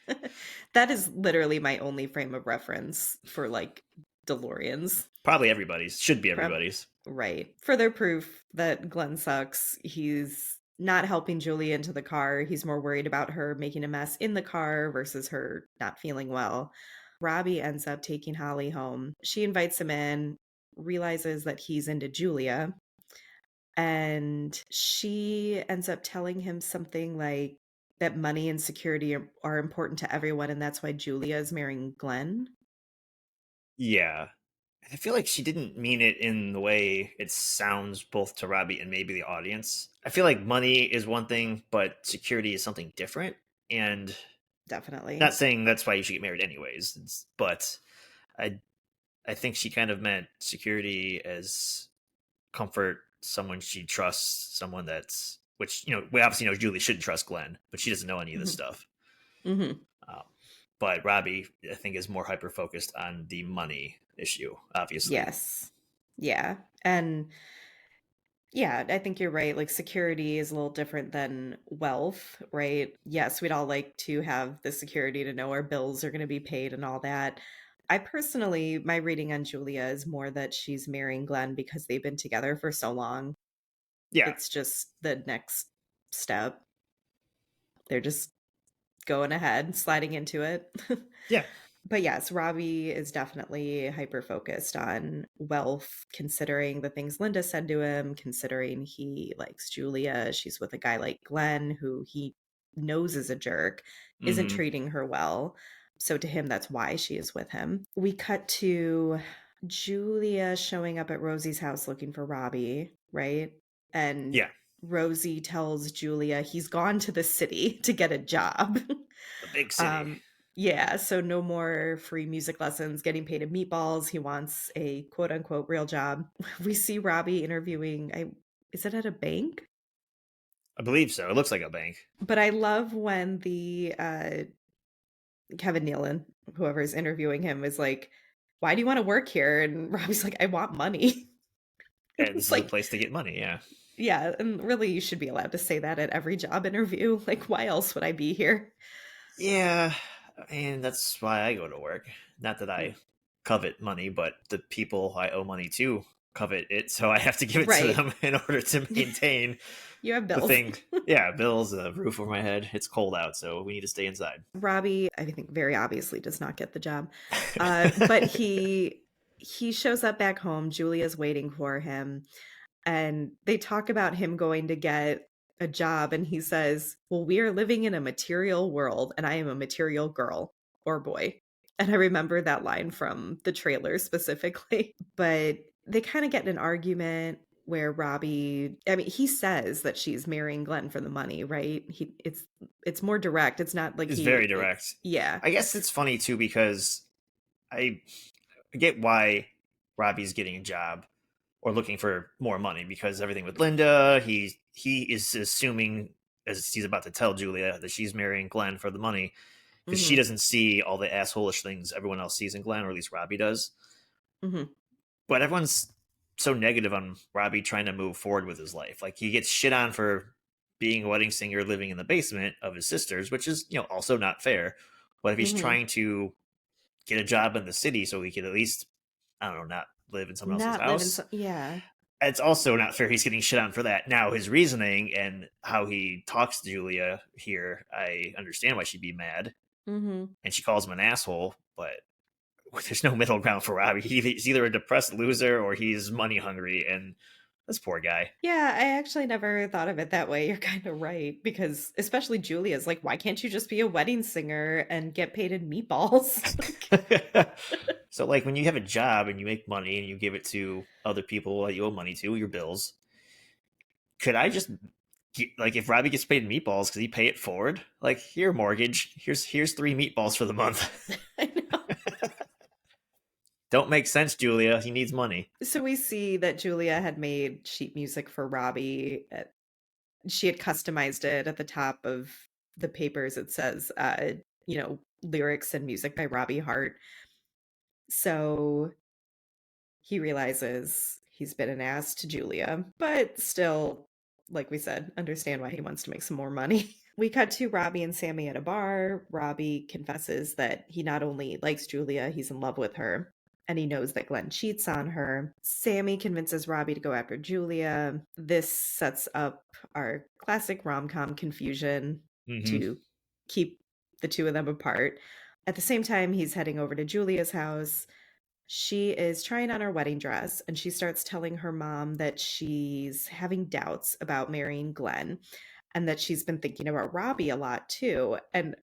Speaker 1: That is literally my only frame of reference for like DeLoreans.
Speaker 2: Probably everybody's, should be
Speaker 1: Prob-
Speaker 2: everybody's.
Speaker 1: right. Further proof that Glenn sucks. He's not helping Julie into the car. He's more worried about her making a mess in the car versus her not feeling well. Robbie ends up taking Holly home. She invites him in, realizes that he's into Julia, and she ends up telling him something like that money and security are important to everyone, and that's why Julia is marrying Glenn.
Speaker 2: Yeah. I feel like she didn't mean it in the way it sounds both to Robbie and maybe the audience. I feel like money is one thing, but security is something different. And
Speaker 1: Definitely.
Speaker 2: not saying that's why you should get married anyways, but I I think she kind of meant security as comfort, someone she trusts, someone that's which we obviously know Julie shouldn't trust Glenn, but she doesn't know any of this
Speaker 1: Hmm.
Speaker 2: stuff.
Speaker 1: Hmm.
Speaker 2: Um, but Robbie, I think, is more hyper focused on the money issue, obviously.
Speaker 1: Yes. Yeah. And yeah, I think you're right. Like security is a little different than wealth, right? Yes, we'd all like to have the security to know our bills are going to be paid and all that. I personally, my reading on Julia is more that she's marrying Glenn because they've been together for so long.
Speaker 2: Yeah,
Speaker 1: It's just the next step. They're just going ahead, sliding into it.
Speaker 2: yeah.
Speaker 1: But yes, Robbie is definitely hyper focused on wealth, considering the things Linda said to him, considering he likes Julia. She's with a guy like Glenn, who he knows is a jerk, isn't
Speaker 2: Hmm.
Speaker 1: treating her well. So to him, that's why she is with him. We cut to Julia showing up at Rosie's house looking for Robbie, right? And
Speaker 2: Yeah,
Speaker 1: Rosie tells Julia he's gone to the city to get a job.
Speaker 2: the big city.
Speaker 1: um, yeah, so no more free music lessons, getting paid in meatballs. He wants a quote unquote real job. We see Robbie interviewing, is it at a bank?
Speaker 2: I believe so. It looks like a bank.
Speaker 1: But I love when the Kevin Nealon, whoever's interviewing him, is like, "Why do you want to work here?" And Robbie's like, "I want money."
Speaker 2: And this
Speaker 1: It's
Speaker 2: is a
Speaker 1: like,
Speaker 2: place to get money. Yeah.
Speaker 1: yeah, and really, you should be allowed to say that at every job interview. Like, why else would I be here?
Speaker 2: Yeah, and that's why I go to work. Not that I covet money, but the people I owe money to covet it, so I have to give it to
Speaker 1: Right.
Speaker 2: them in order to maintain
Speaker 1: You have
Speaker 2: the
Speaker 1: bills.
Speaker 2: thing. Yeah, bills, a roof over my head. It's cold out, so we need to stay inside.
Speaker 1: Robbie, I think very obviously does not get the job. But he shows up back home. Julia's waiting for him, and they talk about him going to get a job, and he says, "Well, we are living in a material world, and I am a material girl or boy." And I remember that line from the trailer specifically. But they kind of get in an argument where Robbie, I mean, he says that she's marrying Glenn for the money, right? It's more direct. It's not like
Speaker 2: It's very
Speaker 1: it,
Speaker 2: direct.
Speaker 1: yeah.
Speaker 2: I guess it's funny too because I get why Robbie's getting a job or looking for more money because everything with Linda, he is assuming as he's about to tell Julia that she's marrying Glenn for the money because she
Speaker 1: Mhm.
Speaker 2: doesn't see all the assholish things everyone else sees in Glenn, or at least Robbie does.
Speaker 1: Mhm.
Speaker 2: But everyone's so negative on Robbie trying to move forward with his life. Like he gets shit on for being a wedding singer living in the basement of his sisters, which is, also not fair. But if he's
Speaker 1: Mhm.
Speaker 2: trying to get a job in the city so he could at least, I don't know, not live in someone else's
Speaker 1: Not live in
Speaker 2: house,
Speaker 1: some, yeah.
Speaker 2: it's also not fair he's getting shit on for that. Now, his reasoning and how he talks to Julia here, I understand why she'd be mad.
Speaker 1: Mhm.
Speaker 2: And she calls him an asshole, but there's no middle ground for Robbie. He's either a depressed loser or he's money hungry, and this poor guy.
Speaker 1: Yeah, I actually never thought of it that way. You're kind of right because especially Julia's like, "Why can't you just be a wedding singer and get paid in meatballs?" Like,
Speaker 2: So, like, when you have a job and you make money and you give it to other people that you owe money to, your bills, could I just like if Robbie gets paid in meatballs, could he pay it forward? Like, here, mortgage. Here's 3 meatballs for the month.
Speaker 1: I know.
Speaker 2: Don't make sense, Julia. He needs money.
Speaker 1: So we see that Julia had made sheet music for Robbie. She had customized it at the top of the papers. It says, lyrics and music by Robbie Hart. So he realizes he's been an ass to Julia, but still, like we said, understand why he wants to make some more money. We cut to Robbie and Sammy at a bar. Robbie confesses that he not only likes Julia, he's in love with her, and he knows that Glenn cheats on her. Sammy convinces Robbie to go after Julia. This sets up our classic rom com confusion
Speaker 2: Hmm.
Speaker 1: to keep the two of them apart. At the same time, he's heading over to Julia's house. She is trying on her wedding dress and she starts telling her mom that she's having doubts about marrying Glenn and that she's been thinking about Robbie a lot too. And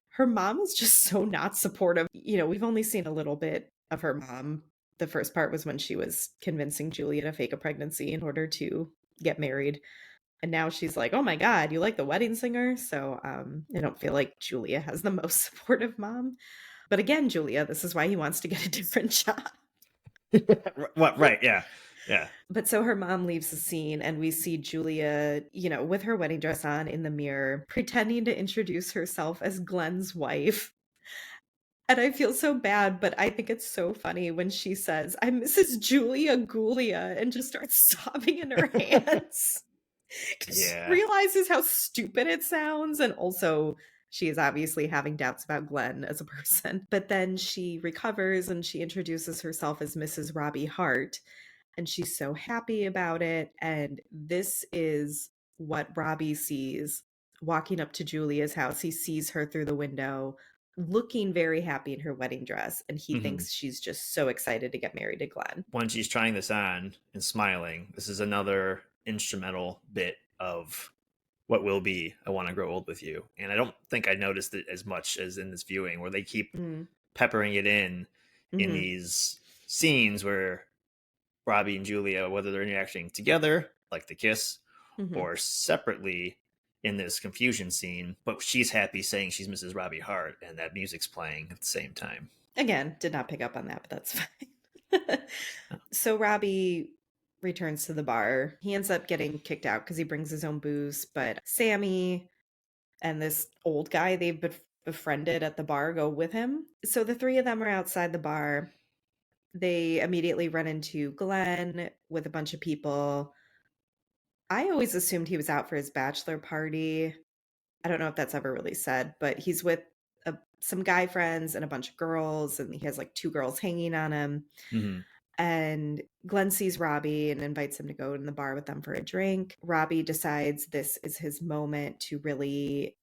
Speaker 1: her mom is just so not supportive. We've only seen a little bit of her mom. The first part was when she was convincing Julia to fake a pregnancy in order to get married. And now she's like, "Oh my God, you like the wedding singer?" So I don't feel like Julia has the most supportive mom. But again, Julia, this is why he wants to get a different job.
Speaker 2: What? Right? Yeah, yeah.
Speaker 1: But so her mom leaves the scene, and we see Julia, with her wedding dress on in the mirror, pretending to introduce herself as Glenn's wife. And I feel so bad, but I think it's so funny when she says, "I'm Mrs. Julia Gulia," and just starts sobbing in her hands. 'Cause she
Speaker 2: Yeah.
Speaker 1: realizes how stupid it sounds, and also she is obviously having doubts about Glenn as a person. But then she recovers and she introduces herself as Mrs. Robbie Hart, and she's so happy about it. And this is what Robbie sees walking up to Julia's house. He sees her through the window looking very happy in her wedding dress, and he
Speaker 2: Hmm.
Speaker 1: thinks she's just so excited to get married to Glenn.
Speaker 2: When she's trying this on and smiling, this is another instrumental bit of what will be I Want to Grow Old with You. And I don't think I noticed it as much as in this viewing, where they keep
Speaker 1: Mm.
Speaker 2: peppering it in
Speaker 1: Hmm.
Speaker 2: these scenes where Robbie and Julia, whether they're interacting together, like the kiss,
Speaker 1: Hmm.
Speaker 2: or separately in this confusion scene, but she's happy saying she's Mrs. Robbie Hart, and that music's playing at the same time.
Speaker 1: Again, did not pick up on that, but that's fine. So Robbie returns to the bar. He ends up getting kicked out because he brings his own booze, but Sammy and this old guy they've befriended at the bar go with him. So the three of them are outside the bar. They immediately run into Glenn with a bunch of people. I always assumed he was out for his bachelor party. I don't know if that's ever really said, but he's with some guy friends and a bunch of girls, and he has like two girls hanging on him.
Speaker 2: Mm-hmm.
Speaker 1: And Glenn sees Robbie and invites him to go in the bar with them for a drink. Robbie decides this is his moment to really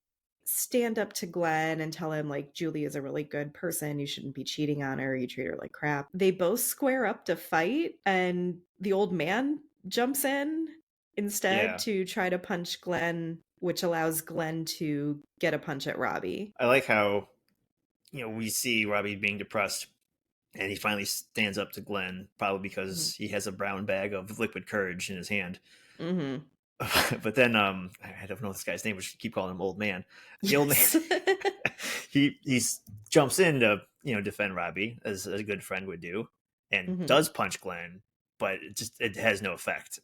Speaker 1: stand up to Glenn and tell him, like, Julie is a really good person. You shouldn't be cheating on her. You treat her like crap. They both square up to fight, and the old man jumps in instead
Speaker 2: Yeah.
Speaker 1: to try to punch Glenn, which allows Glenn to get a punch at Robbie.
Speaker 2: I like how, we see Robbie being depressed, and he finally stands up to Glenn, probably
Speaker 1: Mhm.
Speaker 2: because he has a brown bag of liquid courage in his hand.
Speaker 1: Mhm.
Speaker 2: But then I don't know this guy's name, but keep calling him old man. The old man,
Speaker 1: Yes.
Speaker 2: he jumps in to defend Robbie as a good friend would do, and
Speaker 1: Mhm.
Speaker 2: does punch Glenn, but it has no effect.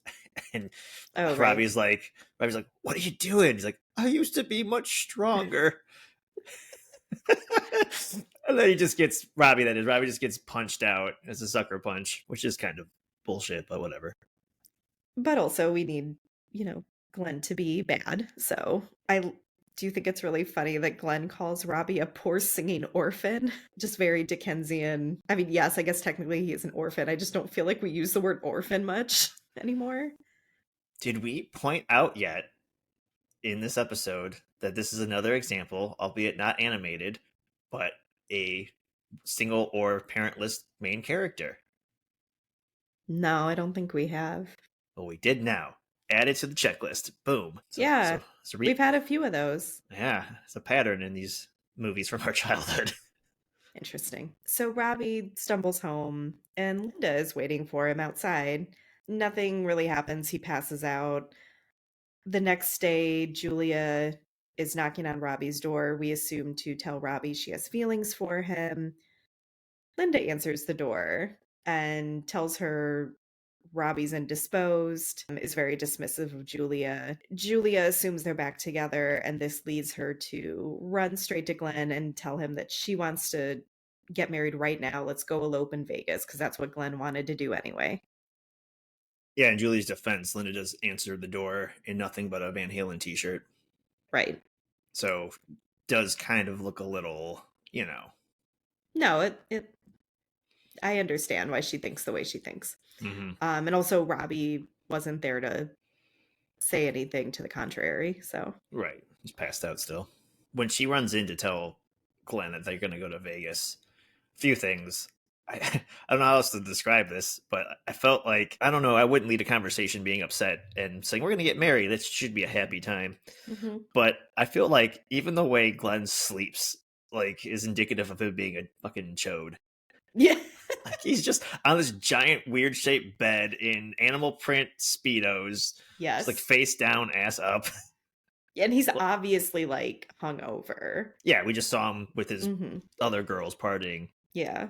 Speaker 2: And
Speaker 1: Oh, right.
Speaker 2: Robbie's like, what are you doing? He's like, I used to be much stronger. And then he just gets Robbie just gets punched out as a sucker punch, which is kind of bullshit, but whatever.
Speaker 1: But also we need, Glenn to be bad. So do you think it's really funny that Glenn calls Robbie a poor singing orphan? Just very Dickensian. I mean, yes, I guess technically he is an orphan. I just don't feel like we use the word orphan much anymore.
Speaker 2: Did we point out yet in this episode that this is another example, albeit not animated, but a single or parentless main character?
Speaker 1: No, I don't think we have.
Speaker 2: Well, we did now. Add it to the checklist. Boom.
Speaker 1: Yeah,
Speaker 2: So
Speaker 1: we've had a few of those.
Speaker 2: yeah, it's a pattern in these movies from our childhood.
Speaker 1: Interesting. So Robbie stumbles home and Linda is waiting for him outside. Nothing really happens. He passes out. The next day, Julia is knocking on Robbie's door. We assume to tell Robbie she has feelings for him. Linda answers the door and tells her Robbie's indisposed, is very dismissive of Julia. Julia assumes they're back together, and this leads her to run straight to Glenn and tell him that she wants to get married right now. Let's go elope in Vegas, because that's what Glenn wanted to do anyway.
Speaker 2: Yeah, in Julie's defense, Linda does answer the door in nothing but a Van Halen t-shirt.
Speaker 1: Right.
Speaker 2: So does kind of look a little.
Speaker 1: No, it I understand why she thinks the way she thinks.
Speaker 2: Mm-hmm.
Speaker 1: And also Robbie wasn't there to say anything to the contrary. So
Speaker 2: Right. He's passed out still. When she runs in to tell Glenn that they're going to go to Vegas, a few things. I don't know how else to describe this, but I felt like, I don't know, I wouldn't lead a conversation being upset and saying, we're going to get married. This should be a happy time.
Speaker 1: Mhm.
Speaker 2: But I feel like even the way Glenn sleeps, like, is indicative of him being a fucking chode.
Speaker 1: Yeah.
Speaker 2: Like, he's just on this giant weird shaped bed in animal print Speedos, just like
Speaker 1: Yes.
Speaker 2: face down, ass up.
Speaker 1: And he's obviously like hungover.
Speaker 2: Yeah, we just saw him with his
Speaker 1: Mhm.
Speaker 2: other girls partying.
Speaker 1: Yeah.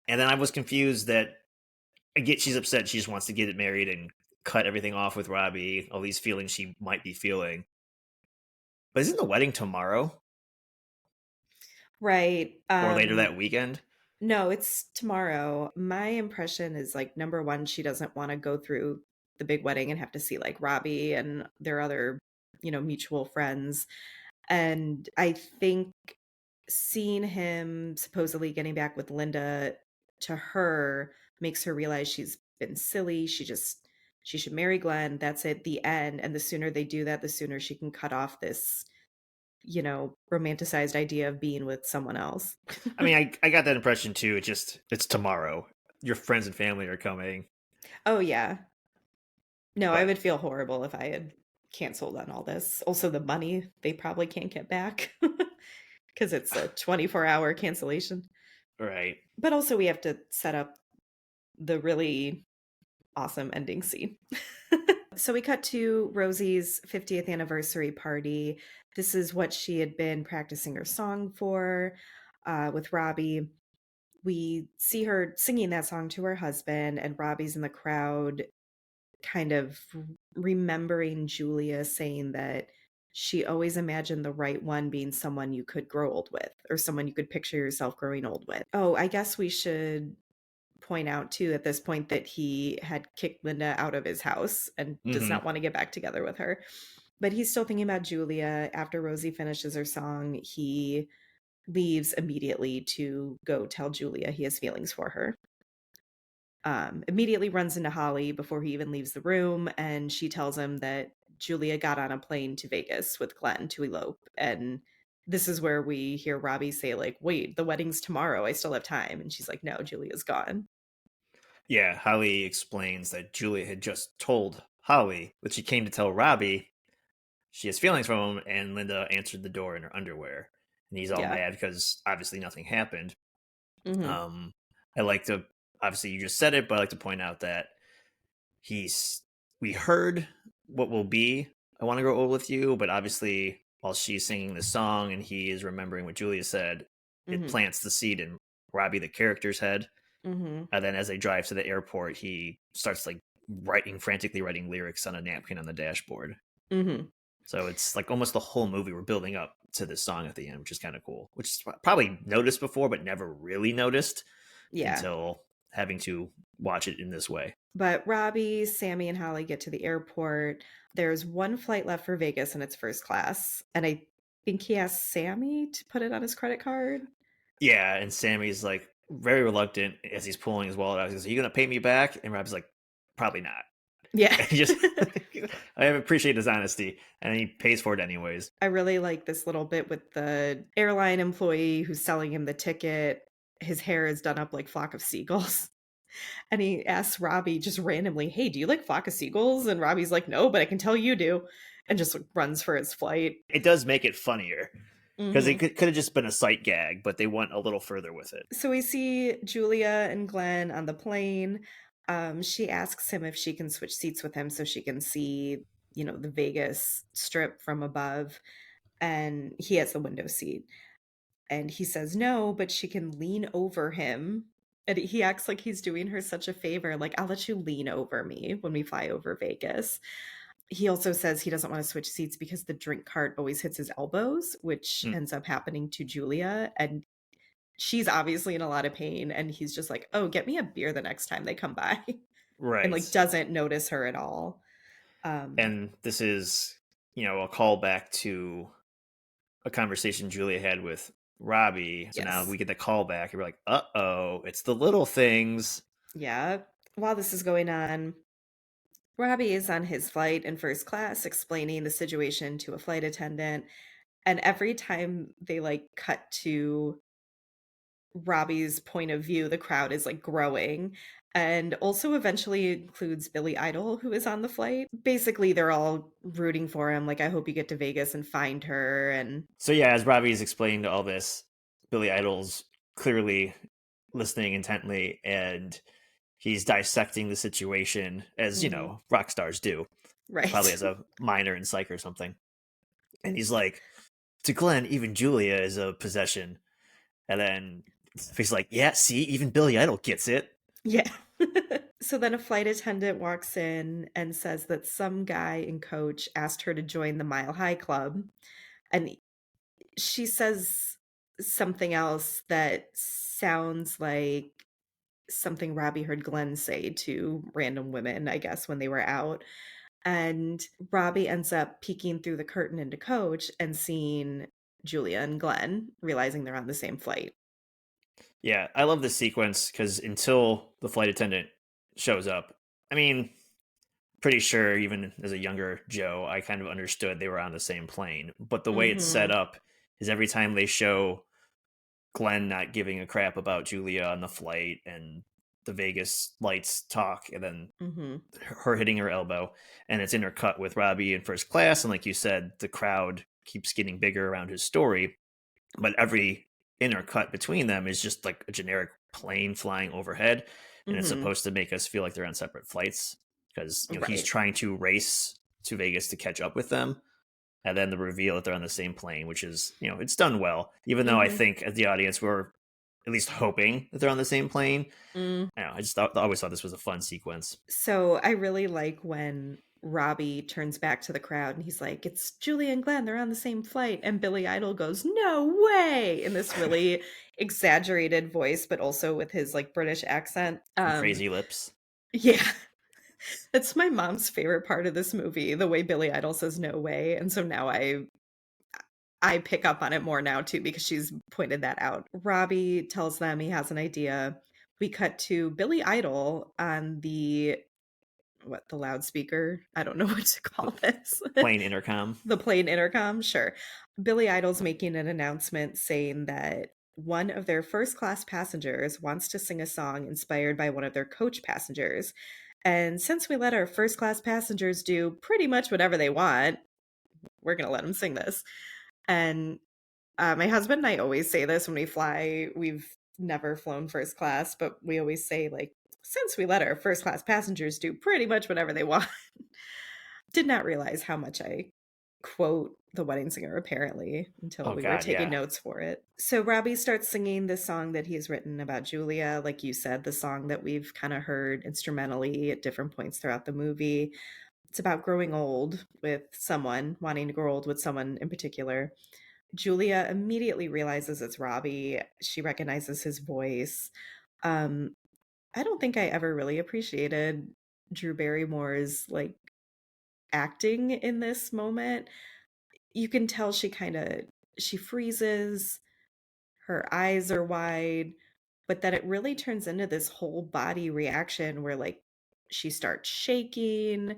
Speaker 2: And then I was confused that I get she's upset. She just wants to get it married and cut everything off with Robbie, all these feelings she might be feeling. But isn't the wedding tomorrow
Speaker 1: Right.
Speaker 2: or later that weekend?
Speaker 1: No, it's tomorrow. My impression is like number one, she doesn't want to go through the big wedding and have to see like Robbie and their other, mutual friends. And I think seeing him supposedly getting back with Linda to her makes her realize she's been silly. She should marry Glenn. That's it, the end. And the sooner they do that, the sooner she can cut off this romanticized idea of being with someone else.
Speaker 2: I mean, I got that impression too. It's tomorrow. Your friends and family are coming,
Speaker 1: Oh, yeah. No, I
Speaker 2: but
Speaker 1: would feel horrible if I had canceled on all this. Also, the money they probably can't get back because it's a 24-hour cancellation.
Speaker 2: right.
Speaker 1: But also, we have to set up the really awesome ending scene. So we cut to Rosie's 50th anniversary party. This is what she had been practicing her song for with Robbie. We see her singing that song to her husband, and Robbie's in the crowd, kind of remembering Julia saying that she always imagined the right one being someone you could grow old with or someone you could picture yourself growing old with. Oh, I guess we should point out too at this point that he had kicked Linda out of his house and does
Speaker 2: Hmm.
Speaker 1: not want to get back together with her. But he's still thinking about Julia. After Rosie finishes her song, he leaves immediately to go tell Julia he has feelings for her. Immediately runs into Holly before he even leaves the room, and she tells him that Julia got on a plane to Vegas with Glenn to elope. And this is where we hear Robbie say, like, wait, the wedding's tomorrow. I still have time. And she's like, no, Julia's gone.
Speaker 2: Yeah, Holly explains that Julia had just told Holly that she came to tell Robbie she has feelings for him, and Linda answered the door in her underwear. And he's all
Speaker 1: Yeah.
Speaker 2: mad because obviously nothing happened.
Speaker 1: Hmm.
Speaker 2: Um, I like to, obviously, you just said it, but I like to point out that he's, we heard what will be I Want to Grow Old with You, but obviously, while she's singing the song and he is remembering what Julia said, it
Speaker 1: Hmm.
Speaker 2: plants the seed in Robbie, the character's head.
Speaker 1: Hmm.
Speaker 2: And then as they drive to the airport, he starts like frantically writing lyrics on a napkin on the dashboard.
Speaker 1: Hmm.
Speaker 2: So it's like almost the whole movie we're building up to this song at the end, which is kind of cool. Which is probably noticed before, but never really noticed
Speaker 1: Yeah.
Speaker 2: until having to watch it in this way.
Speaker 1: But Robbie, Sammy, and Holly get to the airport. There's one flight left for Vegas and it's first class. And I think he asked Sammy to put it on his credit card.
Speaker 2: Yeah, and Sammy's like very reluctant as he's pulling his wallet out. He goes, "Are you gonna pay me back?" And Rob's like, "Probably not."
Speaker 1: Yeah.
Speaker 2: And he just, I appreciate his honesty, and he pays for it anyways.
Speaker 1: I really like this little bit with the airline employee who's selling him the ticket. His hair is done up like flock of seagulls. And he asks Robbie just randomly, hey, do you like flock of seagulls? And Robbie's like, no, but I can tell you do. And just like, runs for his flight.
Speaker 2: It does make it funnier because it
Speaker 1: Hmm.
Speaker 2: could have just been a sight gag, but they went a little further with it.
Speaker 1: So we see Julia and Glenn on the plane. She asks him if she can switch seats with him so she can see, the Vegas strip from above. And he has the window seat. And he says no, but she can lean over him. And he acts like he's doing her such a favor. Like, I'll let you lean over me when we fly over Vegas. He also says he doesn't want to switch seats because the drink cart always hits his elbows, which
Speaker 2: Mm,
Speaker 1: ends up happening to Julia. And she's obviously in a lot of pain. And he's just like, oh, get me a beer the next time they come by. And like
Speaker 2: right.
Speaker 1: doesn't notice her at all.
Speaker 2: And this is, a callback to a conversation Julia had with Robbie. So now
Speaker 1: Yes.
Speaker 2: we get the callback, and we're like, "Uh-oh, it's the little things."
Speaker 1: Yeah. While this is going on, Robbie is on his flight in first class explaining the situation to a flight attendant. And every time they like cut to Robbie's point of view, the crowd is like growing. And also eventually includes Billy Idol, who is on the flight. Basically, they're all rooting for him. Like, I hope you get to Vegas and find her. And
Speaker 2: So yeah, as Robbie is explaining all this, Billy Idol's clearly listening intently, and he's dissecting the situation as
Speaker 1: mhm,
Speaker 2: rock stars do, probably
Speaker 1: right.
Speaker 2: as a minor in psych or something. And he's like, "To Glenn, even Julia is a possession." And then he's like, "Yeah, see, even Billy Idol gets it."
Speaker 1: Yeah. So then a flight attendant walks in and says that some guy in coach asked her to join the Mile High Club. And she says something else that sounds like something Robbie heard Glenn say to random women, I guess, when they were out. And Robbie ends up peeking through the curtain into coach and seeing Julia and Glenn, realizing they're on the same flight.
Speaker 2: Yeah, I love this sequence because until the flight attendant shows up, I mean, pretty sure even as a younger Joe, I kind of understood they were on the same plane. But the way it's set
Speaker 1: Mhm.
Speaker 2: up is every time they show Glenn not giving a crap about Julia on the flight and the Vegas lights talk, and then
Speaker 1: Mhm.
Speaker 2: her hitting her elbow, and it's intercut with Robbie in first class. And like you said, the crowd keeps getting bigger around his story, but every intercut between them is just like a generic plane flying overhead, and it's
Speaker 1: Mhm.
Speaker 2: supposed to make us feel like they're on separate flights because he's
Speaker 1: Right.
Speaker 2: trying to race to Vegas to catch up with them, and then the reveal that they're on the same plane, which is it's done well. Even though I
Speaker 1: Mhm.
Speaker 2: think as the audience we're at least hoping that they're on the same plane.
Speaker 1: Mm.
Speaker 2: I always thought this was a fun sequence.
Speaker 1: So I really like when Robbie turns back to the crowd and he's like, "It's Julie and Glenn. They're on the same flight." And Billy Idol goes, "No way!" in this really exaggerated voice, but also with his like British accent.
Speaker 2: From Crazy Lips.
Speaker 1: Yeah, it's my mom's favorite part of this movie, the way Billy Idol says "No way," and so now I pick up on it more now too because she's pointed that out. Robbie tells them he has an idea. We cut to Billy Idol on the loudspeaker? I don't know what to call this.
Speaker 2: Plane intercom.
Speaker 1: The plane intercom? Sure. Billy Idol's making an announcement saying that one of their first class passengers wants to sing a song inspired by one of their coach passengers. And since we let our first class passengers do pretty much whatever they want, we're going to let them sing this. And my husband and I always say this when we fly. We've never flown first class, but we always say, like, since we let our first class passengers do pretty much whatever they want. Did not realize how much I quote The Wedding Singer apparently until
Speaker 2: Oh
Speaker 1: we were
Speaker 2: God,
Speaker 1: taking
Speaker 2: yeah.
Speaker 1: notes for it. So Robbie starts singing this song that he's written about Julia, like you said, the song that we've kind of heard instrumentally at different points throughout the movie. It's about growing old with someone, wanting to grow old with someone in particular. Julia immediately realizes it's Robbie. She recognizes his voice. Um, I don't think I ever really appreciated Drew Barrymore's like acting in this moment. You can tell she freezes, her eyes are wide, but that it really turns into this whole body reaction where like she starts shaking,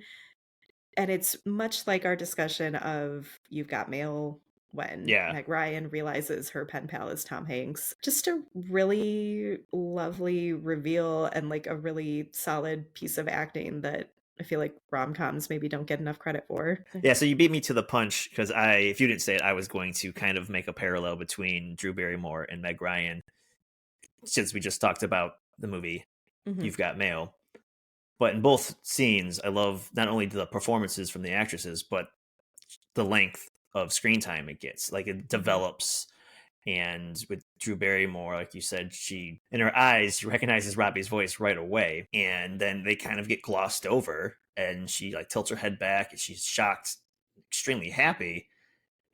Speaker 1: and it's much like our discussion of You've Got Mail when
Speaker 2: Yeah.
Speaker 1: Meg Ryan realizes her pen pal is Tom Hanks. Just a really lovely reveal and like a really solid piece of acting that I feel like rom-coms maybe don't get enough credit for.
Speaker 2: Yeah, so you beat me to the punch because if you didn't say it, I was going to kind of make a parallel between Drew Barrymore and Meg Ryan, since we just talked about the movie
Speaker 1: Mhm.
Speaker 2: You've Got Mail. But in both scenes, I love not only the performances from the actresses, but the length of screen time it gets. Like it
Speaker 1: Mhm.
Speaker 2: develops. And with Drew Barrymore, like you said, she in her eyes she recognizes Robbie's voice right away, and then they kind of get glossed over, and she like tilts her head back, and she's shocked, extremely happy,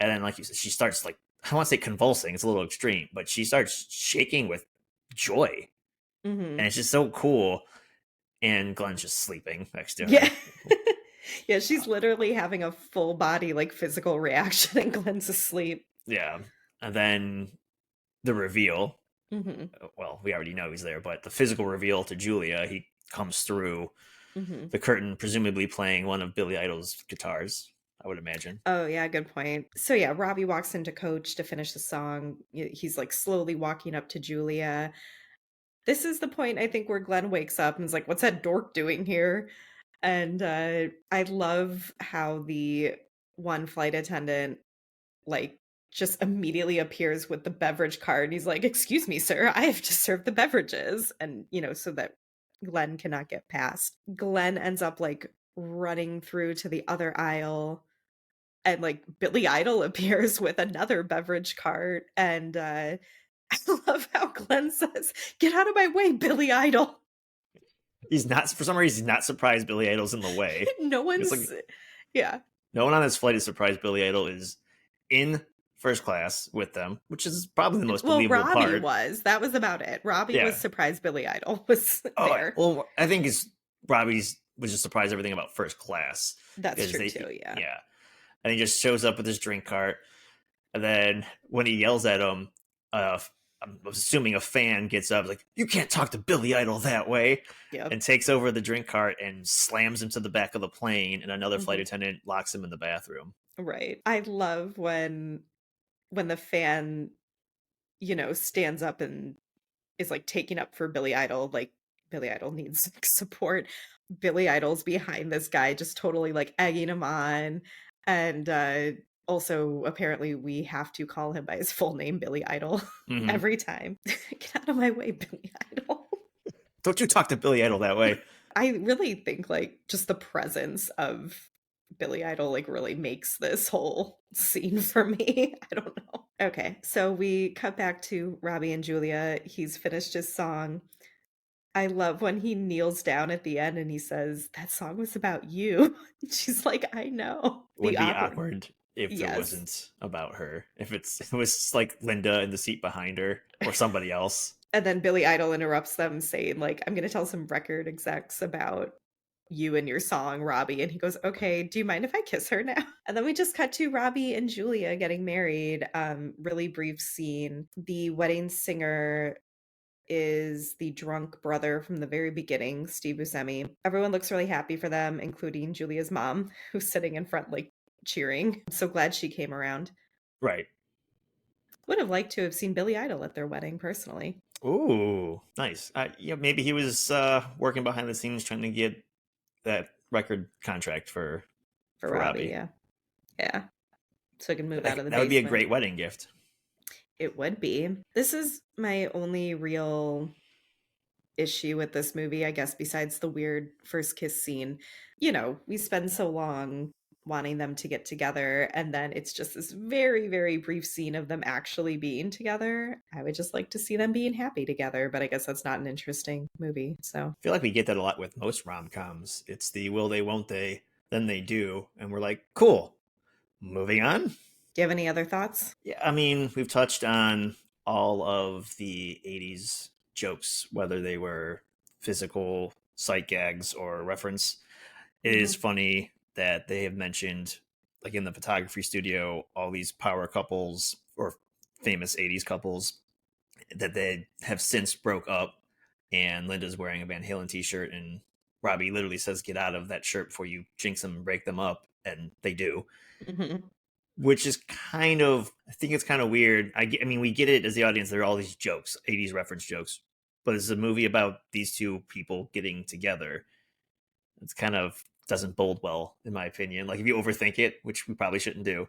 Speaker 2: and then like you said, she starts like I don't want to say convulsing; it's a little extreme, but she starts shaking with joy, and
Speaker 1: Mhm.
Speaker 2: it's just so cool. And Glenn's just sleeping next to
Speaker 1: Yeah.
Speaker 2: her.
Speaker 1: Yeah, she's
Speaker 2: Uh,
Speaker 1: literally having a full body, like, physical reaction and Glenn's asleep.
Speaker 2: yeah, and then the reveal.
Speaker 1: Mhm.
Speaker 2: Well, we already know he's there, but the physical reveal to Julia, he comes through
Speaker 1: Mhm.
Speaker 2: the curtain, presumably playing one of Billy Idol's guitars, I would imagine.
Speaker 1: Oh, yeah, good point. So, yeah, Robbie walks into Coach to finish the song. He's, like, slowly walking up to Julia. This is the point, I think, where Glenn wakes up and is like, "What's that dork doing here?" And, I love how the one flight attendant like, just immediately appears with the beverage card, and he's like, "Excuse me, sir, I have to serve the beverages," and, so that Glenn cannot get past. Glenn ends up, like, running through to the other aisle, and, like, Billy Idol appears with another beverage cart, and, I love how Glenn says, "Get out of my way, Billy Idol."
Speaker 2: He's not, for some reason, he's not surprised Billy Idol's in the way.
Speaker 1: No
Speaker 2: It's
Speaker 1: one's
Speaker 2: like
Speaker 1: yeah.
Speaker 2: no one on this flight is surprised Billy Idol is in first class with them, which is probably the most
Speaker 1: Well,
Speaker 2: believable
Speaker 1: Robbie
Speaker 2: part.
Speaker 1: was, that was about it. Robbie was
Speaker 2: Yeah.
Speaker 1: surprised Billy Idol was
Speaker 2: Oh,
Speaker 1: there.
Speaker 2: well, I think it's Robbie's was just surprised everything about first class
Speaker 1: That's
Speaker 2: because
Speaker 1: true too, yeah.
Speaker 2: yeah, and he just shows up with his drink cart. And then when he yells at him, I'm assuming a fan gets up like, you can't talk to Billy Idol that way,
Speaker 1: Yep.
Speaker 2: and takes over the drink cart and slams him to the back of the plane, and another flight
Speaker 1: Hmm.
Speaker 2: attendant locks him in the bathroom.
Speaker 1: Right. I love when the fan, stands up and is like taking up for Billy Idol. Like Billy Idol needs like, support. Billy Idol's behind this guy, just totally like egging him on. And also, apparently, we have to call him by his full name, Billy Idol,
Speaker 2: Mm-hmm.
Speaker 1: every time. Get out of my way, Billy Idol.
Speaker 2: Don't you talk to Billy Idol that way.
Speaker 1: I really think like just the presence of Billy Idol like really makes this whole scene for me. I don't know. Okay, so we cut back to Robbie and Julia. He's finished his song. I love when he kneels down at the end and he says, "That song was about you." She's like, "I know."
Speaker 2: Would
Speaker 1: The
Speaker 2: be
Speaker 1: awkward.
Speaker 2: awkward if it
Speaker 1: Yes.
Speaker 2: wasn't about her. If it was like Linda in the seat behind her or somebody else.
Speaker 1: And then Billy Idol interrupts them saying like, "I'm going to tell some record execs about you and your song, Robbie." And he goes, "Okay, do you mind if I kiss her now?" And then we just cut to Robbie and Julia getting married. Really brief scene. The wedding singer is the drunk brother from the very beginning, Steve Buscemi. Everyone looks really happy for them, including Julia's mom, who's sitting in front, like cheering. I'm so glad she came around.
Speaker 2: Right.
Speaker 1: Would have liked to have seen Billy Idol at their wedding, personally,
Speaker 2: Ooh, nice. Yeah, maybe he was working behind the scenes trying to get that record contract for
Speaker 1: for Robbie.
Speaker 2: Robbie.
Speaker 1: Yeah. Yeah. So he can move out of the
Speaker 2: That would be a
Speaker 1: basement.
Speaker 2: great wedding gift.
Speaker 1: It would be. This is my only real issue with this movie, I guess, besides the weird first kiss scene. We spend so long wanting them to get together, and then it's just this very, very brief scene of them actually being together. I would just like to see them being happy together, but I guess that's not an interesting movie. So,
Speaker 2: I feel like we get that a lot with most rom coms. It's the will they, won't they, then they do. And we're like, cool, moving on.
Speaker 1: do you have any other thoughts?
Speaker 2: Yeah, I mean, we've touched on all of the 80s jokes, whether they were physical sight gags or reference. It is
Speaker 1: Hmm.
Speaker 2: funny that they have mentioned, like in the photography studio, all these power couples or famous 80s couples that they have since broke up. And Linda's wearing a Van Halen t shirt, and Robbie literally says, "Get out of that shirt before you jinx them and break them up." And they do,
Speaker 1: Hmm.
Speaker 2: which is kind of, I think it's kind of weird. I mean, we get it as the audience. There are all these jokes, 80s reference jokes, but it's a movie about these two people getting together. It's kind of doesn't bode well, in my opinion. Like if you overthink it, which we probably shouldn't do,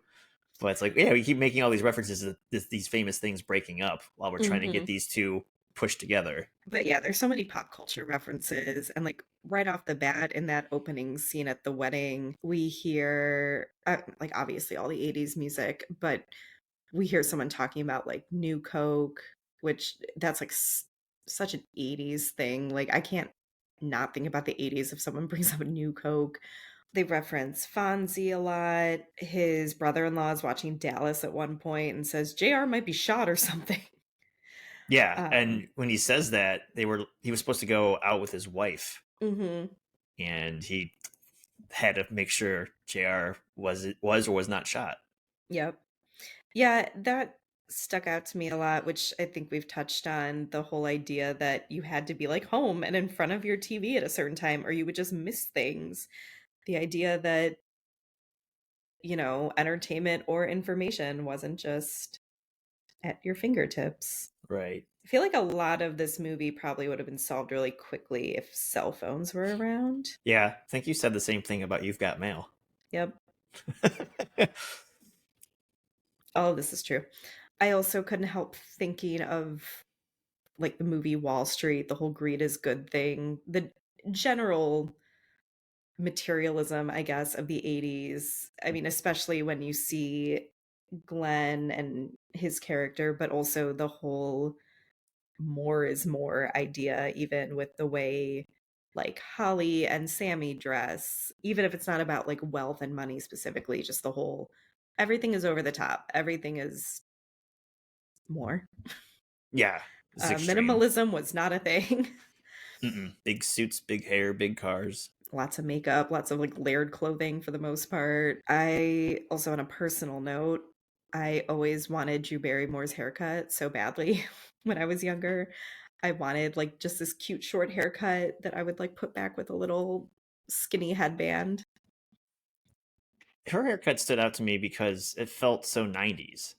Speaker 2: but it's like, yeah, we keep making all these references to these famous things breaking up while we're trying to get
Speaker 1: Hmm.
Speaker 2: these two pushed together.
Speaker 1: But yeah, there's so many pop culture references. And like right off the bat in that opening scene at the wedding, we hear, like, obviously all the 80s music, but we hear someone talking about like New Coke, which that's like such an 80s thing. Like, I can't not think about the 80s if someone brings up a New Coke. They reference Fonzie a lot. His brother in law is watching Dallas at one point and says, JR might be shot or something.
Speaker 2: Yeah,
Speaker 1: Um,
Speaker 2: and when he says that, he was supposed to go out with his wife,
Speaker 1: hmm.
Speaker 2: and he had to make sure JR was or was not shot.
Speaker 1: Yep. Yeah, that stuck out to me a lot, which I think we've touched on the whole idea that you had to be like home and in front of your TV at a certain time, or you would just miss things. The idea that, entertainment or information wasn't just at your fingertips.
Speaker 2: Right.
Speaker 1: I feel like a lot of this movie probably would have been solved really quickly if cell phones were around.
Speaker 2: Yeah, I think you said the same thing about You've Got Mail.
Speaker 1: Yep, all of this is true. I also couldn't help thinking of like the movie Wall Street, the whole greed is good thing, the general materialism, I guess, of the 80s. I mean, especially when you see Glenn and his character, but also the whole more is more idea, even with the way like Holly and Sammy dress, even if it's not about like wealth and money specifically, just the whole everything is over the top, everything is more.
Speaker 2: Yeah, it's extreme.
Speaker 1: Minimalism was not a thing.
Speaker 2: Mm-mm. Big suits, big hair, big cars.
Speaker 1: Lots of makeup, lots of like layered clothing for the most part. I also, on a personal note, I always wanted Drew Barrymore's haircut so badly when I was younger. I wanted, like, just this cute short haircut that I would, like, put back with a little skinny headband.
Speaker 2: Her haircut stood out to me because it felt so 90s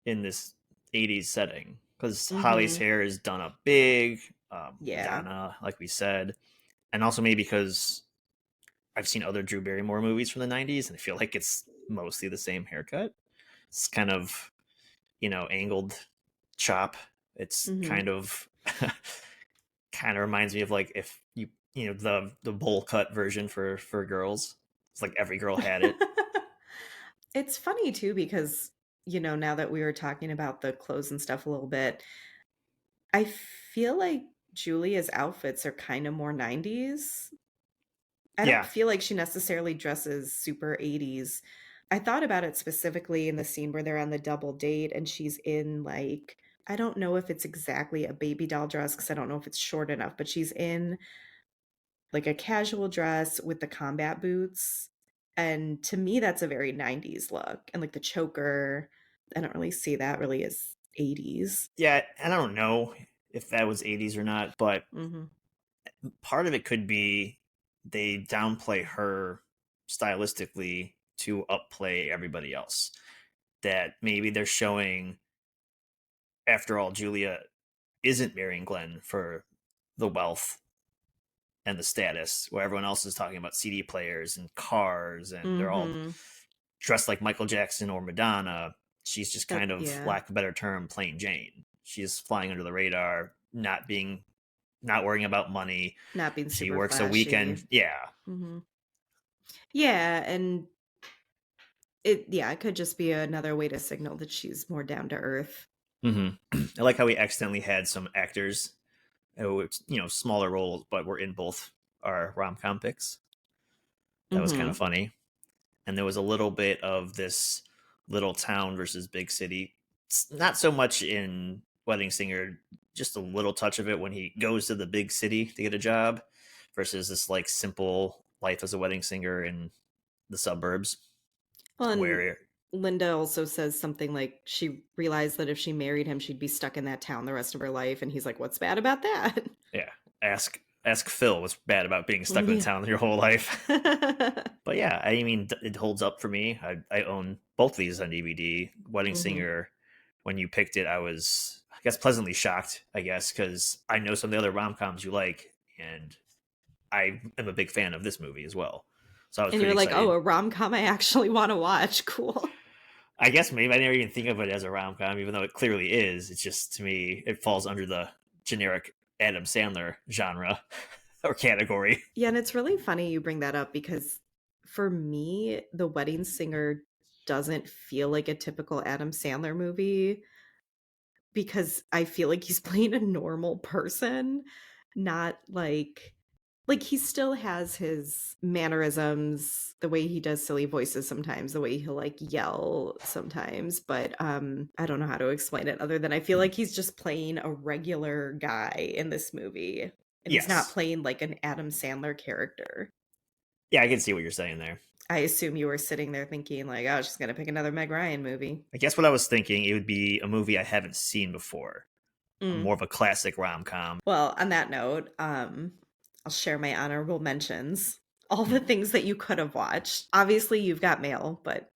Speaker 2: in this 80s setting. Because Holly's
Speaker 1: Mhm.
Speaker 2: hair is done up big,
Speaker 1: Yeah.
Speaker 2: Madonna, like we said, and also maybe because I've seen other Drew Barrymore movies from the 90s and I feel like it's mostly the same haircut. It's kind of, angled chop. It's
Speaker 1: Mhm.
Speaker 2: kind of kind of reminds me of like if the bowl cut version for girls. It's like every girl had it.
Speaker 1: It's funny too because, now that we were talking about the clothes and stuff a little bit, I feel like Julia's outfits are kinda more 90s. I don't
Speaker 2: Yeah,
Speaker 1: feel like she necessarily dresses super 80s. I thought about it specifically in the scene where they're on the double date and she's in, like, I don't know if it's exactly a baby doll dress because I don't know if it's short enough, but she's in, like, a casual dress with the combat boots, and to me, that's a very 90s look, and, like, the choker, I don't really see that really as 80s.
Speaker 2: yeah, and I don't know if that was 80s or not, but
Speaker 1: Mhm.
Speaker 2: part of it could be they downplay her stylistically to upplay everybody else. That maybe they're showing, after all, Julia isn't marrying Glenn for the wealth and the status, where everyone else is talking about CD players and cars, and they're all
Speaker 1: Mhm.
Speaker 2: dressed like Michael Jackson or Madonna. She's just kind of,
Speaker 1: Yeah,
Speaker 2: lack of a better term, plain Jane. She's flying under the radar, not worrying about money.
Speaker 1: not being
Speaker 2: She
Speaker 1: super
Speaker 2: works a
Speaker 1: flashy.
Speaker 2: weekend. Yeah.
Speaker 1: Mhm. Yeah, and it could just be another way to signal that she's more down to earth.
Speaker 2: hmm I like how we accidentally had some actors, smaller roles, but were in both our rom com picks. That was kind of
Speaker 1: Mhm.
Speaker 2: funny. And there was a little bit of this little town versus big city. It's not so much in Wedding Singer, just a little touch of it when he goes to the big city to get a job versus this like simple life as a wedding singer in the suburbs
Speaker 1: Well, and
Speaker 2: where,
Speaker 1: Linda also says something like she realized that if she married him, she'd be stuck in that town the rest of her life, and he's like, "What's bad about that?"
Speaker 2: yeah, ask Phil what's bad about being stuck in the
Speaker 1: Yeah.
Speaker 2: town your whole life. But yeah, I mean, it holds up for me. I own both of these on DVD. Wedding
Speaker 1: Mhm.
Speaker 2: Singer, when you picked it, I was, I guess, pleasantly shocked, I guess, because I know some of the other rom coms you like, and I am a big fan of this movie as well. So I was
Speaker 1: And you
Speaker 2: pretty
Speaker 1: were like, "Oh,
Speaker 2: excited.
Speaker 1: a rom-com I actually wanna watch. Cool."
Speaker 2: I guess maybe I never even think of it as a rom com, even though it clearly is. It's just, to me, it falls under the generic Adam Sandler genre or category.
Speaker 1: Yeah, and it's really funny you bring that up because for me, The Wedding Singer doesn't feel like a typical Adam Sandler movie. Because I feel like he's playing a normal person, not like, he still has his mannerisms, the way he does silly voices sometimes, the way he'll, like, yell sometimes, but, I don't know how to explain it other than I feel
Speaker 2: Hmm.
Speaker 1: like he's just playing a regular guy in this movie, and he's not
Speaker 2: Yes.
Speaker 1: playing, like, an Adam Sandler character.
Speaker 2: Yeah, I can see what you're saying there.
Speaker 1: I assume you were sitting there thinking like, "Oh, she's gonna pick another Meg Ryan movie."
Speaker 2: I guess what I was thinking, it would be a movie I haven't seen before,
Speaker 1: Mm.
Speaker 2: more of a classic rom com.
Speaker 1: Well, on that note, I'll share my honorable mentions. All the things that you could have watched. Obviously, You've Got Mail, but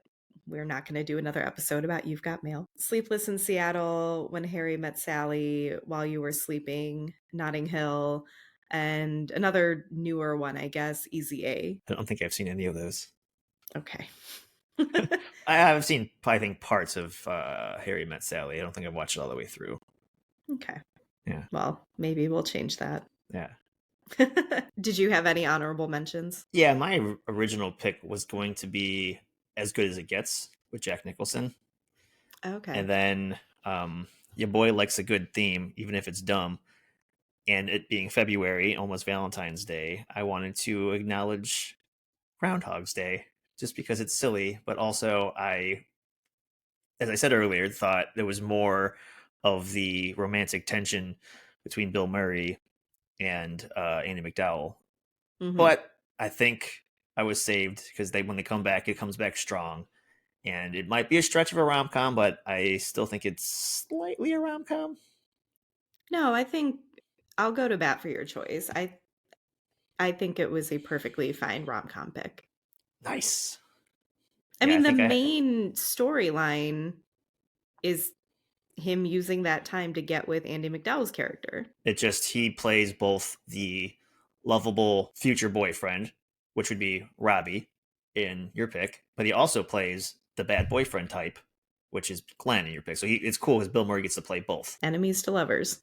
Speaker 1: we're not going to do another episode about You've Got Mail. Sleepless in Seattle, When Harry Met Sally, While You Were Sleeping, Notting Hill, and another newer one, I guess, Easy A.
Speaker 2: I don't think I've seen any of those.
Speaker 1: Okay.
Speaker 2: I've seen, I think, parts of Harry Met Sally. I don't think I've watched it all the way through.
Speaker 1: Okay.
Speaker 2: Yeah,
Speaker 1: Well, maybe we'll change that.
Speaker 2: yeah,
Speaker 1: Did you have any honorable mentions?
Speaker 2: yeah. My original pick was going to be As Good as It Gets with Jack Nicholson,
Speaker 1: Okay.
Speaker 2: and then your boy likes a good theme, even if it's dumb. And it being February, almost Valentine's Day, I wanted to acknowledge Groundhog's Day just because it's silly, but also as I said earlier, thought there was more of the romantic tension between Bill Murray and Andy McDowell.
Speaker 1: Mhm.
Speaker 2: But I think I was saved because when they come back, it comes back strong. And it might be a stretch of a rom-com, but I still think it's slightly a rom-com.
Speaker 1: No, I think I'll go to bat for your choice. I think it was a perfectly fine rom-com pick.
Speaker 2: Nice.
Speaker 1: I
Speaker 2: Yeah, I
Speaker 1: mean, the
Speaker 2: think
Speaker 1: main storyline is him using that time to get with Andy McDowell's character.
Speaker 2: he plays both the lovable future boyfriend, which would be Robbie in your pick, but he also plays the bad boyfriend type, which is Glenn in your pick. So it's cool because Bill Murray gets to play both.
Speaker 1: Enemies to lovers.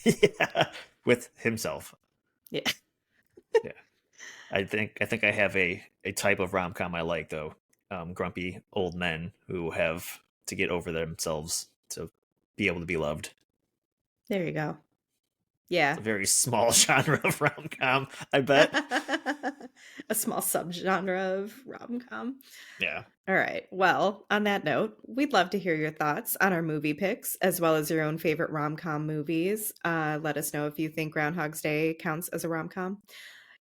Speaker 2: Yeah, with himself.
Speaker 1: Yeah.
Speaker 2: Yeah. I think I have a type of rom com I like though. Grumpy old men who have to get over themselves to be able to be loved.
Speaker 1: There you go. Yeah.
Speaker 2: It's a very small genre of rom com, I bet.
Speaker 1: A small subgenre of rom-com.
Speaker 2: Yeah.
Speaker 1: All right. Well, on that note, we'd love to hear your thoughts on our movie picks, as well as your own favorite rom-com movies. Let us know if you think Groundhog's Day counts as a rom-com.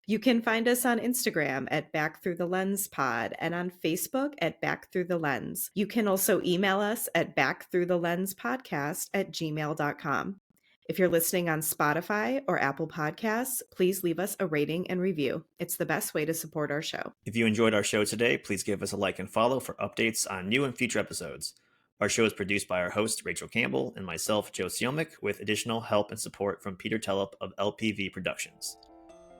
Speaker 1: You can find us on Instagram at Back Through the Lens Pod and on Facebook at Back Through the Lens. You can also email us at backthroughthelenspodcast@gmail.com. If you're listening on Spotify or Apple Podcasts, please leave us a rating and review. It's the best way to support our show.
Speaker 2: If you enjoyed our show today, please give us a like and follow for updates on new and future episodes. Our show is produced by our host, Rachel Campbell, and myself, Joe Siomick, with additional help and support from Peter Tellup of LPV Productions.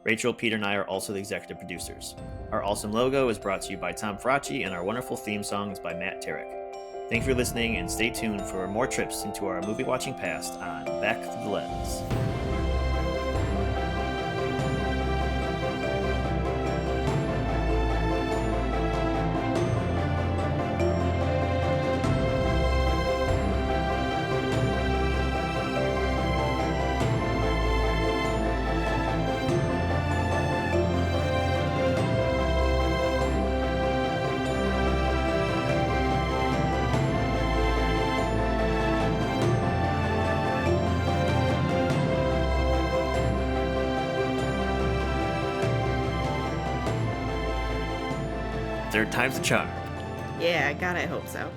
Speaker 2: Rachel, Peter, and I are also the executive producers. Our awesome logo is brought to you by Tom Fracci, and our wonderful theme song is by Matt Tarek. Thanks for listening, and stay tuned for more trips into our movie-watching past on Back Through the Lens. Third time's the charm.
Speaker 1: Yeah, God, I hope so.